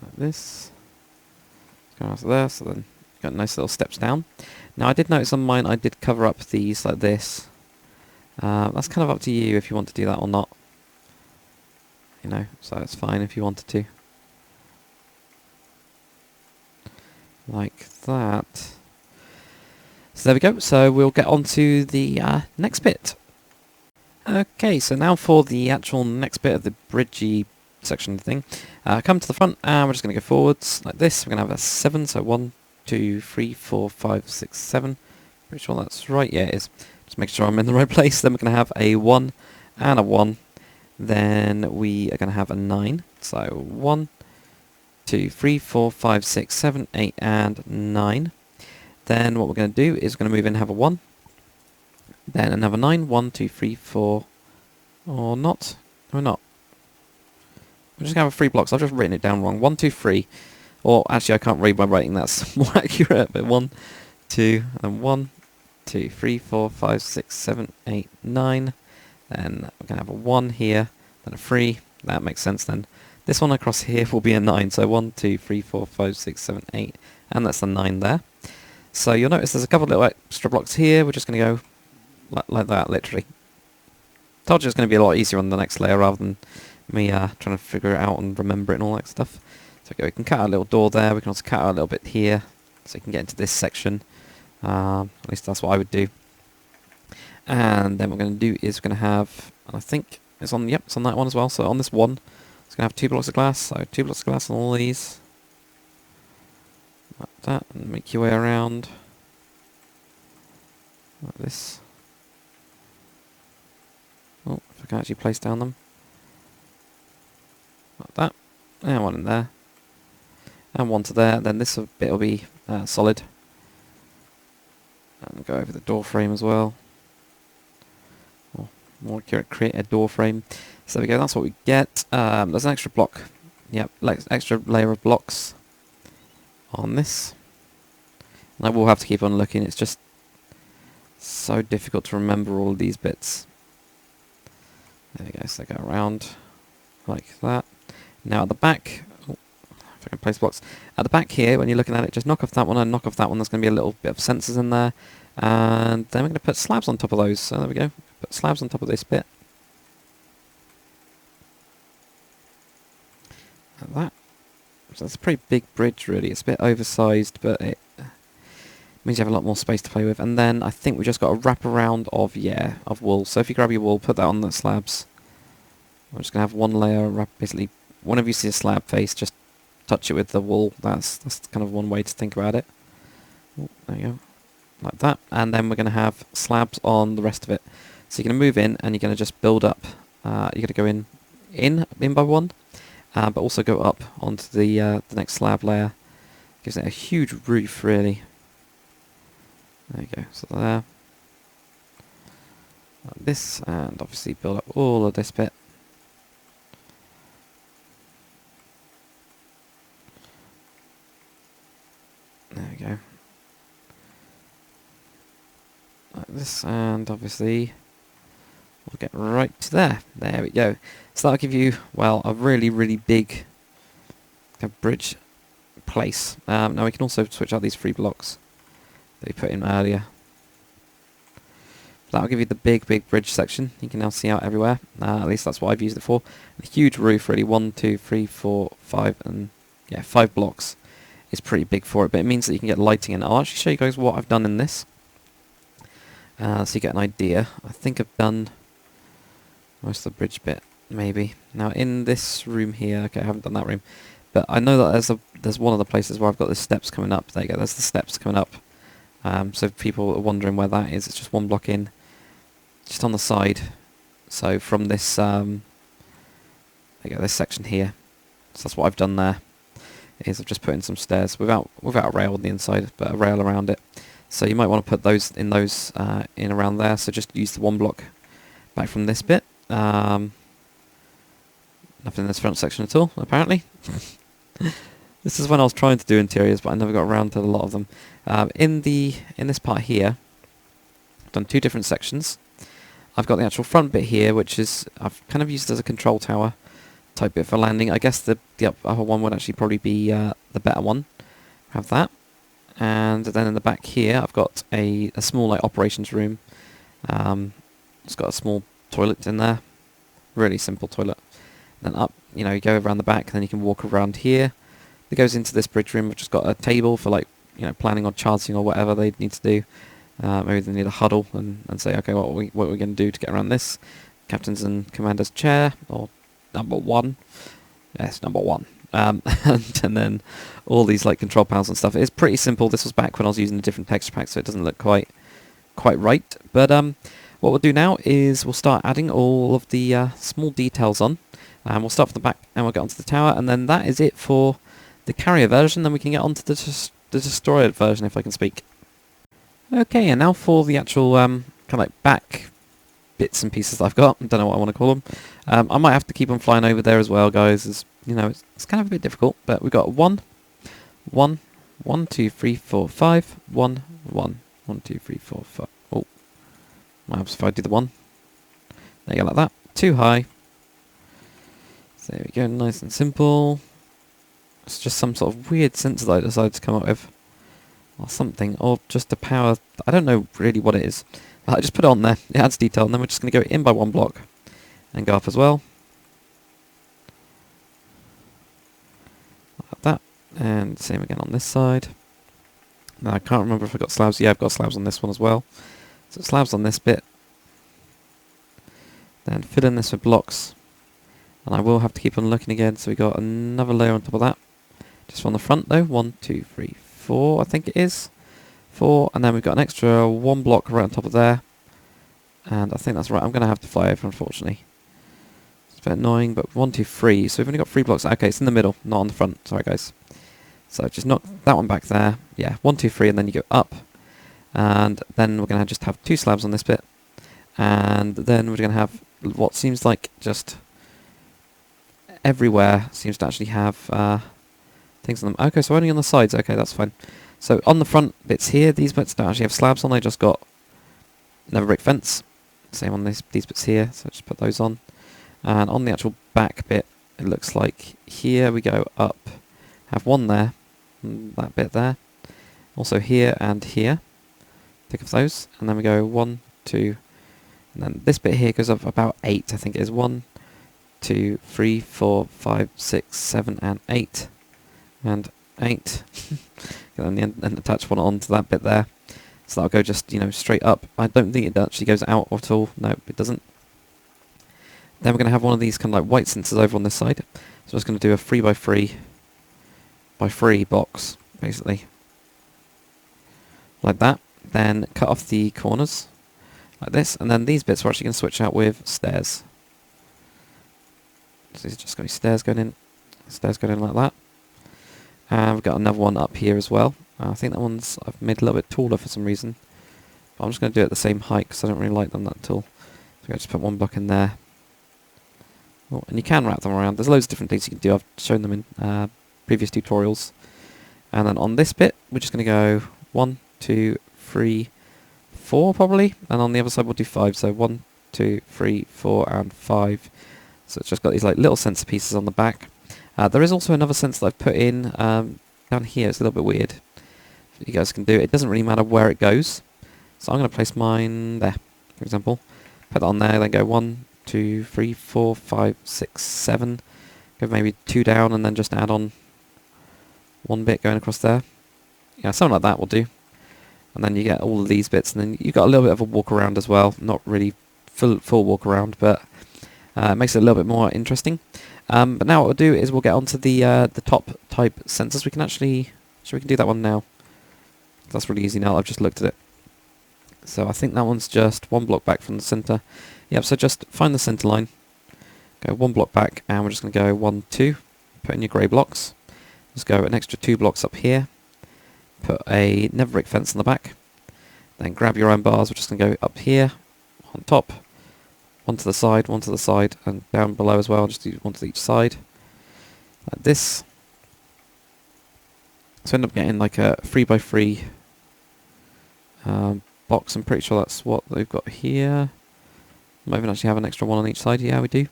Like this. Let's go out there, so then got nice little steps down. Now I did notice on mine I did cover up these like this. That's kind of up to you if you want to do that or not. You know, so it's fine if you wanted to. Like that. So there we go. So we'll get on to the next bit. Okay, so now for the actual next bit of the bridgey section thing. Come to the front, and we're just going to go forwards like this. We're going to have a 7, so 1, 2, 3, 4, 5, 6, 7. Pretty sure that's right. Yeah, it is. Just make sure I'm in the right place. Then we're going to have a 1 and a 1. Then we are going to have a 9. So 1, 2, 3, 4, 5, 6, 7, 8, and 9. Then what we're going to do is we're going to move in and have a 1. Then another 9. 1, 2, 3, 4. Or not. Or not. We're just going to have 3 blocks. I've just written it down wrong. 1, 2, 3. Or actually I can't read my writing. That's more accurate. But 1, 2, and 1, 2, 3, 4, 5, 6, 7, 8, 9. Then we're going to have a 1 here. Then a 3. That makes sense then. This one across here will be a 9. So 1, 2, 3, 4, 5, 6, 7, 8. And that's the 9 there. So you'll notice there's a couple of little extra blocks here. We're just going to go like that, literally. Told you it's going to be a lot easier on the next layer rather than me trying to figure it out and remember it and all that stuff. So okay, we can cut out a little door there. We can also cut out a little bit here, so you can get into this section. At least that's what I would do. And then what we're going to do is we're going to have, and I think it's on, yep, it's on that one as well. So on this one, it's going to have 2 blocks of glass. So 2 blocks of glass on all these. Like that, and make your way around. Like this. Oh, if I can actually place down them. like that. And one in there. And one to there. Then this bit will be solid. And go over the door frame as well. Or more accurate, create a door frame. So there we go, that's what we get. There's an extra block. Yep, like extra layer of blocks on this. And I will have to keep on looking, it's just so difficult to remember all of these bits. There we go, so they go around like that. Now at the back, oh, if I can place blocks. At the back here, when you're looking at it, just knock off that one and knock off that one. There's going to be a little bit of sensors in there. And then we're going to put slabs on top of those. So there we go, put slabs on top of this bit. Like that. So it's a pretty big bridge really. It's a bit oversized, but it means you have a lot more space to play with. And then I think we just got a wrap around of wool. So if you grab your wool, put that on the slabs. We're just gonna have one layer wrap. Basically, whenever you see a slab face, just touch it with the wool. That's kind of one way to think about it. Oh, there you go, like that. And then we're gonna have slabs on the rest of it. So you're gonna move in, and you're gonna just build up. You're gonna go in by one. But also go up onto the next slab layer. Gives it a huge roof, really. There you go. So there. Like this, and obviously build up all of this bit. There we go. Like this, and obviously we'll get right to there. There we go. So that'll give you, well, a really, really big kind of bridge place. Now we can also switch out these 3 blocks that we put in earlier. That'll give you the big, big bridge section. You can now see out everywhere. At least that's what I've used it for. A huge roof, really. 1, 2, 3, 4, 5, and yeah, 5 blocks is pretty big for it. But it means that you can get lighting in it. I'll actually show you guys what I've done in this, so you get an idea. I think I've done most of the bridge bit. Maybe. Now in this room here, okay, I haven't done that room, but I know that there's one of the places where I've got the steps coming up. There you go, there's the steps coming up. So if people are wondering where that is, it's just one block in, just on the side. So from this, there you go, this section here. So that's what I've done there. Is I've just put in some stairs without a rail on the inside, but a rail around it. So you might want to put those in around there. So just use the one block back from this bit. Nothing in this front section at all, apparently. This is when I was trying to do interiors, but I never got around to a lot of them. In this part here, I've done 2 different sections. I've got the actual front bit here, which is I've kind of used as a control tower type bit for landing. I guess the upper one would actually probably be the better one. Have that, and then in the back here, I've got a small like operations room. It's got a small toilet in there, really simple toilet. Then up, you go around the back, and then you can walk around here. It goes into this bridge room, which has got a table for like, planning or charting or whatever they need to do. Maybe they need a huddle and say, okay, what are we going to do to get around this? Captain's and commander's chair, or number 1. Yes, number 1. And then all these like control panels and stuff. It's pretty simple. This was back when I was using a different texture pack, so it doesn't look quite right. But what we'll do now is we'll start adding all of the small details on. We'll start from the back and we'll get onto the tower, and then that is it for the carrier version. Then we can get onto the destroyer version, if I can speak. Okay, and now for the actual kind of like back bits and pieces that I've got. I don't know what I want to call them. I might have to keep on flying over there as well, guys. As it's kind of a bit difficult, but we've got 1, 1, 1, 2, 3, 4, 5, 1, 1, 1, 2, 3, 4, 5. Oh, might have if I do the 1. There you go, like that. Too high. So there we go, nice and simple. It's just some sort of weird sensor that I decided to come up with. Or something, or just a power, I don't know really what it is. But I just put it on there, it adds detail, and then we're just going to go in by 1 block and go up as well. Like that, and same again on this side. Now I can't remember if I've got slabs. Yeah, I've got slabs on this one as well. So slabs on this bit. Then fill in this with blocks. And I will have to keep on looking again, so we got another layer on top of that. Just from the front though, 1, 2, 3, 4, I think it is. 4, and then we've got an extra 1 block right on top of there. And I think that's right, I'm going to have to fly over, unfortunately. a bit annoying, but 1, 2, 3. So we've only got 3 blocks. Okay, it's in the middle, not on the front. Sorry, guys. So just knock that one back there. Yeah, 1, 2, 3, and then you go up. And then we're going to just have 2 slabs on this bit. And then we're going to have what seems like just everywhere seems to actually have things on them. Okay, so only on the sides. Okay, that's fine. So on the front bits here, these bits don't actually have slabs on. They just got never brick fence. Same on these bits here. So just put those on. And on the actual back bit, it looks like here we go up. Have one there, and that bit there. Also here and here. Pick of those, and then we go 1, 2, and then this bit here goes up about 8. I think it is 1, 2, 3, 4, 5, 6, 7, and 8, and 8. And then attach one onto that bit there, so that'll go just straight up. I don't think it actually goes out at all. No, it doesn't. Then we're going to have one of these kind of like white sensors over on this side. So I'm just going to do a 3x3 by 3 box, basically, like that. Then cut off the corners like this, and then these bits we're actually going to switch out with stairs. So these are just going to be stairs going in like that. And we've got another one up here as well. I think that one's I've made a little bit taller for some reason. But I'm just going to do it at the same height because I don't really like them that tall. So I'm going to just put one block in there. Oh, and you can wrap them around. There's loads of different things you can do. I've shown them in previous tutorials. And then on this bit, we're just going to go 1, 2, 3, 4 probably, and on the other side we'll do 5. So 1, 2, 3, 4, and 5. So it's just got these like little sensor pieces on the back. There is also another sensor that I've put in down here. It's a little bit weird. You guys can do it. It doesn't really matter where it goes. So I'm going to place mine there, for example. Put that on there. Then go 1, 2, 3, 4, 5, 6, 7. Go maybe 2 down, and then just add on one bit going across there. Yeah, something like that will do. And then you get all of these bits, and then you've got a little bit of a walk around as well. Not really full walk around, but it makes it a little bit more interesting. But now what we'll do is we'll get onto the top type sensors. We can do that one now. That's really easy now. I've just looked at it. So I think that one's just 1 block back from the center. Yep. So just find the center line. Go 1 block back, and we're just going to go 1, 2. Put in your grey blocks. Just go an extra 2 blocks up here. Put a never brick fence on the back. Then grab your iron bars. We're just going to go up here, on top, one to the side, and down below as well. Just do one to each side, like this. So end up getting like a 3x3 box. I'm pretty sure that's what they've got here. Might even actually have an extra one on each side. Yeah, we do.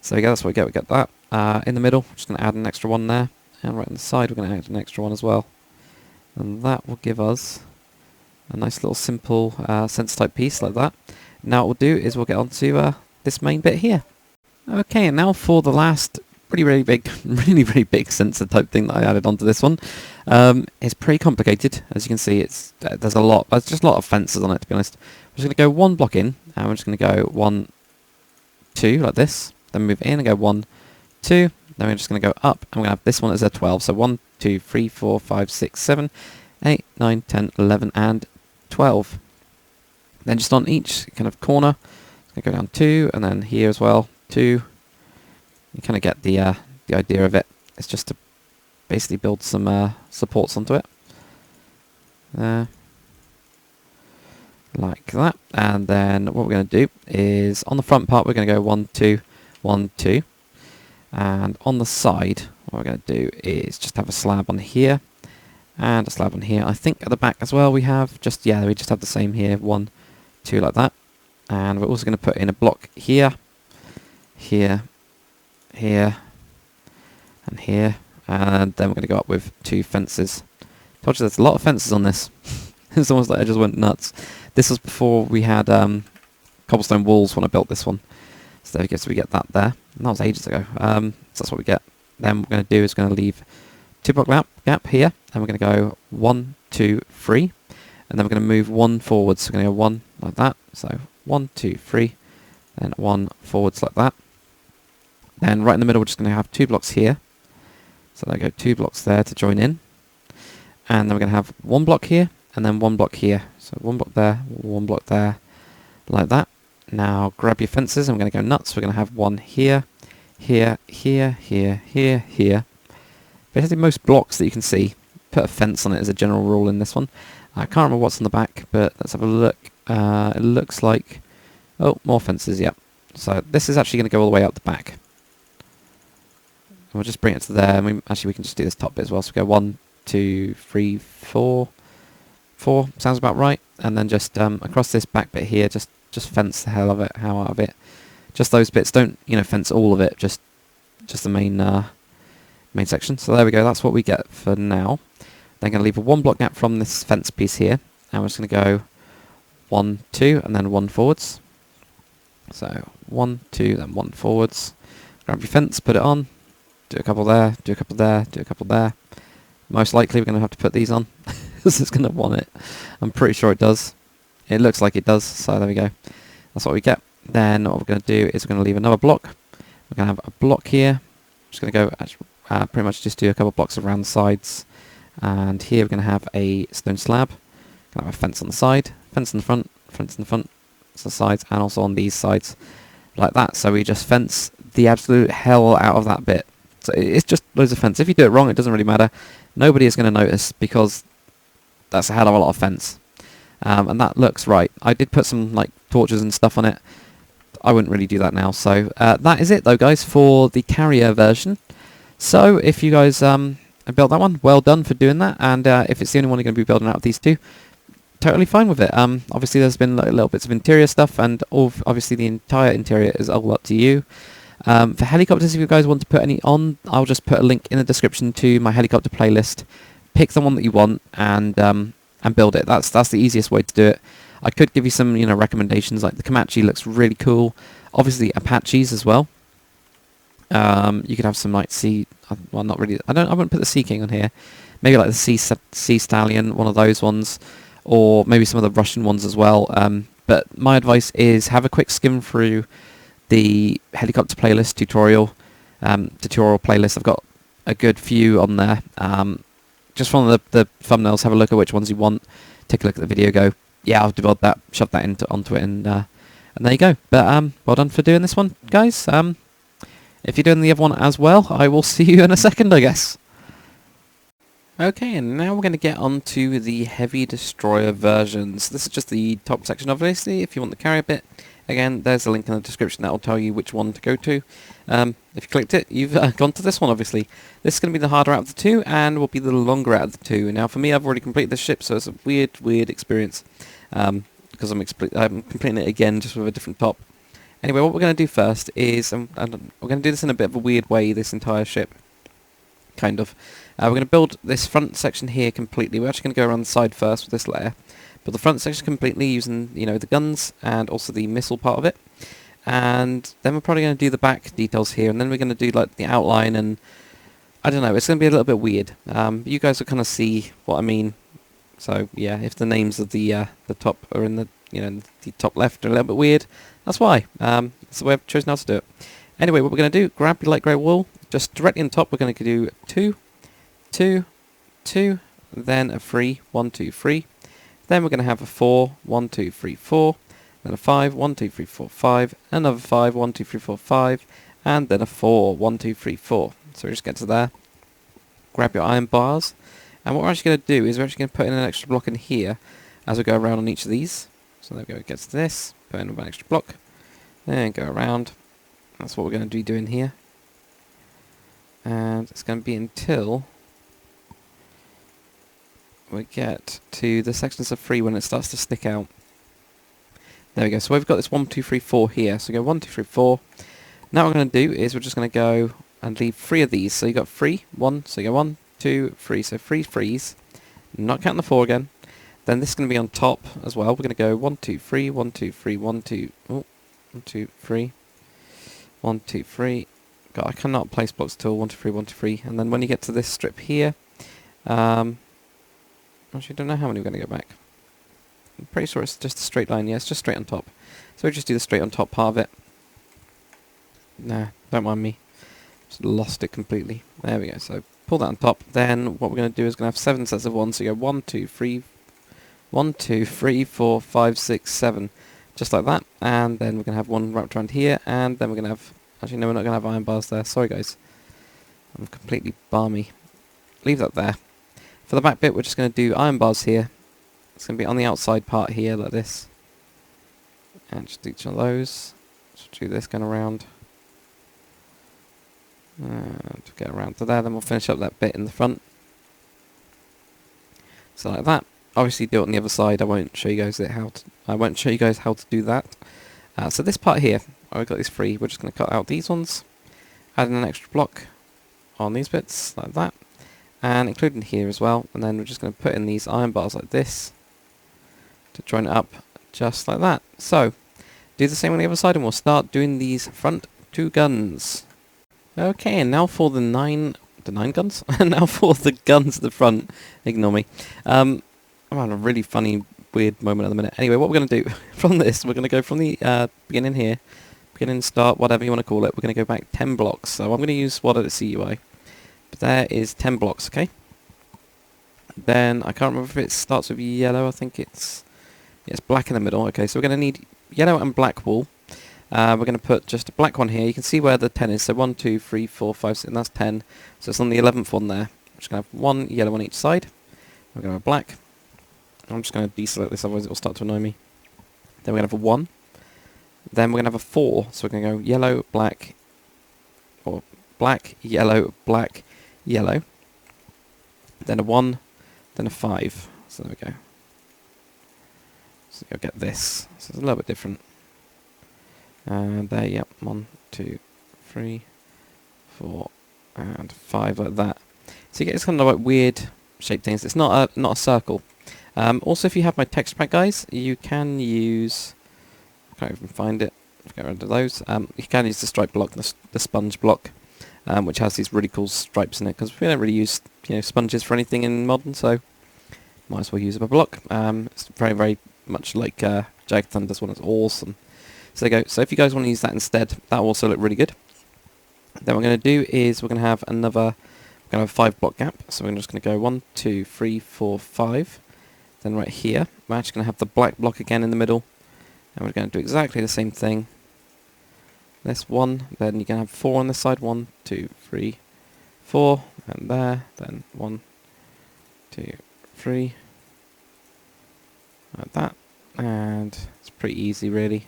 So yeah, that's what we get. We get that in the middle. We're just going to add an extra one there, and right on the side we're going to add an extra one as well. And that will give us a nice little simple sensor type piece like that. Now what we'll do is we'll get onto this main bit here. Okay, and now for the last really big sensor type thing that I added onto this one. It's pretty complicated, as you can see. There's a lot. There's just a lot of fences on it, to be honest. We're just going to go 1 block in, and we're just going to go 1, 2 like this. Then move in and go 1, 2. Then we're just going to go up, and we're going to have this one as a 12. So 1, 2, 3, 4, 5, 6, 7, 8, 9, 10, 11, and 12. Then just on each kind of corner, it's going to go down 2, and then here as well, 2. You kind of get the idea of it. It's just to basically build some supports onto it. Like that. And then what we're going to do is, on the front part, we're going to go 1, 2, 1, 2. And on the side, what we're going to do is just have a slab on here, and a slab on here. I think at the back as well we have just, yeah, we just have the same here, 1, 2 like that. And we're also going to put in a block here, here, here, and here. And then we're going to go up with 2 fences. Told you there's a lot of fences on this. It's almost like I just went nuts. This was before we had cobblestone walls when I built this one. So there we go, so we get that there. And that was ages ago. So that's what we get. Then what we're going to do is we're going to leave 2 block gap here. And we're going to go 1, 2, 3. And then we're going to move 1 forwards. So we're going to go 1 like that. So 1, 2, 3. Then 1 forwards like that. Then right in the middle we're just going to have 2 blocks here. So there we go, 2 blocks there to join in. And then we're going to have 1 block here. And then 1 block here. So 1 block there, 1 block there. Like that. Now grab your fences, and we're going to go nuts. We're going to have 1 here, here, here, here, here, here. Basically most blocks that you can see, put a fence on it as a general rule in this one. I can't remember what's on the back, but let's have a look. It looks like... Oh, more fences, yep. So this is actually going to go all the way up the back. We'll just bring it to there, and we can just do this top bit as well. So we go 1, 2, 3, 4. 4 sounds about right. And then just across this back bit here, just fence the hell out of it. Just those bits. Don't fence all of it. Just the main section. So there we go. That's what we get for now. Then going to leave a 1 block gap from this fence piece here, and we're just going to go 1, 2, and then 1 forwards. So 1, 2, then 1 forwards. Grab your fence, put it on. Do a couple there, do a couple there, do a couple there. Most likely we're going to have to put these on, because it's going to want it. I'm pretty sure it does. It looks like it does, so there we go. That's what we get. Then what we're going to do is we're going to leave another block. We're going to have a block here. Just going to go pretty much just do a couple blocks around the sides. And here we're going to have a stone slab. Going to have a fence on the side, fence in the front, fence in the front, the sides, and also on these sides, like that. So we just fence the absolute hell out of that bit. So it's just loads of fence. If you do it wrong, it doesn't really matter. Nobody is going to notice, because that's a hell of a lot of fence. And that looks right. I did put some torches and stuff on it. I wouldn't really do that now. So that is it though, guys, for the carrier version. So if you guys built that one, well done for doing that. And if it's the only one you're going to be building out of these two, totally fine with it. Obviously there's been little bits of interior stuff, and obviously the entire interior is all up to you. For helicopters, if you guys want to put any on, I'll just put a link in the description to my helicopter playlist. Pick the one that you want and build it. That's the easiest way to do it. I could give you some recommendations, like the Comanche looks really cool. Obviously Apaches as well. You could have some well, not really. I wouldn't put the Sea King on here. Maybe like the Sea Stallion, one of those ones, or maybe some of the Russian ones as well. But my advice is have a quick skim through the helicopter playlist tutorial playlist. I've got a good few on there. Just follow the thumbnails, have a look at which ones you want, take a look at the video, go, yeah, I'll build that, shove that onto it, and there you go. But well done for doing this one, guys. If you're doing the other one as well, I will see you in a second, I guess. Okay, and now we're going to get on to the heavy destroyer versions. This is just the top section, obviously. If you want the carrier bit, again, there's a link in the description that will tell you which one to go to. If you clicked it, you've gone to this one, obviously. This is going to be the harder out of the two, and will be the longer out of the two. Now, for me, I've already completed this ship, so it's a weird experience, because I'm completing it again, just with a different top. Anyway, what we're going to do first is, we're going to do this in a bit of a weird way, this entire ship, kind of. We're going to build this front section here completely. We're actually going to go around the side first with this layer. But the front section completely using, the guns and also the missile part of it. And then we're probably going to do the back details here, and then we're going to do the outline, and I don't know, it's going to be a little bit weird. You guys will kind of see what I mean. So yeah, if the names of the top are in the the top left are a little bit weird, that's why. That's the way I've chosen how to do it. Anyway, what we're going to do, grab your light grey wool, just directly on top. We're going to do 2, 2, 2, then a 3, 1, 2, 3. Then we're going to have a 4, 1, 2, 3, 4. Then a 5, 1, 2, 3, 4, 5. Another 5, 1, 2, 3, 4, 5. And then a 4, 1, 2, 3, 4. So we just get to there. Grab your iron bars. And what we're actually going to do is we're actually going to put in an extra block in here as we go around on each of these. So there we go, it gets to this. Put in one extra block. Then go around. That's what we're going to be doing here. And it's going to be until we get to the sections of 3 when it starts to stick out. There we go. So we've got this 1, 2, 3, 4 here. So go 1, 2, 3, 4. Now what we're going to do is we're just going to go and leave 3 of these. So you got 3, 1. So you go 1, 2, 3. So 3 threes. Not counting the 4 again. Then this is going to be on top as well. We're going to go 1, 2, 3, 1, 2, 3, 1, 2. Oh, 1, 2, 3. 1, 2, 3. God, I cannot place blocks at all. 1, 2, 3, 1, 2, 3. And then when you get to this strip here, actually, I don't know how many we're going to go back. I'm pretty sure it's just a straight line. Yeah, it's just straight on top. So we just do the straight on top part of it. Nah, don't mind me. Just lost it completely. There we go. So pull that on top. Then what we're going to do is going to have 7 sets of 1. So you go 1, 2, 3, 1, 2, 3, 4, 5, 6, 7. Just like that. And then we're going to have one wrapped around here. And then we're going to have Actually, no, we're not going to have iron bars there. Sorry, guys. I'm completely balmy. Leave that there. For the back bit, we're just going to do iron bars here. It's going to be on the outside part here, like this. And just each of those. Just do this going around. And get around to there. Then we'll finish up that bit in the front. So like that. Obviously, do it on the other side. I won't show you guys how to do that. So this part here, I've got these three. We're just going to cut out these ones. Add in an extra block on these bits, like that. And including here as well. And then we're just going to put in these iron bars like this. To join it up just like that. So, do the same on the other side and we'll start doing these front two guns. Okay, and now for the nine guns? Now for the guns at the front. Ignore me. I'm having a really funny, weird moment at the minute. Anyway, what we're going to do from this, we're going to go from the beginning here. Beginning, start, whatever you want to call it. We're going to go back 10 blocks. So I'm going to use what at the CUI. But there is 10 blocks, okay? Then, I can't remember if it starts with yellow. I think it's black in the middle. Okay, so we're going to need yellow and black wool. We're going to put just a black one here. You can see where the 10 is. So 1, 2, 3, 4, 5, 6, and that's 10. So it's on the 11th one there. I'm just going to have one yellow on each side. We're going to have black. I'm just going to deselect this, otherwise it will start to annoy me. Then we're going to have a 1. Then we're going to have a 4. So we're going to go yellow, black, or black, yellow, black, yellow. Then a 1, then a 5. So there we go. So you'll get this. So it's a little bit different. And there, yep, 1, 2, 3, 4, and 5 like that. So you get this kind of like weird shaped things. It's not a circle. Also, if you have my texture pack, guys, you can use. I can't even find it. Get rid of those. You can use the stripe block, the sponge block, which has these really cool stripes in it. Because we don't really use sponges for anything in modern, so might as well use a block. It's very, very much like Jag Thunder's one. It's awesome. So there you go. So if you guys want to use that instead, that will also look really good. Then what we're going to do is we're going to have another. We're going to have a 5 block gap. So we're just going to go 1, 2, 3, 4, 5. Then right here, we're actually going to have the black block again in the middle. And we're going to do exactly the same thing. This one, then you're going to have 4 on this side. 1, 2, 3, 4. And there. Then 1, 2, 3. Like that. And it's pretty easy, really.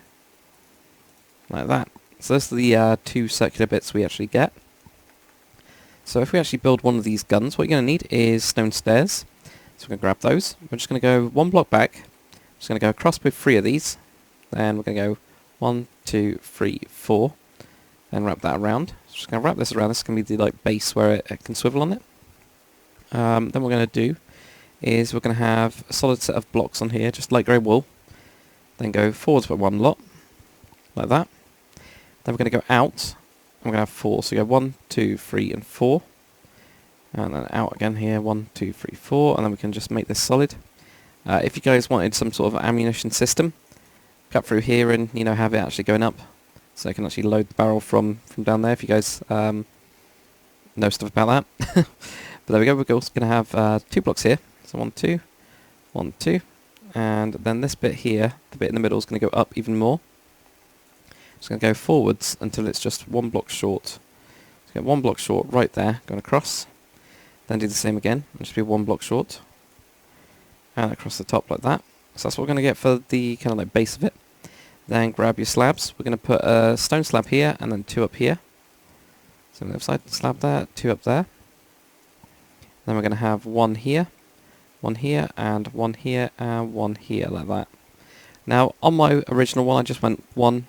Like that. So those are the 2 circular bits we actually get. So if we actually build one of these guns, what you're going to need is stone stairs. So we're going to grab those. We're just going to go 1 block back. Just going to go across with 3 of these. Then we're going to go 1, 2, 3, 4. Then wrap that around. Just going to wrap this around. This is going to be the base where it can swivel on it. Then what we're going to do is we're going to have a solid set of blocks on here, just light grey wool. Then go forwards by 1 lot, like that. Then we're going to go out. And we're going to have 4. So you go 1, 2, 3, and 4. And then out again here, 1, 2, 3, 4. And then we can just make this solid. If you guys wanted some sort of ammunition system, cut through here and have it actually going up, so you can actually load the barrel from down there. If you guys know stuff about that. But there we go. We're also going to have 2 blocks here. So 1, 2, 1, 2, and then this bit here, the bit in the middle, is going to go up even more. It's going to go forwards until it's just 1 block short. So get 1 block short right there, going across. Then do the same again, and just be 1 block short. And across the top like that. So that's what we're going to get for the kind of base of it. Then grab your slabs. We're going to put a stone slab here, and then 2 up here. So on the other side, slab there, 2 up there. Then we're going to have 1 here, 1 here, and 1 here, and 1 here, like that. Now, on my original one, I just went 1,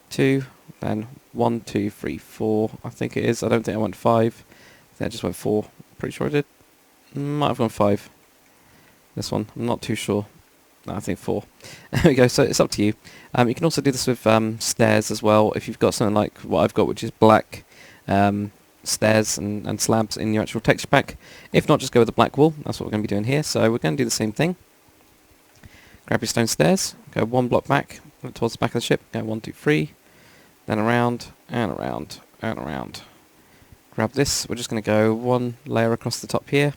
2, then 1, 2, 3, 4, I think it is. I don't think I went 5. I think I just went 4. Pretty sure I did. Might have gone 5. This one, I'm not too sure. No, I think 4. There we go, so it's up to you. You can also do this with stairs as well, if you've got something like what I've got, which is black stairs and slabs in your actual texture pack. If not, just go with the black wool. That's what we're going to be doing here. So we're going to do the same thing. Grab your stone stairs, go 1 block back towards the back of the ship, go 1, 2, 3, then around, and around, and around. Grab this, we're just going to go 1 layer across the top here,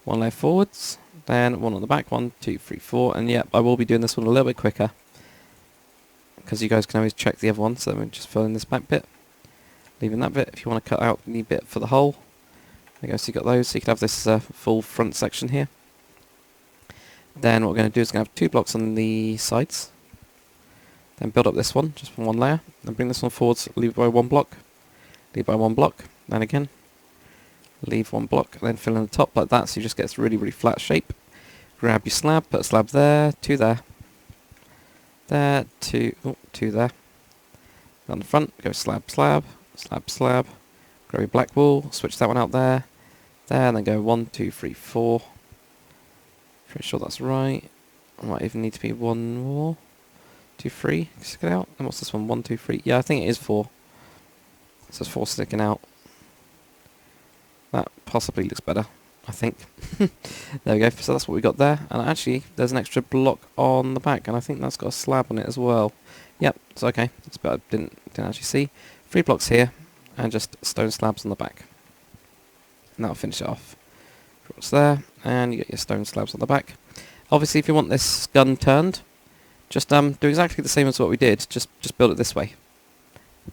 1 layer forwards, then 1 on the back, 1, 2, 3, 4, and yep, I will be doing this one a little bit quicker, because you guys can always check the other one, so let me just fill in this back bit. leaving that bit. If you want to cut out the bit for the hole, there you go, so you got those, so you can have this full front section here. Then what we're going to do is going to have 2 blocks on the sides, then build up this one, just from one layer, then bring this one forwards, leave by 1 block, leave by 1 block, then again, leave 1 block, then fill in the top like that, so you just get this really, really flat shape. Grab your slab, put a slab there, 2 there, there, 2, oh, 2 there. On the front, go slab, slab, slab, slab, grab your black wool, switch that one out there, and then go 1, 2, 3, 4. Pretty sure that's right. I might even need to be 1 more. 2, 3, stick it out. And what's this one? 1, 2, 3. Yeah, I think it is 4. So there's 4 sticking out. That possibly looks better, I think. There we go. So that's what we got there. And actually, there's an extra block on the back, and I think that's got a slab on it as well. Yep, it's okay. That's better. Didn't actually see. 3 blocks here, and just stone slabs on the back. And that'll finish it off. What's there, and you get your stone slabs on the back. Obviously, if you want this gun turned, just do exactly the same as what we did. Just build it this way.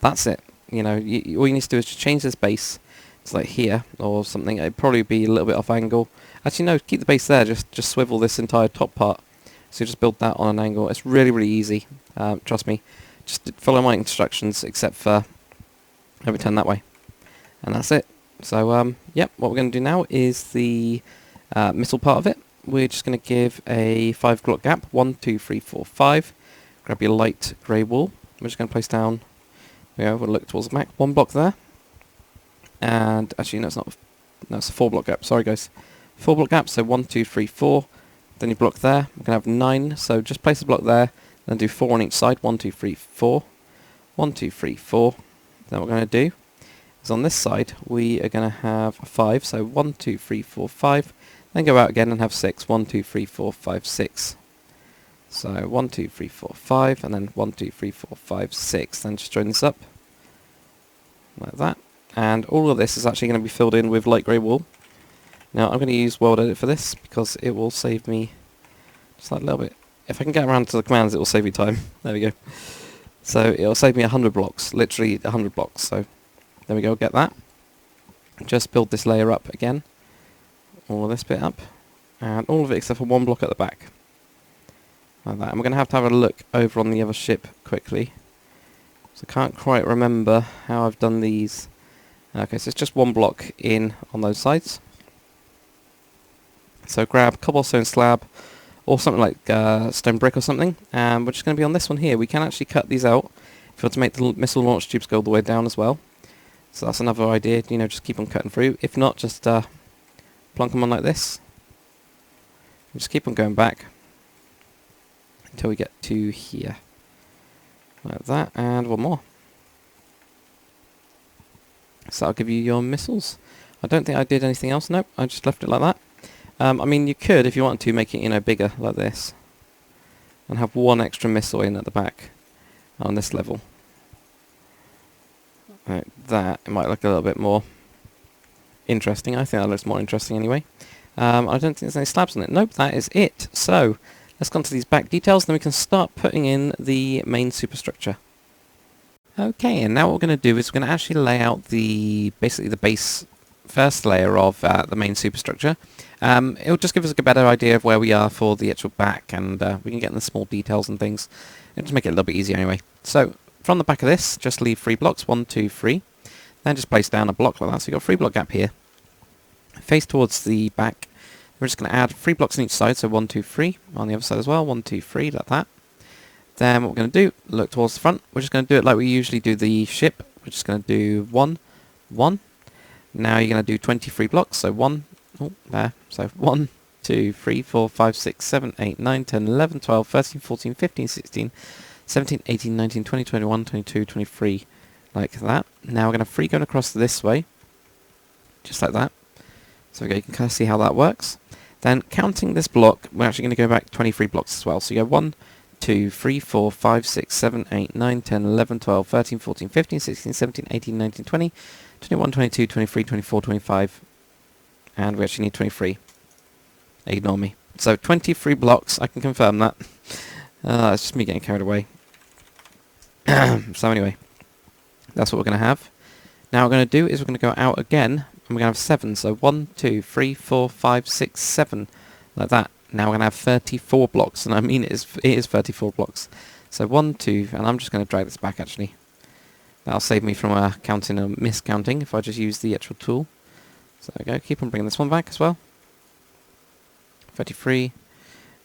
That's it. You know, all you need to do is just change this base. It's like here or something. It'd probably be a little bit off angle. Actually, no, keep the base there. Just swivel this entire top part. So you just build that on an angle. It's really, really easy. Trust me. Just follow my instructions, except for have it turn that way, and that's it. So, yep, what we're going to do now is the missile part of it. We're just going to give a 5 block gap. 1, 2, 3, 4, 5. Grab your light grey wool. We're just going to place down, we'll look towards the back. 1 block there. And, actually, no, it's not. No, it's a 4 block gap. Sorry, guys. 4 block gap, so 1, 2, 3, 4. Then you block there. We're going to have 9, so just place a block there. Then do 4 on each side. 1, 2, 3, 4. 1, 2, 3, 4. Then what we're going to do is on this side, we are going to have 5. So 1, 2, 3, 4, 5. Then go out again and have 6. 1, 2, 3, 4, 5, 6. So 1, 2, 3, 4, 5. And then 1, 2, 3, 4, 5, 6. Then just join this up. Like that. And all of this is actually going to be filled in with light grey wool. Now I'm going to use World Edit for this because it will save me just like a little bit. If I can get around to the commands, it will save me time. There we go. So it'll save me 100 blocks, literally 100 blocks. So there we go, get that. Just build this layer up again. All of this bit up. And all of it except for 1 block at the back. Like that. And we're going to have a look over on the other ship quickly. So I can't quite remember how I've done these. Okay, so it's just 1 block in on those sides. So grab cobblestone slab or something like stone brick or something, and we're just going to be on this one here. We can actually cut these out if you want to make the missile launch tubes go all the way down as well. So that's another idea, you know, just keep on cutting through. If not, just plonk them on like this. Just keep on going back until we get to here. Like that, and 1 more. So that'll give you your missiles. I don't think I did anything else. Nope, I just left it like that. I mean, you could, if you want to, make it, you know, bigger like this, and have 1 extra missile in at the back on this level. Like that. It might look a little bit more interesting. I think that looks more interesting anyway. I don't think there's any slabs on it. Nope, that is it. So let's go on to these back details, then we can start putting in the main superstructure. Okay, and now what we're going to do is we're going to actually lay out basically the base first layer of the main superstructure. It'll just give us a better idea of where we are for the actual back, and we can get in the small details and things. It'll just make it a little bit easier anyway. So from the back of this, just leave 3 blocks, 1, 2, 3. Then just place down a block like that. So you've got a 3 block gap here. Face towards the back. We're just going to add 3 blocks on each side, so 1, 2, 3 on the other side as well. 1, 2, 3 like that. Then what we're going to do, look towards the front. We're just going to do it like we usually do the ship. We're just going to do 1, 1. Now you're going to do 23 blocks, so 1, oh, there. So 1, 2, 3, 4, 5, 6, 7, 8, 9, 10, 11, 12, 13, 14, 15, 16, 17, 18, 19, 20, 21, 22, 23, like that. Now we're going to have 3 going across this way, just like that. So you can kind of see how that works. Then counting this block, we're actually going to go back 23 blocks as well. So you go 1, 2, 3, 4, 5, 6, 7, 8, 9, 10, 11, 12, 13, 14, 15, 16, 17, 18, 19, 20, 21, 22, 23, 24, 25, and we actually need 23. Ignore me. So 23 blocks, I can confirm that. It's just me getting carried away. So anyway, that's what we're going to have. Now what we're going to do is we're going to go out again, and we're going to have 7. So 1, 2, 3, 4, 5, 6, 7, like that. Now we're going to have 34 blocks, and I mean it is 34 blocks. So 1, 2, and I'm just going to drag this back actually. That'll save me from counting or miscounting if I just use the actual tool. So there we go, keep on bringing this one back as well. 33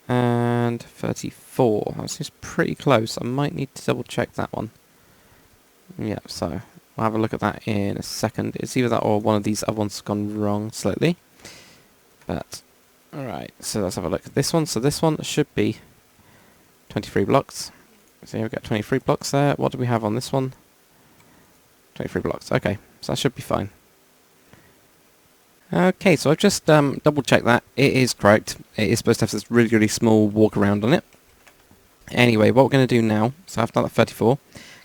and 34. That seems pretty close. I might need to double check that one. Yeah, so I'll have a look at that in a second. It's either that or one of these other ones has gone wrong slightly. But, alright, so let's have a look at this one. So this one should be 23 blocks. So here we've got 23 blocks there. What do we have on this one? 23 blocks. Okay, so that should be fine. Okay, so I've just double checked that. It is correct. It is supposed to have this really, really small walk around on it. Anyway, what we're going to do now, so I've done that 34.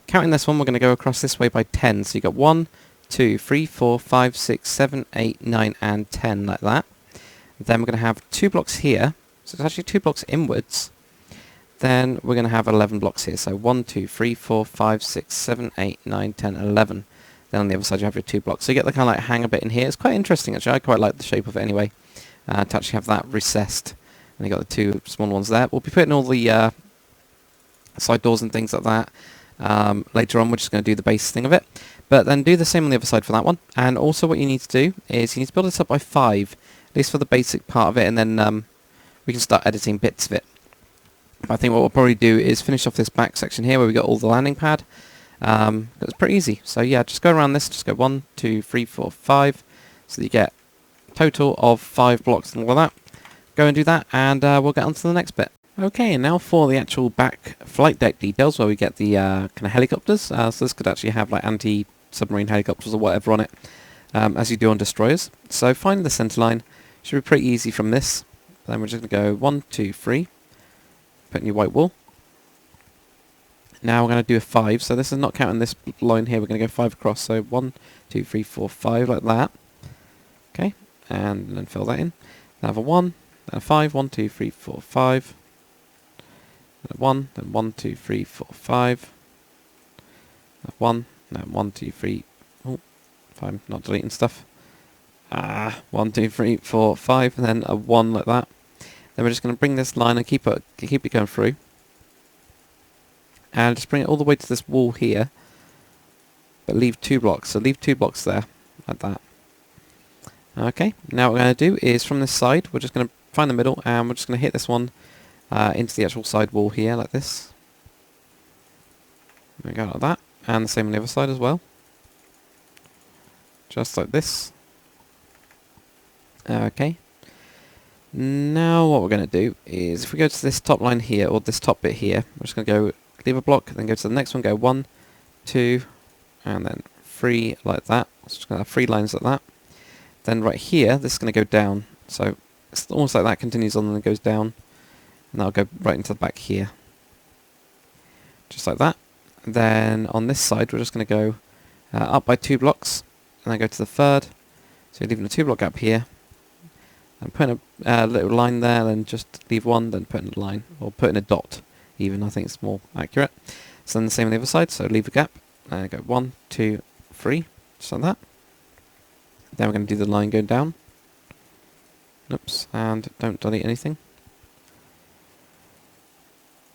Counting this one, we're going to go across this way by 10. So you've got 1, 2, 3, 4, 5, 6, 7, 8, 9, and 10, like that. Then we're going to have 2 blocks here. So it's actually 2 blocks inwards. Then we're going to have 11 blocks here. So 1, 2, 3, 4, 5, 6, 7, 8, 9, 10, 11. Then on the other side you have your 2 blocks. So you get the kind of like hanger bit in here. It's quite interesting actually. I quite like the shape of it anyway. To actually have that recessed. And you got the 2 small ones there. We'll be putting all the side doors and things like that. Later on we're just going to do the base thing of it. But then do the same on the other side for that one. And also what you need to do is you need to build this up by 5. At least for the basic part of it. And then we can start editing bits of it. But I think what we'll probably do is finish off this back section here where we got all the landing pad. It's pretty easy. So yeah, just go around this, just go 1, 2, 3, 4, 5. So that you get a total of 5 blocks and all of that. Go and do that and we'll get on to the next bit. Okay, and now for the actual back flight deck details where we get the kind of helicopters. So this could actually have like anti-submarine helicopters or whatever on it, as you do on destroyers. So finding the center line should be pretty easy from this. Then we're just going to go 1, 2, 3. Put in your white wall. Now we're going to do a 5, so this is not counting this line here, we're going to go 5 across, so 1, 2, 3, 4, 5, like that. Okay, and then fill that in. Then have a 1, then a 5, 1, 2, 3, 4, 5. Then a 1, then 1, 2, 3, 4, 5. Then 1, then 1, 2, 3, oh, if I'm not deleting stuff. 1, 2, 3, 4, 5, and then a 1 like that. Then we're just going to bring this line and keep it going through. And just bring it all the way to this wall here. But leave 2 blocks. So leave 2 blocks there. Like that. Okay. Now what we're going to do is from this side, we're just going to find the middle. And we're just going to hit this one into the actual side wall here. Like this. There we go, like that. And the same on the other side as well. Just like this. Okay. Now what we're going to do is if we go to this top line here, or this top bit here, we're just going to go leave a block, then go to the next one, go 1, 2, and then 3 like that. So just going to have 3 lines like that. Then right here, this is going to go down. So it's almost like that continues on and then goes down. And that'll go right into the back here. Just like that. And then on this side, we're just going to go up by 2 blocks, and then go to the third. So you're leaving a 2 block gap here. And put in a little line there, then just leave 1, then put in a line, or put in a dot even, I think it's more accurate. So then the same on the other side, so leave a gap, and go 1, 2, 3, just like that. Then we're going to do the line going down. Oops, and don't delete anything.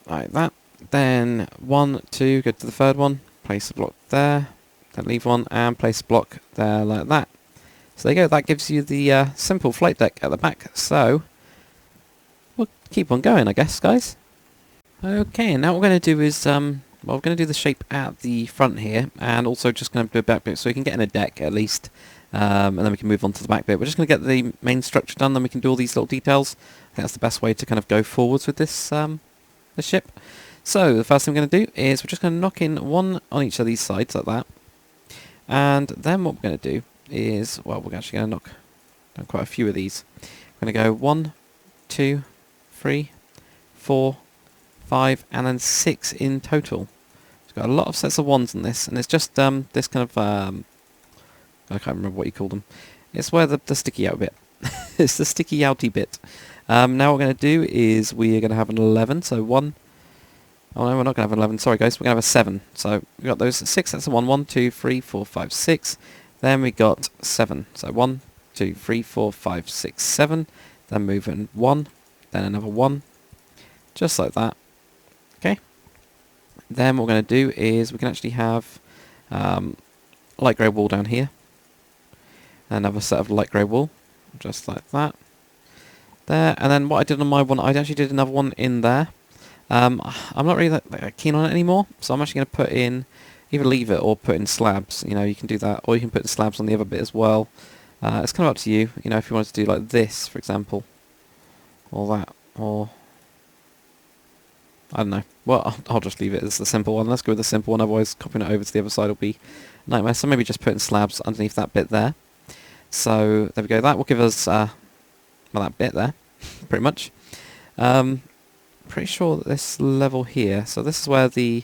Like that. Then 1, 2, go to the third one, place a block there, then leave 1, and place a block there like that. So there you go, that gives you the simple flight deck at the back. So, we'll keep on going, I guess, guys. Okay, and now what we're going to do is, well, we're going to do the shape at the front here, and also just going to do a back bit so we can get in a deck at least, and then we can move on to the back bit. We're just going to get the main structure done, then we can do all these little details. I think that's the best way to kind of go forwards with this, this ship. So, the first thing we're going to do is we're just going to knock in 1 on each of these sides, like that. And then what we're going to do is, well, we're actually going to knock down quite a few of these. We're going to go 1, 2, 3, 4, 5, and then 6 in total. It's got a lot of sets of 1s in this, and it's just this kind of, I can't remember what you call them. It's where the sticky out bit. It's the sticky outy bit. Now what we're going to do is we are going to have an 11, so 1, Oh no, we're not going to have an 11. Sorry guys, we're going to have a 7. So we've got those 6, that's a 1. 1, 2, 3, 4, 5, 6. Then we got 7. So 1, 2, 3, 4, 5, 6, 7. Then move in 1. Then another 1. Just like that. Okay. Then what we're going to do is we can actually have light grey wall down here. Another set of light grey wool, just like that. There, and then what I did on my one, I actually did another one in there. I'm not really that keen on it anymore, so I'm actually going to put in, either leave it or put in slabs. You know, you can do that, or you can put the slabs on the other bit as well. It's kind of up to you. You know, if you wanted to do like this, for example, or that, or I don't know. Well, I'll just leave it as the simple one. Let's go with the simple one. Otherwise, copying it over to the other side will be a nightmare. So maybe just put in slabs underneath that bit there. So there we go. That will give us well, that bit there, pretty much. Pretty sure that this level here. So this is where the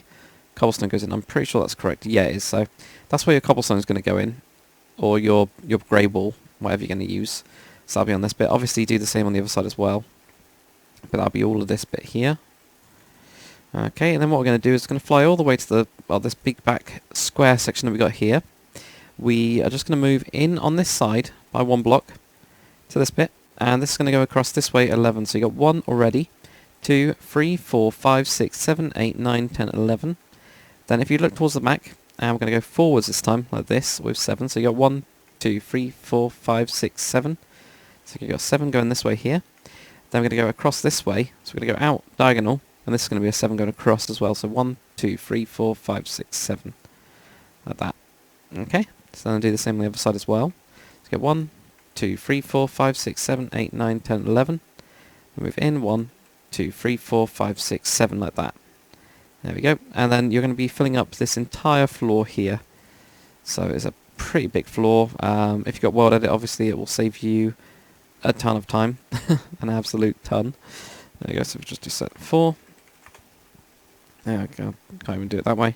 cobblestone goes in. I'm pretty sure that's correct. Yeah, it is. So that's where your cobblestone is going to go in, or your grey wool, whatever you're going to use. So that'll be on this bit. Obviously, do the same on the other side as well. But that'll be all of this bit here. Okay, and then what we're going to do is going to fly all the way to the this big back square section that we got here. We are just going to move in on this side by 1 block to this bit, and this is going to go across this way 11. So you got 1 already, 2, 3, 4, 5, 6, 7, 8, 9, 10, 11. Then if you look towards the back, and we're going to go forwards this time like this with 7. So you got 1, 2, 3, 4, 5, 6, 7. So you got 7 going this way here. Then we're going to go across this way. So we're going to go out diagonal, and this is going to be a 7 going across as well. So 1, 2, 3, 4, 5, 6, 7. Like that. Okay. So then I'll do the same on the other side as well. Let's get 1, 2, 3, 4, 5, 6, 7, 8, 9, 10, 11. Move in 1, 2, 3, 4, 5, 6, 7 like that. There we go. And then you're going to be filling up this entire floor here. So it's a pretty big floor. If you've got world edit, obviously it will save you a ton of time. An absolute ton. There you go. So we just do set 4. There we go. Can't even do it that way.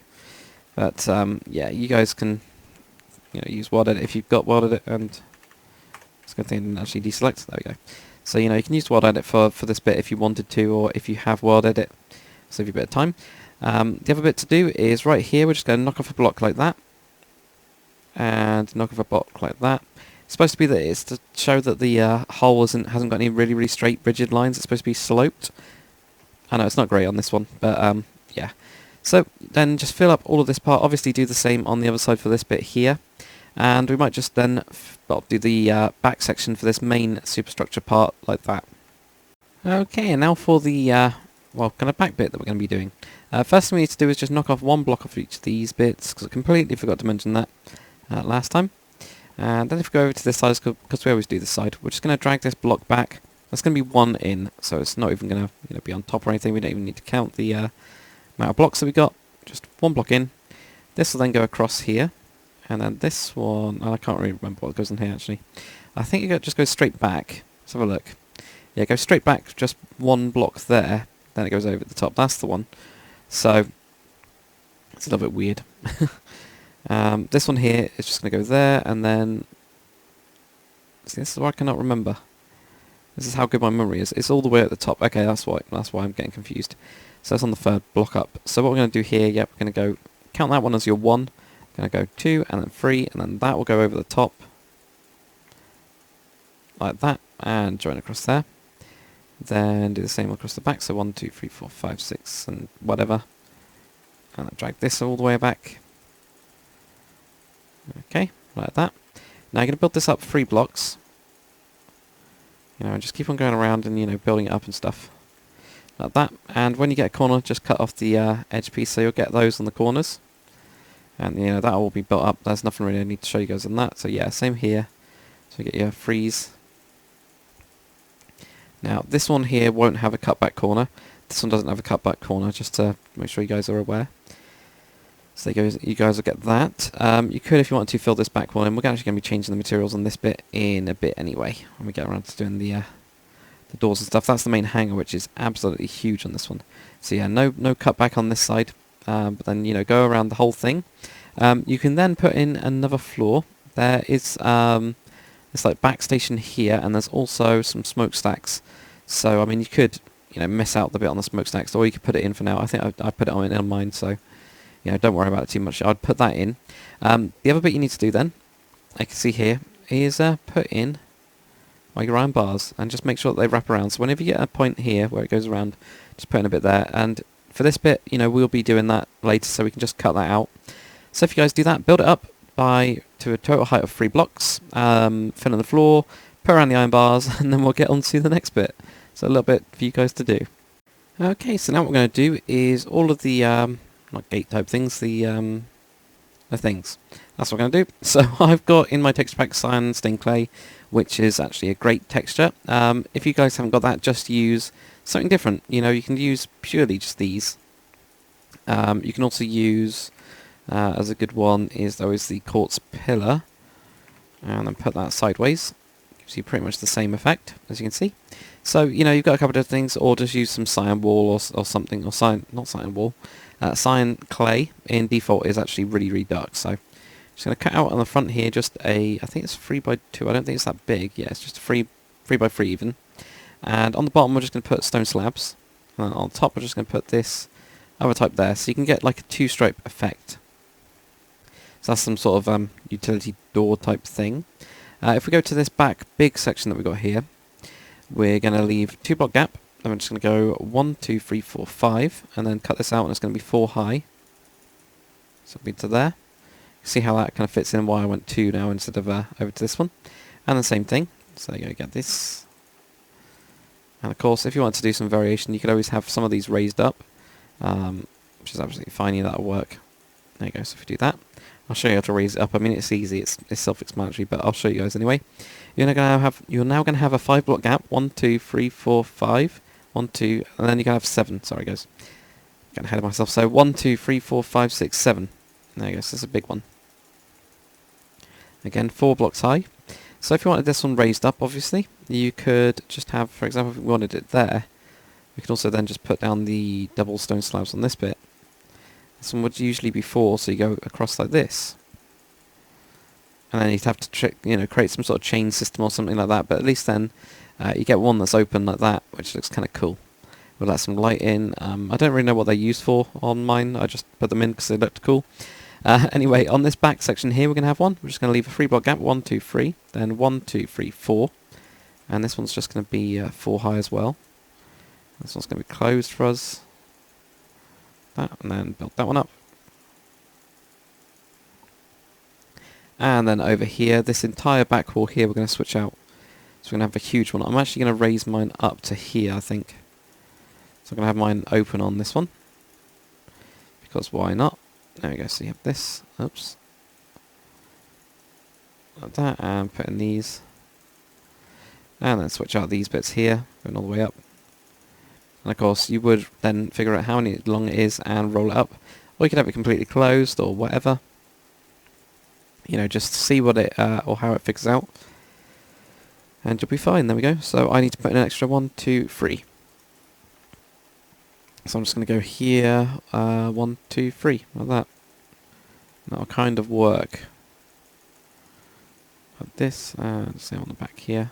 But yeah, you guys can use world edit if you've got world edit, and it's a good thing I didn't actually deselect. There we go. So you can use world edit for this bit if you wanted to, or if you have world edit, save you a bit of time. The other bit to do is right here. We're just going to knock off a block like that, and knock off a block like that. It's supposed to be that it's to show that the hole hasn't got any really straight rigid lines. It's supposed to be sloped. I know it's not great on this one, but yeah. So then just fill up all of this part. Obviously do the same on the other side for this bit here. And we might just then do the back section for this main superstructure part like that. Okay, and now for the kind of back bit that we're going to be doing. First thing we need to do is just knock off 1 block off each of these bits, because I completely forgot to mention that last time. And then if we go over to this side, because we always do this side, we're just going to drag this block back. That's going to be 1 in, so it's not even going to be on top or anything. We don't even need to count the amount of blocks that we got. Just 1 block in. This will then go across here. And then this one, I can't really remember what goes in here actually. I think it just goes straight back. Let's have a look. Yeah, it goes straight back, just 1 block there. Then it goes over the top. That's the one. So, it's a little bit weird. This one here is just going to go there, and then... See, this is what I cannot remember. This is how good my memory is. It's all the way at the top. Okay, that's why I'm getting confused. So it's on the 3rd block up. So what we're going to do here, yep, we're going to go... Count that one as your 1. Going to go 2, and then 3, and then that will go over the top. Like that, and join across there. Then do the same across the back, so 1, 2, 3, 4, 5, 6, and whatever. And then drag this all the way back. Okay, like that. Now you're going to build this up 3 blocks. And just keep on going around and, building it up and stuff. Like that. And when you get a corner, just cut off the edge piece, so you'll get those on the corners. And that will be built up. There's nothing really I need to show you guys on that. So yeah, same here. So you get your freeze. Now this one here won't have a cutback corner. This one doesn't have a cutback corner, just to make sure you guys are aware. So you guys will get that. You could, if you want to, fill this back one in. We're actually going to be changing the materials on this bit in a bit anyway, when we get around to doing the doors and stuff. That's the main hanger, which is absolutely huge on this one. So yeah, no cutback on this side. But then go around the whole thing. You can then put in another floor. There is this like backstation here, and there's also some smokestacks. So I mean, you could miss out the bit on the smokestacks, or you could put it in for now. I think I put it on mine, so don't worry about it too much. I'd put that in. The other bit you need to do then, I can see here, is put in your iron bars and just make sure that they wrap around. So whenever you get a point here where it goes around, just put in a bit there. And for this bit, we'll be doing that later, so we can just cut that out. So if you guys do that, build it up to a total height of 3 blocks, fill in the floor, put around the iron bars, and then we'll get on to the next bit. So a little bit for you guys to do. Okay, so now what we're going to do is all of the, not gate type things, the things. That's what we're going to do. So I've got in my texture pack cyan stained clay, which is actually a great texture. If you guys haven't got that, just use something different. You can use purely just these. You can also use, as a good one, is the quartz pillar, and then put that sideways. Gives you pretty much the same effect, as you can see. So, you've got a couple of different things, or just use some cyan wall or something, or not cyan wall. Cyan clay in default is actually really, really dark, so just going to cut out on the front here just I think it's 3x2, I don't think it's that big, yeah, it's just 3x3 even. And on the bottom we're just going to put stone slabs, and on top we're just going to put this other type there, so you can get like a 2-stripe effect. So that's some sort of utility door type thing. If we go to this back big section that we've got here, we're going to leave 2-block gap, and we're just going to go 1, 2, 3, 4, 5, and then cut this out, and it's going to be 4 high. So it'll be to there. See how that kind of fits in, why I went 2 now instead of over to this one. And the same thing, so you get this. And of course, if you want to do some variation, you could always have some of these raised up, which is absolutely fine, that'll work. There you go, so if you do that, I'll show you how to raise it up. I mean, it's easy, it's self-explanatory, but I'll show you guys anyway. You're now going to have a 5-block gap, 1, 2, 3, 4, 5, 1, 2, and then you're going to have 7. Sorry guys, getting ahead of myself. So 1, 2, 3, 4, 5, 6, 7. There you go, so this is a big one. Again, 4 blocks high. So if you wanted this one raised up, obviously, you could just have, for example, if we wanted it there, we could also then just put down the double stone slabs on this bit. This one would usually be 4, so you go across like this. And then you'd have to create some sort of chain system or something like that, but at least then you get one that's open like that, which looks kind of cool. We'll let some light in. I don't really know what they're used for on mine, I just put them in because they looked cool. Anyway, on this back section here, we're going to have one. We're just going to leave a 3-block gap, 1, 2, 3, then 1, 2, 3, 4. And this one's just going to be 4 high as well. This one's going to be closed for us. That, and then build that one up. And then over here, this entire back wall here, we're going to switch out. So we're going to have a huge one. I'm actually going to raise mine up to here, I think. So I'm going to have mine open on this one. Because why not? There we go, so you have this, oops, like that, and put in these, and then switch out these bits here, going all the way up, and of course you would then figure out how long it is and roll it up, or you could have it completely closed, or whatever, just see what it, or how it figures out, and you'll be fine. There we go, so I need to put in an extra 1, 2, 3. So I'm just going to go here, 1, 2, 3, like that. That'll kind of work. Like this, and same on the back here.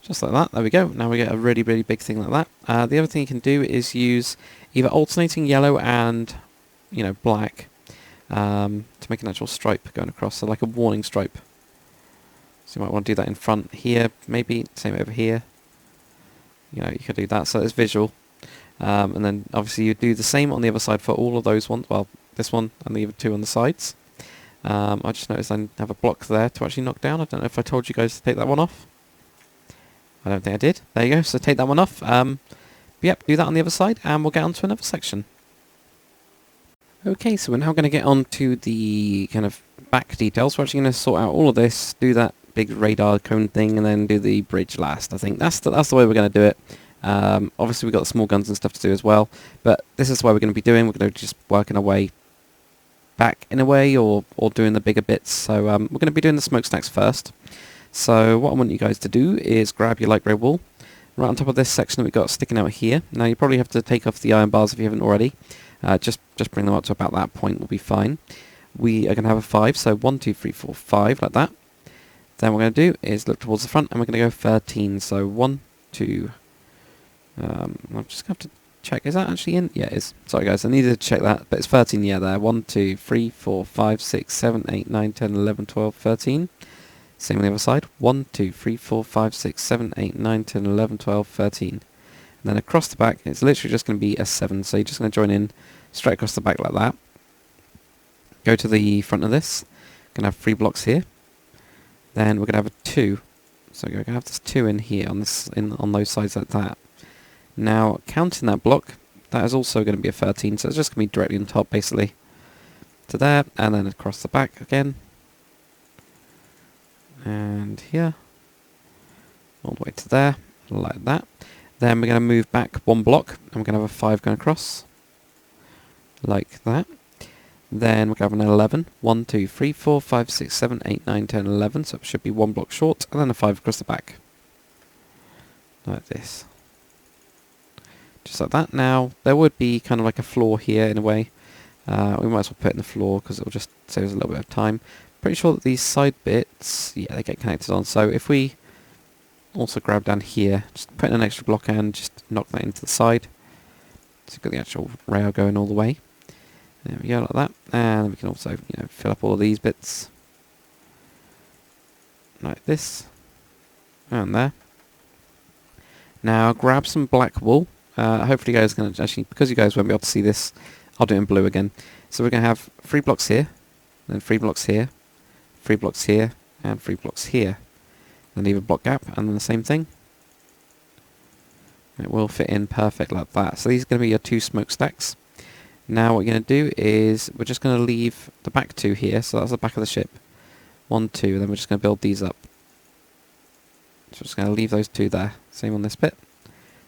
Just like that, there we go. Now we get a really, really big thing like that. The other thing you can do is use either alternating yellow and, black, to make an actual stripe going across, so like a warning stripe. So you might want to do that in front here, maybe, same over here. You could do that, so it's visual. And then obviously you do the same on the other side for all of those ones, well, this one and the other 2 on the sides. I just noticed I have a block there to actually knock down. I don't know if I told you guys to take that one off. I don't think I did. There you go, so take that one off. Yep, do that on the other side, and we'll get on to another section. Okay, so we're now going to get on to the kind of back details. We're actually going to sort out all of this, do that big radar cone thing, and then do the bridge last. I think that's the way we're going to do it. Obviously we've got the small guns and stuff to do as well, but this is what we're going to be doing. We're going to just working our way back in a way, or doing the bigger bits. So we're going to be doing the smokestacks first. So what I want you guys to do is grab your light grey wool right on top of this section that we've got sticking out here. Now you probably have to take off the iron bars if you haven't already. Just bring them up to about that point, will be fine. We are going to have a 5, so 1, 2, 3, 4, 5, like that. Then what we're going to do is look towards the front, and we're going to go 13, so 1, 2, I'm just going to have to check. Is that actually in? Yeah, it is. Sorry guys, I needed to check that. But it's 13, yeah, there. 1, 2, 3, 4, 5, 6, 7, 8, 9, 10, 11, 12, 13. Same on the other side. 1, 2, 3, 4, 5, 6, 7, 8, 9, 10, 11, 12, 13. And then across the back, it's literally just going to be a 7. So you're just going to join in straight across the back like that. Go to the front of this. Going to have 3 blocks here. Then we're going to have a 2. So we're going to have this 2 in here on those sides like that. Now, counting that block, that is also going to be a 13, so it's just going to be directly on top, basically, to there, and then across the back again, and here, all the way to there, like that. Then we're going to move back 1 block, and we're going to have a 5 going across, like that. Then we're going to have an 11, 1, 2, 3, 4, 5, 6, 7, 8, 9, 10, 11, so it should be 1 block short, and then a 5 across the back, like this. Just like that. Now, there would be kind of like a floor here in a way. We might as well put it in the floor because it will just save us a little bit of time. Pretty sure that these side bits, yeah, they get connected on. So if we also grab down here, just put in an extra block and just knock that into the side. So you've got the actual rail going all the way. There we go, like that. And we can also, fill up all of these bits. Like this. And there. Now, grab some black wool. Hopefully you guys can actually, because you guys won't be able to see this, I'll do it in blue again. So we're going to have 3 blocks here, then 3 blocks here, 3 blocks here, and 3 blocks here. Then leave a block gap, and then the same thing. It will fit in perfect like that. So these are going to be your 2 smokestacks. Now what you're going to do is, we're just going to leave the back 2 here, so that's the back of the ship. 1, 2, then we're just going to build these up. So we're just going to leave those 2 there. Same on this bit.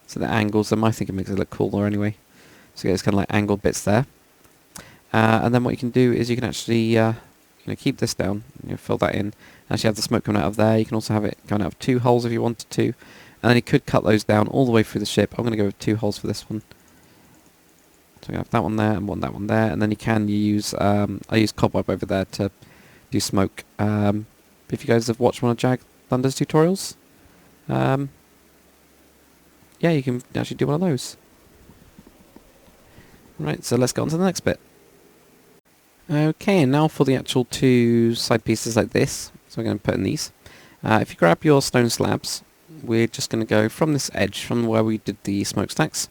So the angles, I think it makes it look cooler anyway. So you get kind of like angled bits there. And then what you can do is you can actually keep this down, fill that in. Actually have the smoke coming out of there. You can also have it coming out of 2 holes if you wanted to. And then you could cut those down all the way through the ship. I'm going to go with 2 holes for this one. So we have that one there and that one there. And then you can use, I use cobweb over there to do smoke. If you guys have watched one of Jag Thunder's tutorials, yeah, you can actually do one of those. Right, so let's get on to the next bit. Okay, and now for the actual 2 side pieces like this. So we're going to put in these. If you grab your stone slabs, we're just going to go from this edge, from where we did the smokestacks,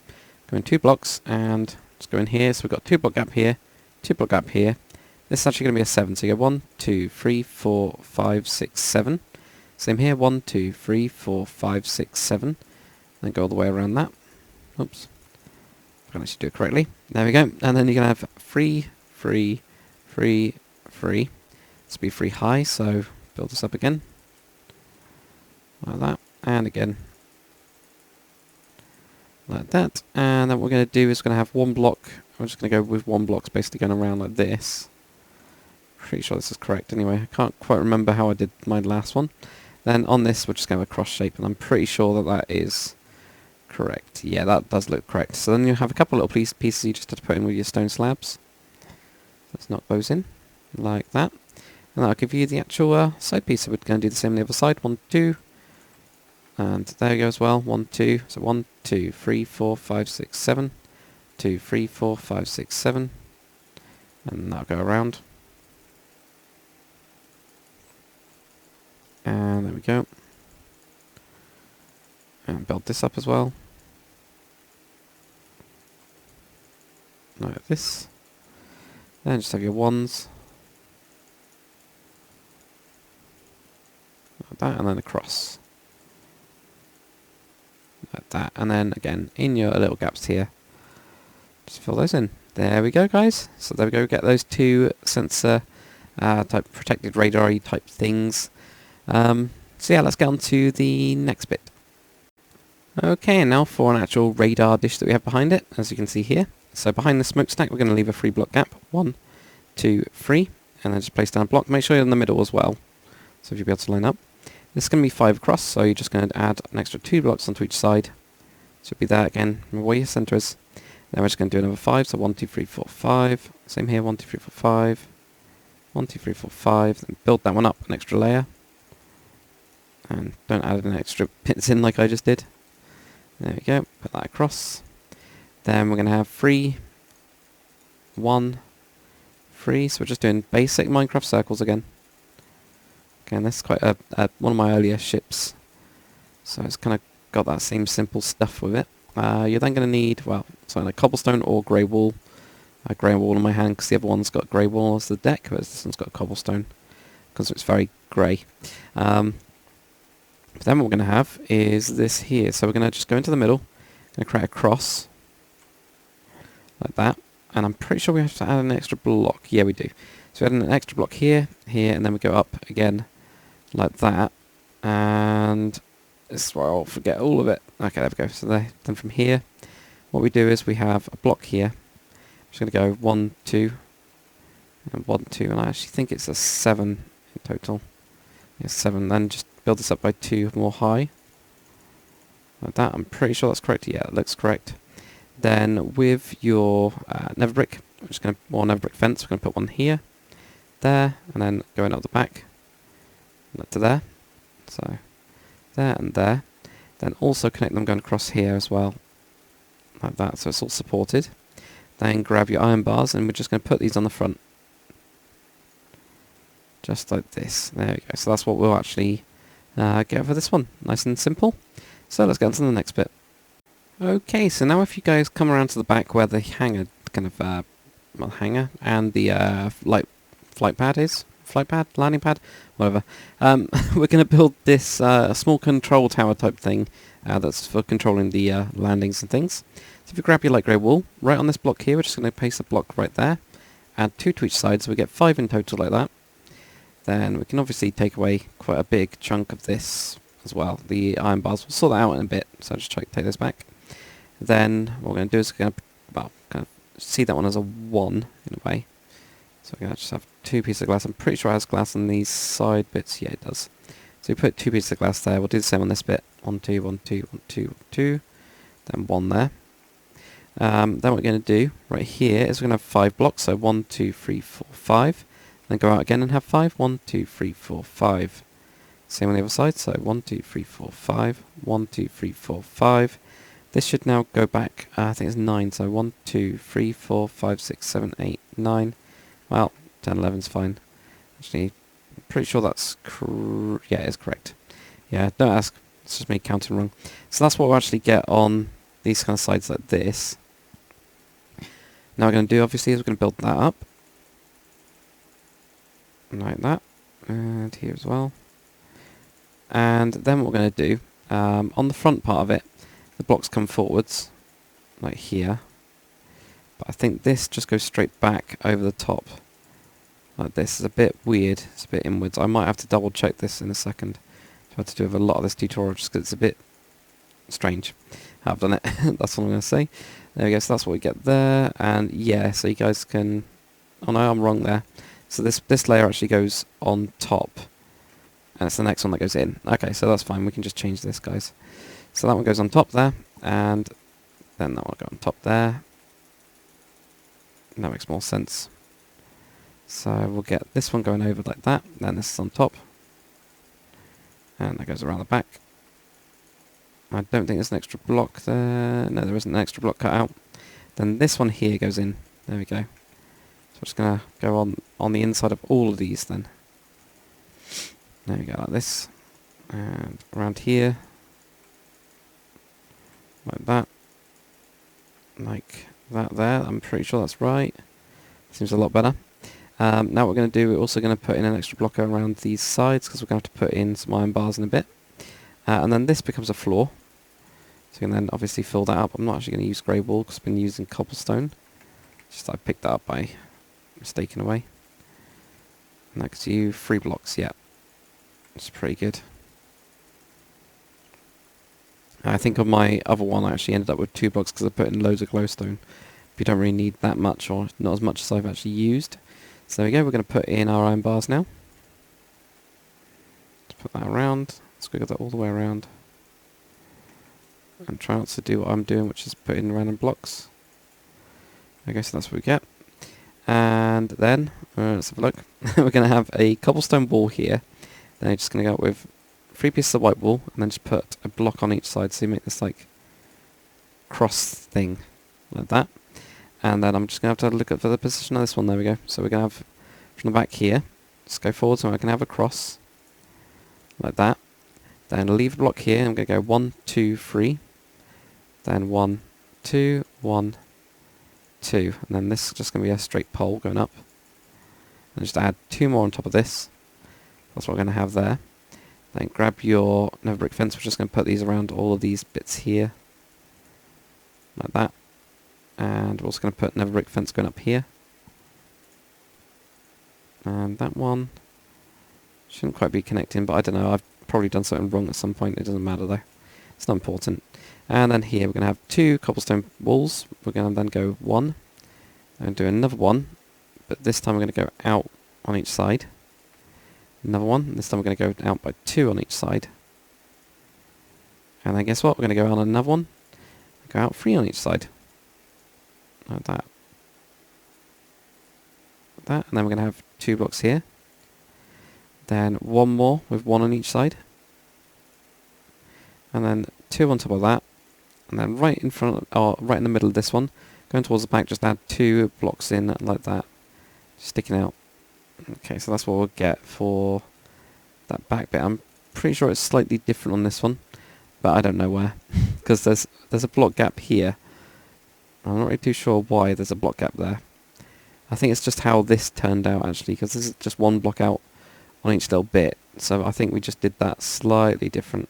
go in 2 blocks, and just go in here. So we've got 2 block gap here, 2 block gap here. This is actually going to be a 7, so you go 1, 2, 3, 4, 5, 6, 7. Same here, 1, 2, 3, 4, 5, 6, 7. Then go all the way around that. Oops. I can actually do it correctly. There we go. And then you're going to have 3, 3, 3, 3. This will be 3 high, so build this up again. Like that. And again. Like that. And then what we're going to do is we're going to have 1 block. I'm just going to go with 1 block, basically going around like this. Pretty sure this is correct anyway. I can't quite remember how I did my last one. Then on this, we're just going to have a cross shape, and I'm pretty sure that is correct. Yeah, that does look correct. So then you have a couple little pieces you just have to put in with your stone slabs. Let's knock those in, like that. And that'll give you the actual side piece. So we're going to do the same on the other side. 1, 2. And there we go as well. 1, 2. So 1, 2, 3, 4, 5, 6, 7. 2, 3, 4, 5, 6, 7. And that'll go around. And there we go. And build this up as well. Like this. Then just have your 1s. Like that, and then across. Like that. And then again, in your little gaps here, just fill those in. There we go, guys. So there we go, get those 2 sensor type protected radar type things. So yeah, let's get on to the next bit. Okay, and now for an actual radar dish that we have behind it, as you can see here. So behind the smokestack, we're going to leave a 3 block gap. 1, 2, 3, and then just place down a block. Make sure you're in the middle as well, so if you'll be able to line up. This is going to be 5 across, so you're just going to add an extra 2 blocks onto each side. Should be there again, remember where your centre is. Then we're just going to do another 5, so 1, 2, 3, 4, 5. Same here, 1, 2, 3, 4, 5. 1, 2, 3, 4, 5. Then build that one up, an extra layer. And don't add an extra pins in like I just did. There we go, put that across. Then we're going to have 3, 1, 3, so we're just doing basic Minecraft circles again. Okay, and this is quite one of my earlier ships, so it's kind of got that same simple stuff with it. You're then going to need, well, something like cobblestone or grey wool. Grey wool in my hand because the other one's got grey wool as the deck, but this one's got cobblestone because it's very grey. But then what we're going to have is this here. So we're going to just go into the middle, going to create a cross like that, and I'm pretty sure we have to add an extra block. Yeah, we do. So we add an extra block here, here, and then we go up again like that, and this is where I'll forget all of it. Okay, there we go. So then from here, what we do is we have a block here. I'm just going to go 1, 2, and 1, 2, and I actually think it's a 7 in total. Yeah, 7. Then just build this up by 2 more high. Like that. I'm pretty sure that's correct. Yeah, it looks correct. Then with your nether brick, we're just going to, or nether brick fence, we're going to put one here, there, and then going up the back, to there. So there and there. Then also connect them going across here as well, like that, so it's all supported. Then grab your iron bars, and we're just going to put these on the front. Just like this. There we go. So that's what we'll actually get for this one. Nice and simple. So let's get on to the next bit. Okay, so now if you guys come around to the back where the hangar, kind of, well, hangar and the flight pad is, landing pad, whatever. We're going to build this small control tower type thing that's for controlling the landings and things. So if you grab your light grey wool, right on this block here, we're just going to paste a block right there, add 2 to each side, so we get 5 in total like that. Then we can obviously take away quite a big chunk of this as well. The iron bars, we'll sort that out in a bit, so I'll just try to take this back. Then what we're going to do is we're going to, well, kind of see that one as a 1 in a way. So we're going to just have 2 pieces of glass. I'm pretty sure it has glass on these side bits. Yeah, it does. So we put 2 pieces of glass there. We'll do the same on this bit. 1, 2, 1, 2, 1, 2, 1, 2. Then 1 there. Then what we're going to do right here is we're going to have 5 blocks. So 1, 2, 3, 4, 5. Then go out again and have 5. 1, 2, 3, 4, 5. Same on the other side. So 1, 2, 3, 4, 5. 1, 2, 3, 4, 5. This should now go back, I think it's 9. So 1, 2, 3, 4, 5, 6, 7, 8, 9. Well, 10, 11's fine. Actually, I'm pretty sure that's yeah, it is correct. Yeah, don't ask. It's just me counting wrong. So that's what we'll actually get on these kind of sides like this. Now what we're going to do, obviously, is we're going to build that up. Like that. And here as well. And then what we're going to do, on the front part of it, the blocks come forwards, like here. But I think this just goes straight back over the top. Like this. Is a bit weird. It's a bit inwards. I might have to double check this in a second. I've had to do with a lot of this tutorial just because it's a bit strange. I've done it. That's all I'm going to say. There we go. So that's what we get there. And yeah, so you guys can... Oh no, I'm wrong there. So this layer actually goes on top. And it's the next one that goes in. Okay, so that's fine. We can just change this, guys. So that one goes on top there. And then that one will go on top there. That makes more sense. So we'll get this one going over like that. Then this is on top. And that goes around the back. I don't think there's an extra block there. No, there isn't an extra block cut out. Then this one here goes in. There we go. So I'm just going to go on the inside of all of these then. There we go, like this. And around here. Like that. Like that there. I'm pretty sure that's right. Seems a lot better. Now what we're going to do, we're also going to put in an extra blocker around these sides because we're going to have to put in some iron bars in a bit. And then this becomes a floor. So you can then obviously fill that up. I'm not actually going to use grey wool because I've been using cobblestone. Just I picked that up by mistake in a way. And that gives you 3 blocks, yeah. It's pretty good. I think on my other one I actually ended up with 2 blocks because I put in loads of glowstone. But you don't really need that much, or not as much as I've actually used. So there we go, we're going to put in our iron bars now. Let's put that around. Let's go that all the way around. And try not to do what I'm doing, which is put in random blocks. Okay, so that's what we get. And then, let's have a look. We're going to have a cobblestone wall here. Then I'm just going to go with 3 pieces of white wool, and then just put a block on each side, so you make this like cross thing, like that. And then I'm just going to have to look at for the position of this one. There we go. So we're going to have, from the back here, just go forward, so I can have a cross, like that. Then leave a block here, I'm going to go 1, 2, 3. Then 1, 2, 1, 2. And then this is just going to be a straight pole going up. And just add 2 more on top of this. That's what we're going to have there. Then grab your nether brick fence. We're just going to put these around all of these bits here. Like that. And we're also going to put nether brick fence going up here. And that one shouldn't quite be connecting, but I don't know. I've probably done something wrong at some point. It doesn't matter though. It's not important. And then here we're going to have 2 cobblestone walls. We're going to then go 1 and do another one. But this time we're going to go out on each side. Another one. This time we're going to go out by 2 on each side. And then guess what? We're going to go out on another one. Go out 3 on each side. Like that. Like that. And then we're going to have 2 blocks here. Then 1 more with 1 on each side. And then 2 on top of that. And then right in front, or right in the middle of this one, going towards the back, just add 2 blocks in like that. Sticking out. Okay, so that's what we'll get for that back bit. I'm pretty sure it's slightly different on this one, but I don't know where. Because there's a block gap here. I'm not really too sure why there's a block gap there. I think it's just how this turned out actually, because this is just 1 block out on each little bit. So I think we just did that slightly different.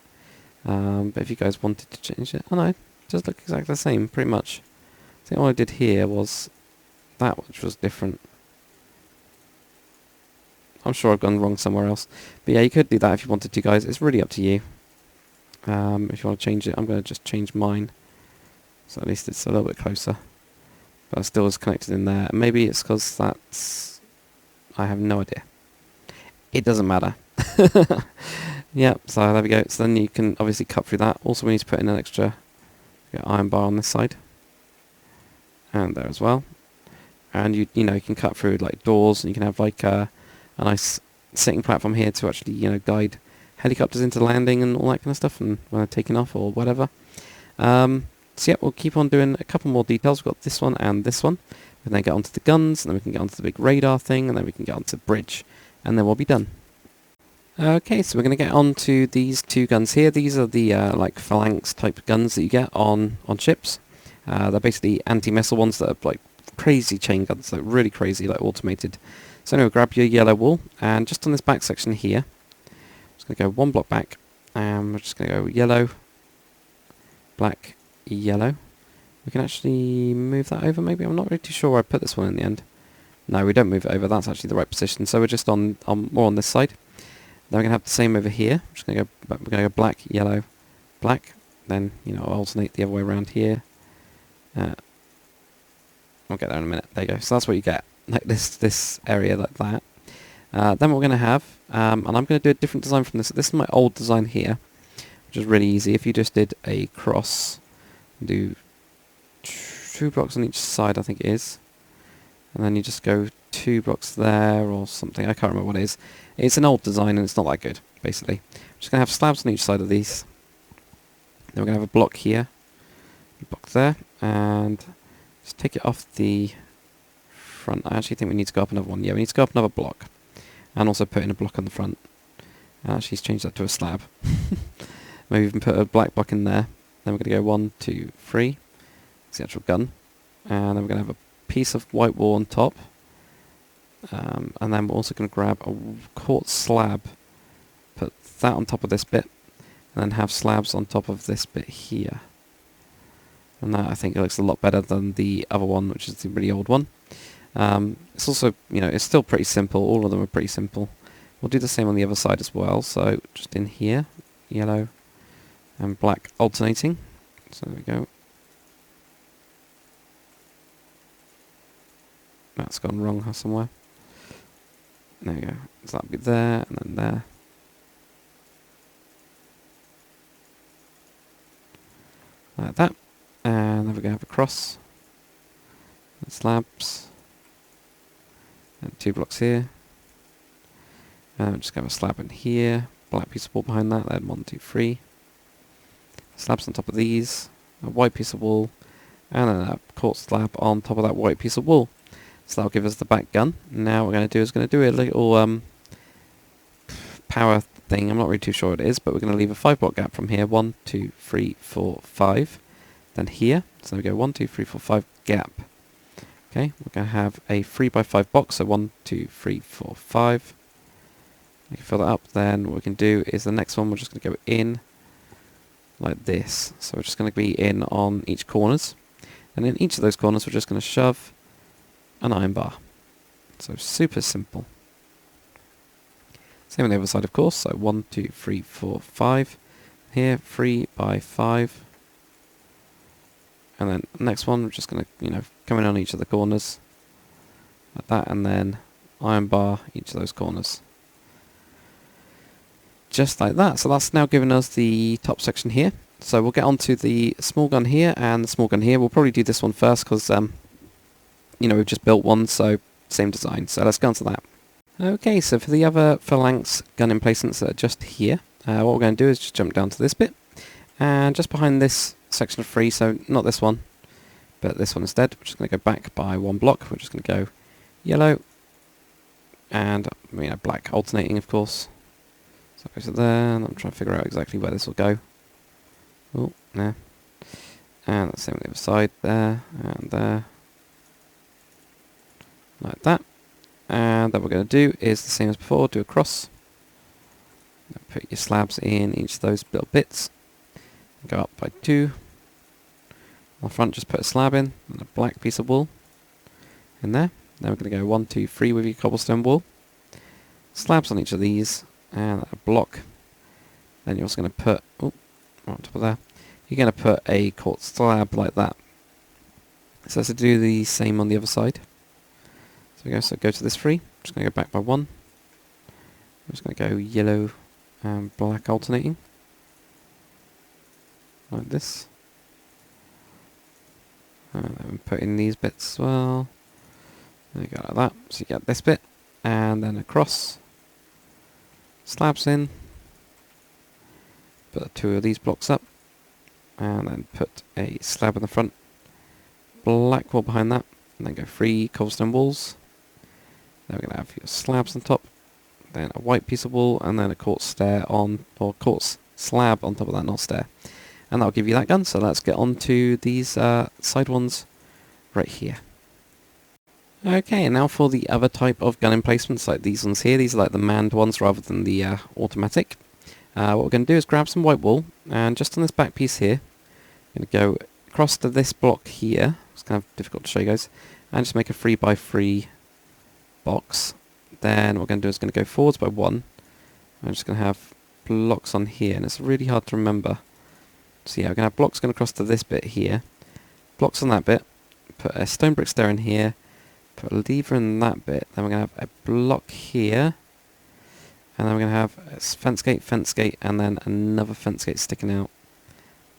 But if you guys wanted to change it, oh no, it does look exactly the same, pretty much. I think all I did here was that, which was different. I'm sure I've gone wrong somewhere else. But yeah, you could do that if you wanted to, guys. It's really up to you. If you want to change it, I'm going to just change mine. So at least it's a little bit closer. But it still is connected in there. Maybe it's because that's... I have no idea. It doesn't matter. Yep, so there we go. So then you can obviously cut through that. Also we need to put in an extra iron bar on this side. And there as well. And you know, you can cut through like doors, and you can have like a nice sitting platform here to actually, you know, guide helicopters into landing and all that kind of stuff, and when they're taking off or whatever. So yeah, we'll keep on doing a couple more details. We've got this one and this one. We then get onto the guns, and then we can get onto the big radar thing, and then we can get onto the bridge, and then we'll be done. Okay, so we're going to get onto these 2 guns here. These are the like phalanx type guns that you get on ships. They're basically anti-missile ones that are like crazy chain guns, like really crazy, like automated. So anyway, grab your yellow wool, and just on this back section here, I'm just going to go 1 block back, and we're just going to go yellow, black, yellow. We can actually move that over maybe. I'm not really too sure where I put this one in the end. No, we don't move it over. That's actually the right position. So we're just on more on this side. Then we're going to have the same over here. I'm just going to go, we're going to go black, yellow, black. Then, you know, alternate the other way around here. I'll get there in a minute. There you go. So that's what you get. Like this area like that. Then what we're going to have, and I'm going to do a different design from this. This is my old design here, which is really easy. If you just did a cross, do 2 blocks on each side, I think it is. And then you just go 2 blocks there or something. I can't remember what it is. It's an old design and it's not that good, basically. I'm just going to have slabs on each side of these. Then we're going to have a block here, a block there, and just take it off the front. I actually think we need to go up another one. Yeah, we need to go up another block. And also put in a block on the front. Actually, he's changed that to a slab. Maybe even put a black block in there. Then we're going to go 1, 2, 3. It's the actual gun. And then we're going to have a piece of white wall on top. And then we're also going to grab a quartz slab. Put that on top of this bit. And then have slabs on top of this bit here. And that, I think, looks a lot better than the other one, which is the really old one. It's also, you know, it's still pretty simple. All of them are pretty simple. We'll do the same on the other side as well. So just in here, yellow and black alternating. So there we go. That's gone wrong somewhere. There we go. So that'll be there and then there. Like that. And then we're going to have a cross. And slabs. And 2 blocks here. And we're just going to have a slab in here. Black piece of wall behind that. Then 1, 2, 3. Slabs on top of these. a white piece of wool, and then a quartz slab on top of that white piece of wool. So that'll give us the back gun. Now what we're going to do is a little power thing. I'm not really too sure what it is, but we're going to leave a 5 block gap from here. 1, 2, 3, 4, 5. Then here, so we go 1, 2, 3, 4, 5 gap. Okay, we're going to have a 3 by 5 box, so 1, 2, 3, 4, 5. We can fill that up. Then what we can do is the next one we're just going to go in like this. So we're just going to be in on each corners. And in each of those corners we're just going to shove an iron bar. So super simple. Same on the other side, of course. So 1, 2, 3, 4, 5. Here, 3 by 5. And then the next one, we're just going to, come in on each of the corners. Like that, and then iron bar each of those corners. Just like that. So that's now given us the top section here. So we'll get onto the small gun here and the small gun here. We'll probably do this one first because, we've just built one, so same design. So let's go on to that. Okay, so for the other phalanx gun emplacements that are just here, what we're going to do is just jump down to this bit. And just behind this section of 3, so not this one, but this one instead, we're just going to go back by 1 block. We're just going to go yellow and black alternating, of course. So it goes to there, and I'm trying to figure out exactly where this will go. Oh, there. And the same on the other side, there, and there. Like that. And then what we're going to do is the same as before, do a cross. Put your slabs in each of those little bits. Go up by 2. On the front, just put a slab in, and a black piece of wool in there. Then we're going to go 1, 2, 3 with your cobblestone wool. Slabs on each of these, and a block. Then you're also going to put, on top of there, you're going to put a quartz slab like that. So let's do the same on the other side. So go to this 3, I'm just going to go back by 1. I'm just going to go yellow and black alternating. Like this. And then put in these bits as well. There you go, like that. So you get this bit, and then across. Slabs in. Put 2 of these blocks up, and then put a slab in the front. Black wall behind that, and then go 3 cobblestone walls. Then we're going to have your slabs on top, then a white piece of wool, and then a quartz slab on top of that, not stair. And that'll give you that gun. So let's get on to these side ones right here. Okay, and now for the other type of gun emplacements, like these ones here. These are like the manned ones rather than the automatic. What we're going to do is grab some white wool, and just on this back piece here, I'm going to go across to this block here. It's kind of difficult to show you guys. And just make a 3 by 3 box. Then what we're going to do is going to go forwards by 1. I'm just going to have blocks on here, and it's really hard to remember. So yeah, we're going to have blocks going across to this bit here. Blocks on that bit. Put a stone brick stair in here. Put a lever in that bit. Then we're going to have a block here. And then we're going to have a fence gate, and then another fence gate sticking out.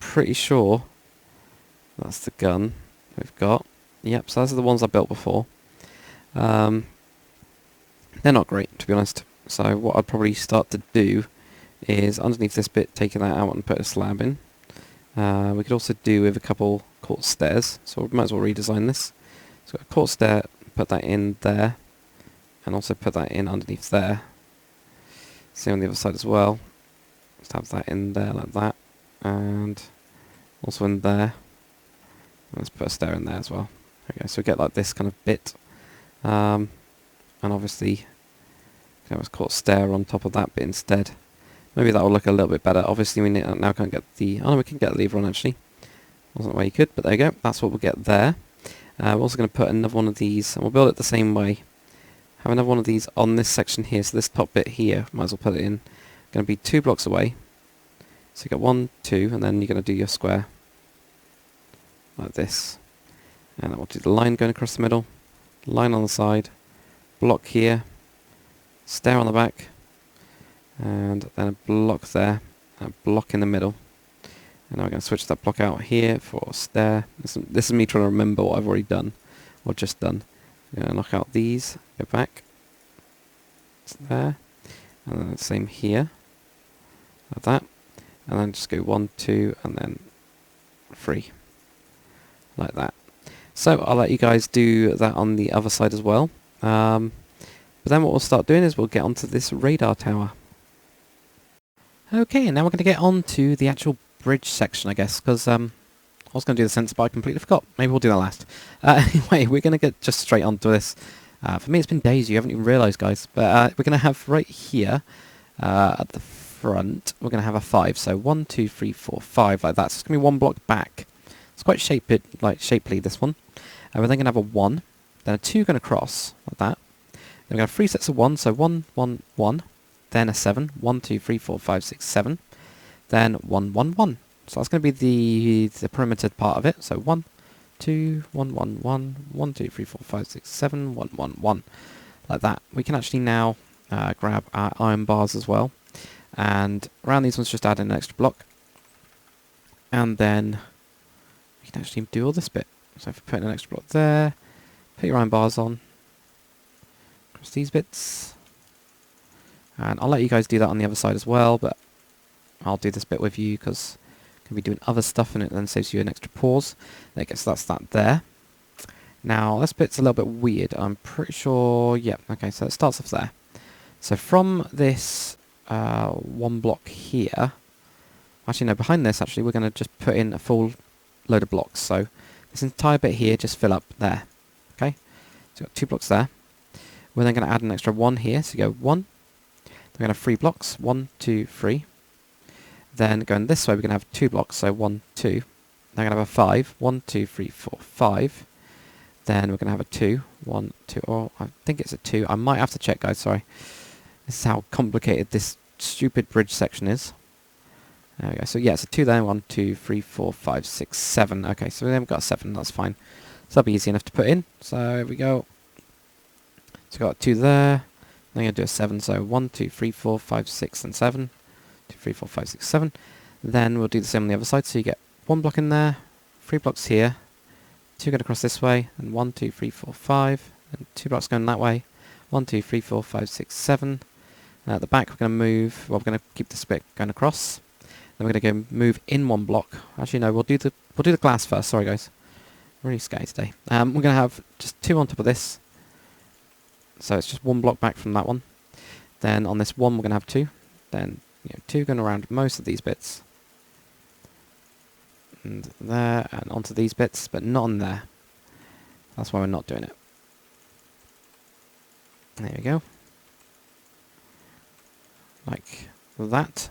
Pretty sure that's the gun we've got. Yep, so those are the ones I built before. They're not great, to be honest. So what I'd probably start to do is underneath this bit, taking that out and put a slab in. We could also do with a couple quartz stairs, so we might as well redesign this. So a quartz stair, put that in there, and also put that in underneath there. Same on the other side as well. Just have that in there like that, and also in there. Let's put a stair in there as well. Okay, so we get like this kind of bit, and obviously a quartz stair on top of that bit instead. Maybe that will look a little bit better. Obviously we now can't get the... Oh no, we can get the lever on actually. Wasn't the way you could, but there you go. That's what we'll get there. We're also going to put another one of these, and we'll build it the same way. Have another one of these on this section here, so this top bit here, might as well put it in. Going to be 2 blocks away. So you got 1, 2, and then you're going to do your square. Like this. And then we'll do the line going across the middle. Line on the side. Block here. Stair on the back. And then a block there. A block in the middle. And now we're going to switch that block out here for a stair. This is me trying to remember what I've already done. Or just done. I'm going to knock out these. Go back. It's there. And then the same here. Like that. And then just go 1, 2, and then free. Like that. So I'll let you guys do that on the other side as well. But then what we'll start doing is we'll get onto this radar tower. Okay, and now we're going to get on to the actual bridge section, I guess, because I was going to do the sensor, but I completely forgot. Maybe we'll do that last. Anyway, we're going to get just straight onto this. For me, it's been days. You haven't even realised, guys. But we're going to have right here at the front, we're going to have a 5. So 1, 2, 3, 4, 5, like that. So it's going to be 1 block back. It's quite shapely, this one. We're then going to have a 1, then a 2 going to cross, like that. Then we're going to have 3 sets of 1, so 1, 1, 1. Then a 7, 1, 2, 3, 4, 5, 6, 7. Then 1, 1, 1. So that's going to be the perimeter part of it. So 1, 2, 1, 1, 1, 1, 2, 3, 4, 5, 6, 7, 1, 1, 1. Like that. We can actually now grab our iron bars as well. And around these ones just add in an extra block. And then we can actually do all this bit. So if we put in an extra block there, put your iron bars on, across these bits. And I'll let you guys do that on the other side as well, but I'll do this bit with you because I'm going to be doing other stuff and it then saves you an extra pause. There you go, so that's that there. Now, this bit's a little bit weird. I'm pretty sure, yeah, okay, so it starts off there. So from this 1 block here, actually no, behind this actually we're going to just put in a full load of blocks. So this entire bit here, just fill up there, okay? So we've got 2 blocks there. We're then going to add an extra 1 here, so you go 1. We're going to have 3 blocks, 1, 2, 3. Then going this way, we're going to have 2 blocks, so 1, 2. Then we're going to have a 5, 1, 2, 3, 4, 5. Then we're going to have a 2, 1, 2, or I think it's a 2. I might have to check, guys, sorry. This is how complicated this stupid bridge section is. There we go. So yeah, it's a 2 there, 1, 2, 3, 4, 5, 6, 7. Okay, so then we've got a 7, that's fine. So that'll be easy enough to put in. So here we go. So we've got a 2 there. Then I'm going to do a 7, so 1, 2, 3, 4, 5, 6, and 7. 2, 3, 4, 5, 6, 7. Then we'll do the same on the other side, so you get 1 block in there, 3 blocks here, 2 going across this way, and 1, 2, 3, 4, 5, and 2 blocks going that way, 1, 2, 3, 4, 5, 6, 7. At the back we're going to move, well we're going to keep this bit going across. Then we're going to go move in 1 block. Actually no, we'll do the glass first, sorry guys. I'm really scary today. We're going to have just 2 on top of this. So it's just 1 block back from that one. Then on this 1 we're going to have 2. Then 2 going around most of these bits. And there, and onto these bits, but not on there. That's why we're not doing it. There we go. Like that.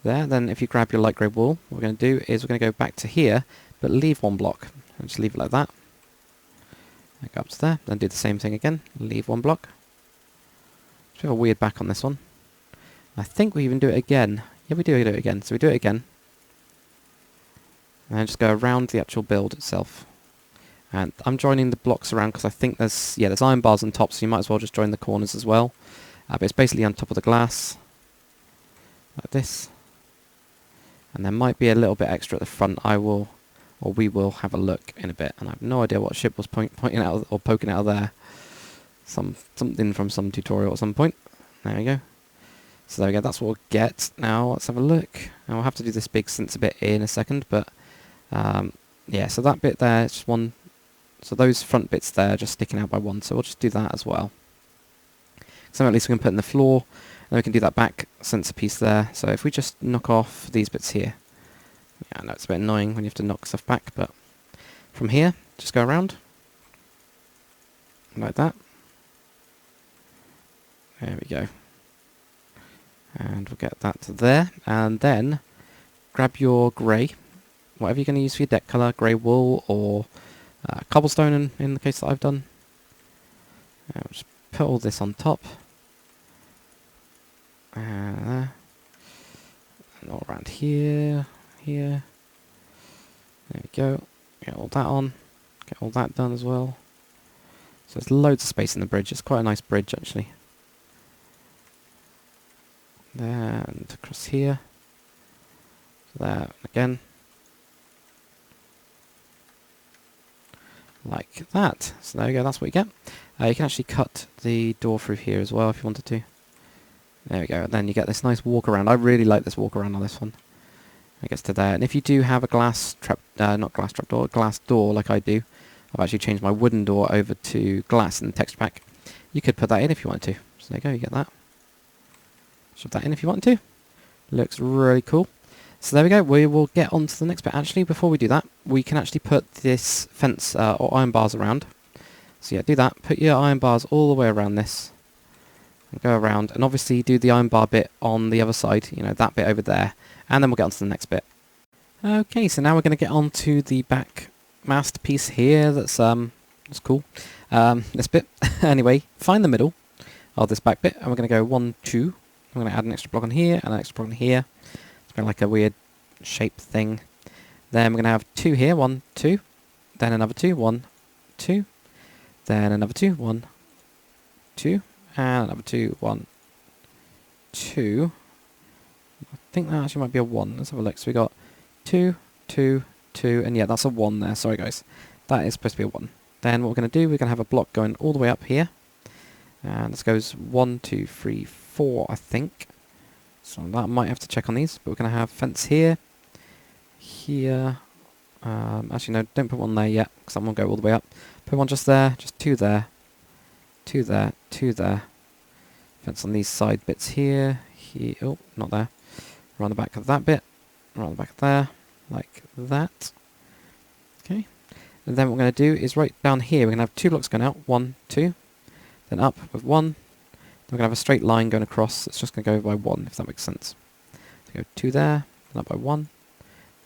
There, then if you grab your light grey wool, what we're going to do is we're going to go back to here, but leave 1 block. And just leave it like that. And go up to there, then do the same thing again, leave 1 block. Just have a weird back on this one. I think we even do it again. Yeah, we do it again. So we do it again. And then just go around the actual build itself. And I'm joining the blocks around because I think there's iron bars on top, so you might as well just join the corners as well. But it's basically on top of the glass. Like this. And there might be a little bit extra at the front. We will have a look in a bit, and I have no idea what ship was pointing out or poking out of there. Something from some tutorial at some point. There we go. So there we go, that's what we'll get. Now let's have a look. And we'll have to do this big sensor bit in a second, but yeah, so that bit there is just 1. So those front bits there are just sticking out by 1, so we'll just do that as well. So at least we can put in the floor, and we can do that back sensor piece there. So if we just knock off these bits here. Yeah, I know it's a bit annoying when you have to knock stuff back, but from here, just go around. Like that. There we go. And we'll get that to there. And then, grab your grey. Whatever you're going to use for your deck colour. Grey wool or cobblestone in the case that I've done. We'll just put all this on top. And all around here. Here. There we go. Get all that on. Get all that done as well. So there's loads of space in the bridge. It's quite a nice bridge actually. There and across here. So there again. Like that. So there we go, that's what you get. You can actually cut the door through here as well if you wanted to. There we go, and then you get this nice walk around. I really like this walk around on this one. It gets to there. And if you do have a glass trap, not glass trapdoor, glass door like I do, I've actually changed my wooden door over to glass in the texture pack. You could put that in if you wanted to. So there you go, you get that. Shove that in if you want to. Looks really cool. So there we go, we will get on to the next bit. Actually, before we do that, we can actually put this fence or iron bars around. So yeah, do that. Put your iron bars all the way around this. And go around, and obviously do the iron bar bit on the other side, you know, that bit over there. And then we'll get on to the next bit. Okay, so now we're going to get on to the back mast piece here. That's cool. This bit. Anyway, find the middle of this back bit, and we're going to go 1, 2. I'm going to add an extra block on here, and an extra block on here. It's kind of like a weird shape thing. Then we're going to have 2 here, 1, 2. Then another 2, 1, 2. Then another 2, 1, 2. And another 2, 1, 2. I think that actually might be a 1. Let's have a look. So we got 2, 2, 2, and yeah, that's a 1 there. Sorry guys. That is supposed to be a 1. Then what we're going to do, we're going to have a block going all the way up here. And this goes 1, 2, 3, 4, I think. So that I might have to check on these. But we're going to have fence here. Here. Actually, no, don't put one there yet, because that won't go all the way up. Put one just there, just 2 there. 2 there, 2 there. Fence on these side bits here. Here. Oh, not there. Around the back of that bit. Around the back of there. Like that. Okay. And then what we're going to do is right down here, we're going to have 2 blocks going out. 1, 2. Then up with 1. Then we're going to have a straight line going across. It's just going to go by 1, if that makes sense. So go 2 there. Then up by 1.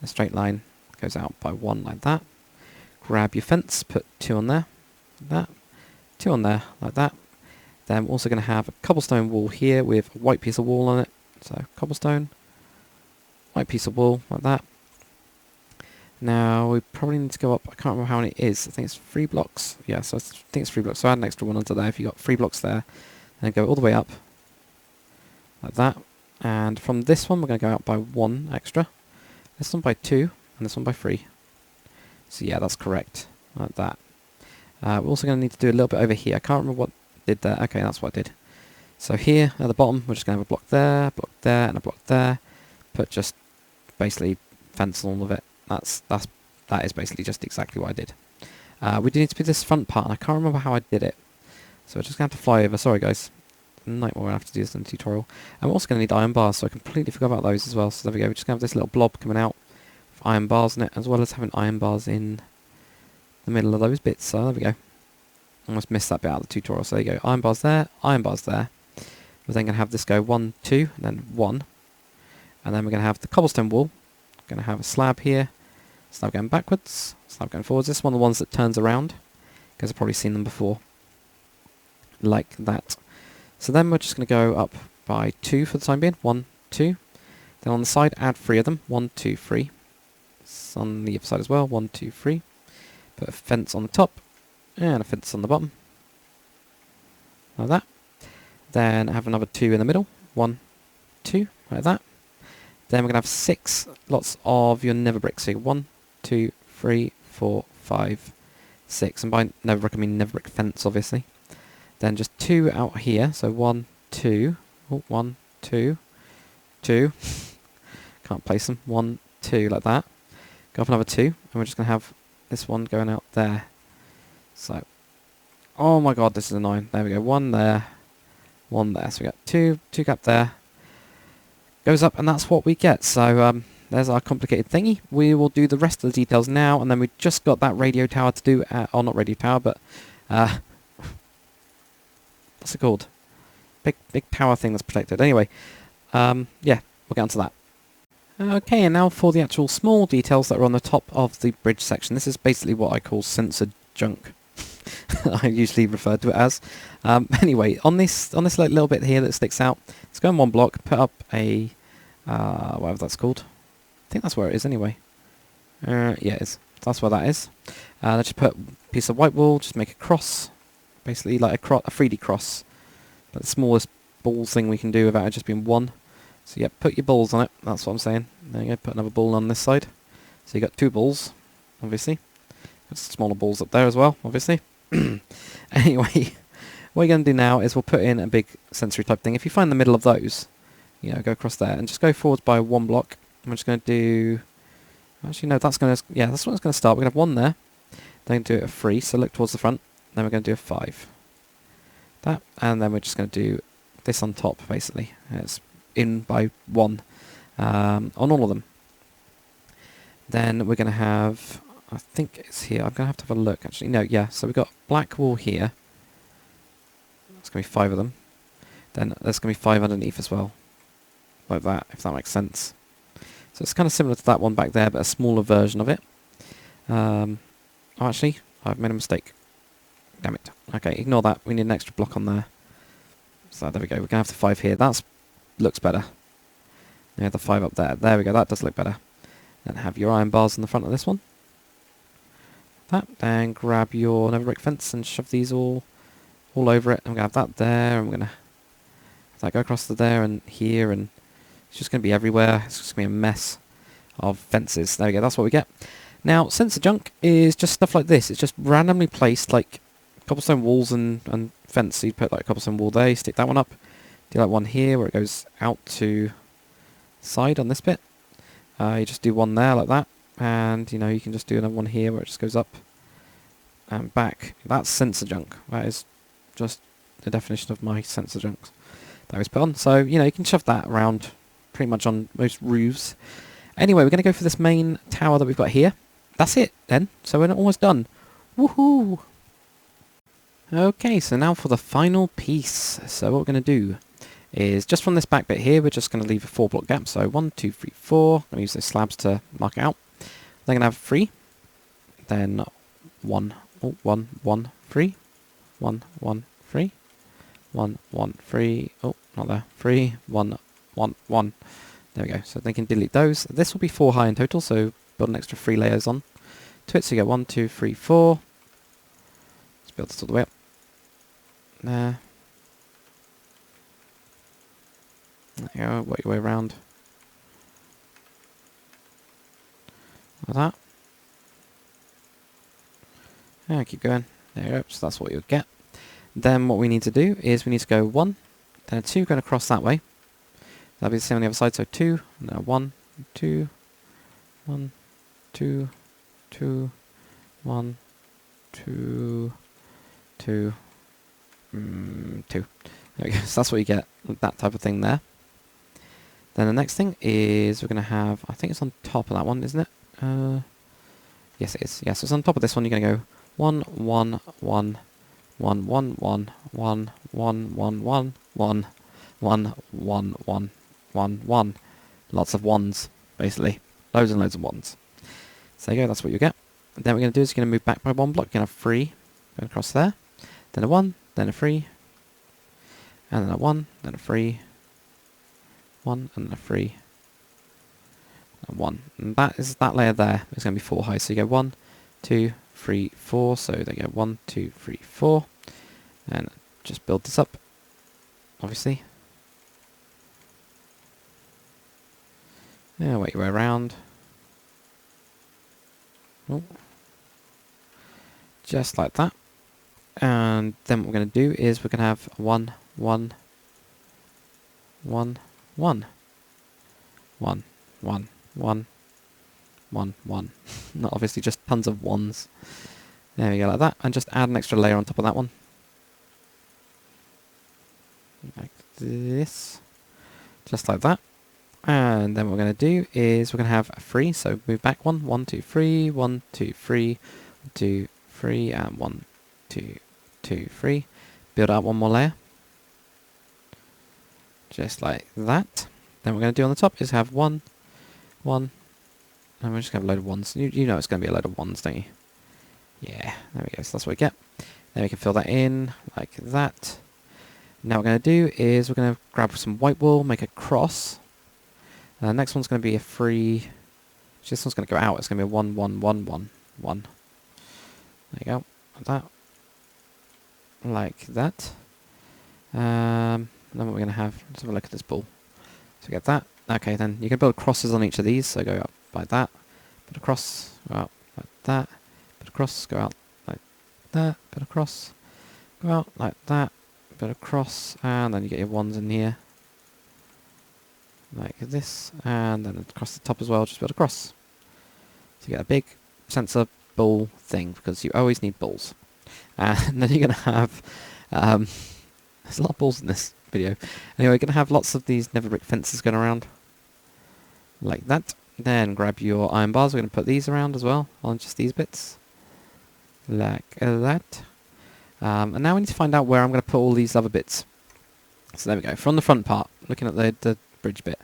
A straight line goes out by 1 like that. Grab your fence. Put 2 on there. Like that. 2 on there, like that. Then we're also going to have a cobblestone wall here with a white piece of wall on it. So cobblestone, white piece of wall, like that. Now we probably need to go up, I can't remember how many it is. I think it's 3 blocks. Yeah, so I think it's 3 blocks. So add an extra one onto there if you've got 3 blocks there. And then go all the way up, like that. And from this one we're going to go out by 1 extra. This one by 2, and this one by 3. So yeah, that's correct, like that. We're also going to need to do a little bit over here. I can't remember what I did there. Okay, that's what I did. So here at the bottom, we're just going to have a block there, and a block there. Put just basically fence on all of it. That is basically just exactly what I did. We do need to put this front part, and I can't remember how I did it. So we're just going to have to fly over. Sorry guys. Nightmare, we'll have to do this in the tutorial. And we're also going to need iron bars, so I completely forgot about those as well. So there we go. We're just going to have this little blob coming out with iron bars in it, as well as having iron bars in the middle of those bits. So there we go. Almost missed that bit out of the tutorial. So there you go. Iron bars there, iron bars there. We're then going to have this go 1, 2, and then 1. And then we're going to have the cobblestone wall. Going to have a slab here. Slab going backwards. Slab going forwards. This is one of the ones that turns around. You guys have probably seen them before. Like that. So then we're just going to go up by 2 for the time being. 1, 2. Then on the side, add 3 of them. 1, 2, 3. It's on the other side as well. 1, 2, 3. Put a fence on the top. And a fence on the bottom. Like that. Then have another 2 in the middle. 1, 2. Like that. Then we're going to have 6 lots of your nether bricks. So 1, 2, 3, 4, 5, 6. And by nether brick I mean nether brick fence, obviously. Then just 2 out here. So 1, 2. Oh, 1, 2. 2. Can't place them. 1, 2 like that. Go up another 2. And we're just going to have this one going out there. So, oh my god, this is annoying. There we go. 1 there. 1 there. So we got 2 gap there. Goes up, and that's what we get. So there's our complicated thingy. We will do the rest of the details now, and then we just got that radio tower to do. Or not radio tower, but what's it called? Big tower thing that's protected. Anyway, yeah, we'll get onto that. Okay, and now for the actual small details that are on the top of the bridge section. This is basically what I call censored junk. I usually refer to it as. Anyway, on this like little bit here that sticks out, let's go in 1 block, put up a whatever that's called. I think that's where it is anyway. Yeah, it is. That's where that is. Let's just put a piece of white wool, just make a cross, basically like a 3D cross, but the smallest balls thing we can do without it just being 1. So yeah, put your balls on it. That's what I'm saying. There you go. Put another ball on this side. So you got 2 balls, obviously. Got smaller balls up there as well, obviously. Anyway, what we're going to do now is we'll put in a big sensory type thing. If you find the middle of those, you know, go across there and just go forwards by 1 block. I'm just going to do... Actually, no, that's going to... Yeah, that's what it's going to start. We're going to have 1 there. Then do a 3, so look towards the front. Then we're going to do a 5. That, and then we're just going to do this on top, basically. It's in by 1 on all of them. Then we're going to have... I think it's here. I'm going to have a look, actually. No, yeah, so we've got black wall here. There's going to be 5 of them. Then there's going to be 5 underneath as well. Like that, if that makes sense. So it's kind of similar to that one back there, but a smaller version of it. Oh, actually, I've made a mistake. Damn it. Okay, ignore that. We need an extra block on there. So there we go. We're going to have the 5 here. That looks better. Yeah, the 5 up there. There we go. That does look better. Then have your iron bars in the front of this one. That. Then grab your never brick fence and shove these all over it. I'm going to have that there. I'm going to have that go across to there and here, and it's just going to be everywhere. It's just going to be a mess of fences. There we go. That's what we get. Now, sensor junk is just stuff like this. It's just randomly placed, like cobblestone walls and fence. So you put like a cobblestone wall there, you stick that one up. Do like one here where it goes out to side on this bit. You just do one there like that, and you know you can just do another one here where it just goes up and back. That's sensor junk. That is just the definition of my sensor junks that was put on. So you know you can shove that around pretty much on most roofs. Anyway, we're going to go for this main tower that we've got here. That's it then. So we're almost done. Woohoo! Okay, so now for the final piece. So what we're going to do is just from this back bit here, we're just going to leave a 4 block gap. So 1, 2, 3, 4. I'm going to use those slabs to mark it out. Then going to have 3. Then 1, 1, 1, 3. 1, 1, 3. 1, 1, 3. Oh, not there. 3, 1, 1, 1. There we go. So they can delete those. This will be 4 high in total, so build an extra 3 layers on to it. So you get 1, 2, 3, 4. Let's build this all the way up. There. There you go. Work your way around. Like that. Yeah, keep going. There you go. So that's what you'll get. Then what we need to do is we need to go 1, then a 2 going across that way. That'll be the same on the other side, so 2, and then 1, 2, 1, 2, 2, 1, 2, 2, 2. There we go. So that's what you get, that type of thing there. Then the next thing is we're going to have, I think it's on top of that one, isn't it? Yes, it is. Yes, so it's on top of this one. You're going to go 1, 1, 1, 1, 1, 1, 1, 1, 1, 1, 1, 1, 1, 1, 1, 1. Lots of ones, basically. Loads and loads of ones. So there you go, that's what you get. And then what we're going to do is you're going to move back by 1 block. You're going to have 3 going across there. Then a 1, then a 3. And then a 1, then a 3. 1, and then a 3. And 1. And that is that layer there. It's going to be 4 high. So you go 1, 2, 3, 4. So they go 1, 2, 3, 4. And just build this up, obviously. Yeah, work your way around. Oh. Just like that. And then what we're going to do is we're going to have 1, 1, 1, 1, 1, 1, 1, 1, 1. Not obviously just tons of ones. There we go, like that. And just add an extra layer on top of that one. Like this. Just like that. And then what we're going to do is we're going to have a 3. So move back 1, 1, 2, 3, 1, 2, 3, 2, 3, and 1, 2, 2, 3. Build out 1 more layer. Just like that. Then what we're going to do on the top is have 1, 1, and we're just going to have a load of 1s. You know it's going to be a load of 1s, don't you? Yeah, there we go. So that's what we get. Then we can fill that in like that. Now what we're going to do is we're going to grab some white wool, make a cross. Next one's going to be a 3. This one's going to go out. It's going to be a 1, 1, 1, 1, 1. There you go. Like that. Like that. Then what we're going to have, let's have a look at this ball. So we get that. Okay, then you can build crosses on each of these. So go up like that. Put a cross, go out like that. Put a cross, go out like that. Put a cross, go out like that. Put a cross, and then you get your 1s in here. like this, and then across the top as well, just build a cross. So you get a big sensor ball thing, because you always need balls. And then you're going to have, there's a lot of balls in this video. Anyway, you're going to have lots of these nether brick fences going around, like that. Then grab your iron bars, we're going to put these around as well, on just these bits, like that. And now we need to find out where I'm going to put all these other bits. So there we go, from the front part, looking at the bridge bit,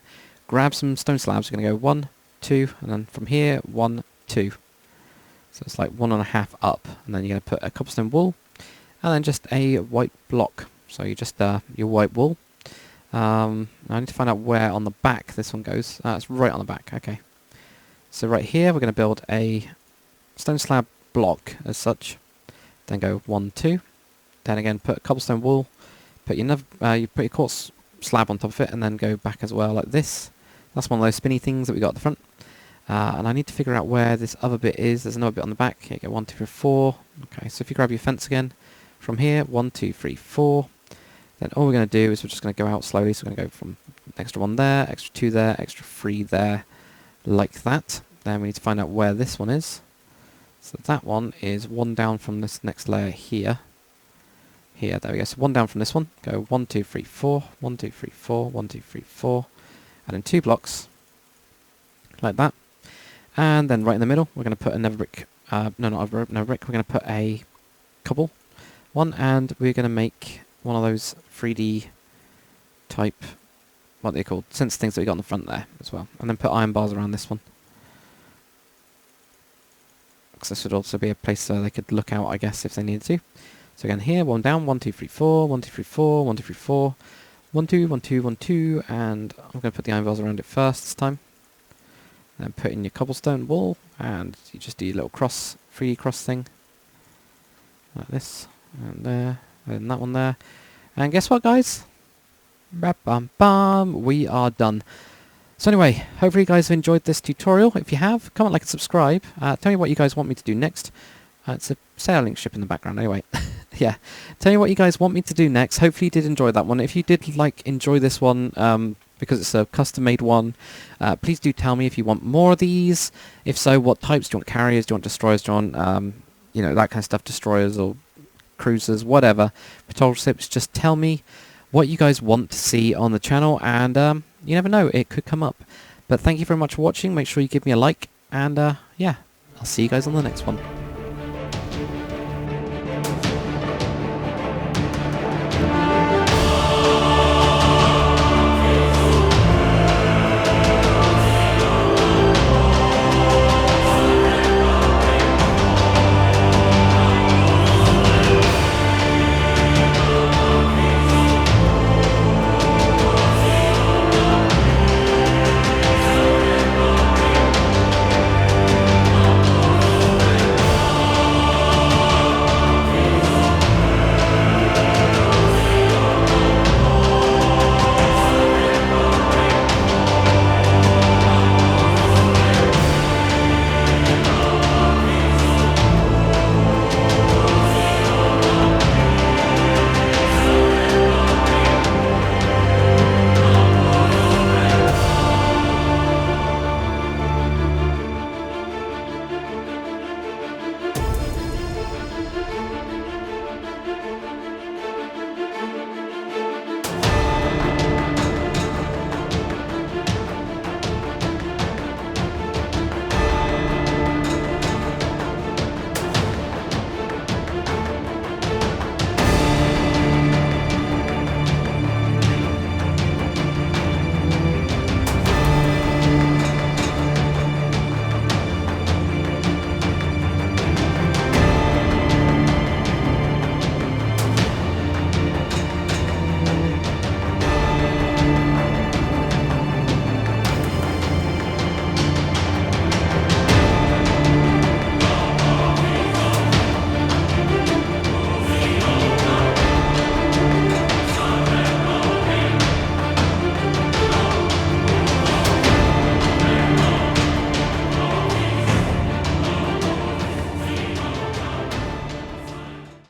grab some stone slabs, we're going to go 1, 2, and then from here, 1, 2. So it's like 1.5 up, and then you're going to put a cobblestone wall, and then just a white block. So you just, your white wall. I need to find out where on the back this one goes. It's right on the back, okay. So right here, we're going to build a stone slab block as such. Then go 1, 2. Then again, put a cobblestone wall. Put your you put your quartz slab on top of it, and then go back as well like this. That's one of those spinny things that we got at the front. And I need to figure out where this other bit is. There's another bit on the back. Here you go, 1, 2, 3, 4. Okay, so if you grab your fence again, from here, 1, 2, 3, 4. Then all we're going to do is we're just going to go out slowly. So we're going to go from extra 1 there, extra 2 there, extra 3 there, like that. Then we need to find out where this one is. So that one is 1 down from this next layer here. Here, there we go. So 1 down from this one. Go 1, 2, 3, 4, 1, 2, 3, 4, 1, 2, 3, 4. And then 2 blocks, like that. And then right in the middle, we're going to put a nether brick. No, not a nether brick. We're going to put a cobble one, and we're going to make one of those 3D type, what they're called, sensor things that we got on the front there as well. And then put iron bars around this one. Because this would also be a place where they could look out, I guess, if they needed to. So again, here, 1 down, 1, 2, 3, 4, 1, 2, 3, 4, 1, 2, 3, 4, 1, 2, 1, 2, 1, 2, and I'm going to put the iron bars around it first this time. And then put in your cobblestone wall, and you just do your little cross, 3D cross thing. Like this, and there, and that one there. And guess what, guys? Bam, we are done. So anyway, hopefully you guys have enjoyed this tutorial. If you have, comment, like, and subscribe. Tell me what you guys want me to do next. It's a sailing ship in the background anyway. Yeah, tell me what you guys want me to do next. Hopefully you did enjoy that one. If you did enjoy this one, because it's a custom-made one, please do tell me if you want more of these. If so, what types? Do you want carriers? Do you want destroyers? Do you want, you know, that kind of stuff, destroyers or cruisers, whatever. Patrol ships, just tell me what you guys want to see on the channel, and you never know, it could come up. But thank you very much for watching. Make sure you give me a like, and yeah, I'll see you guys on the next one.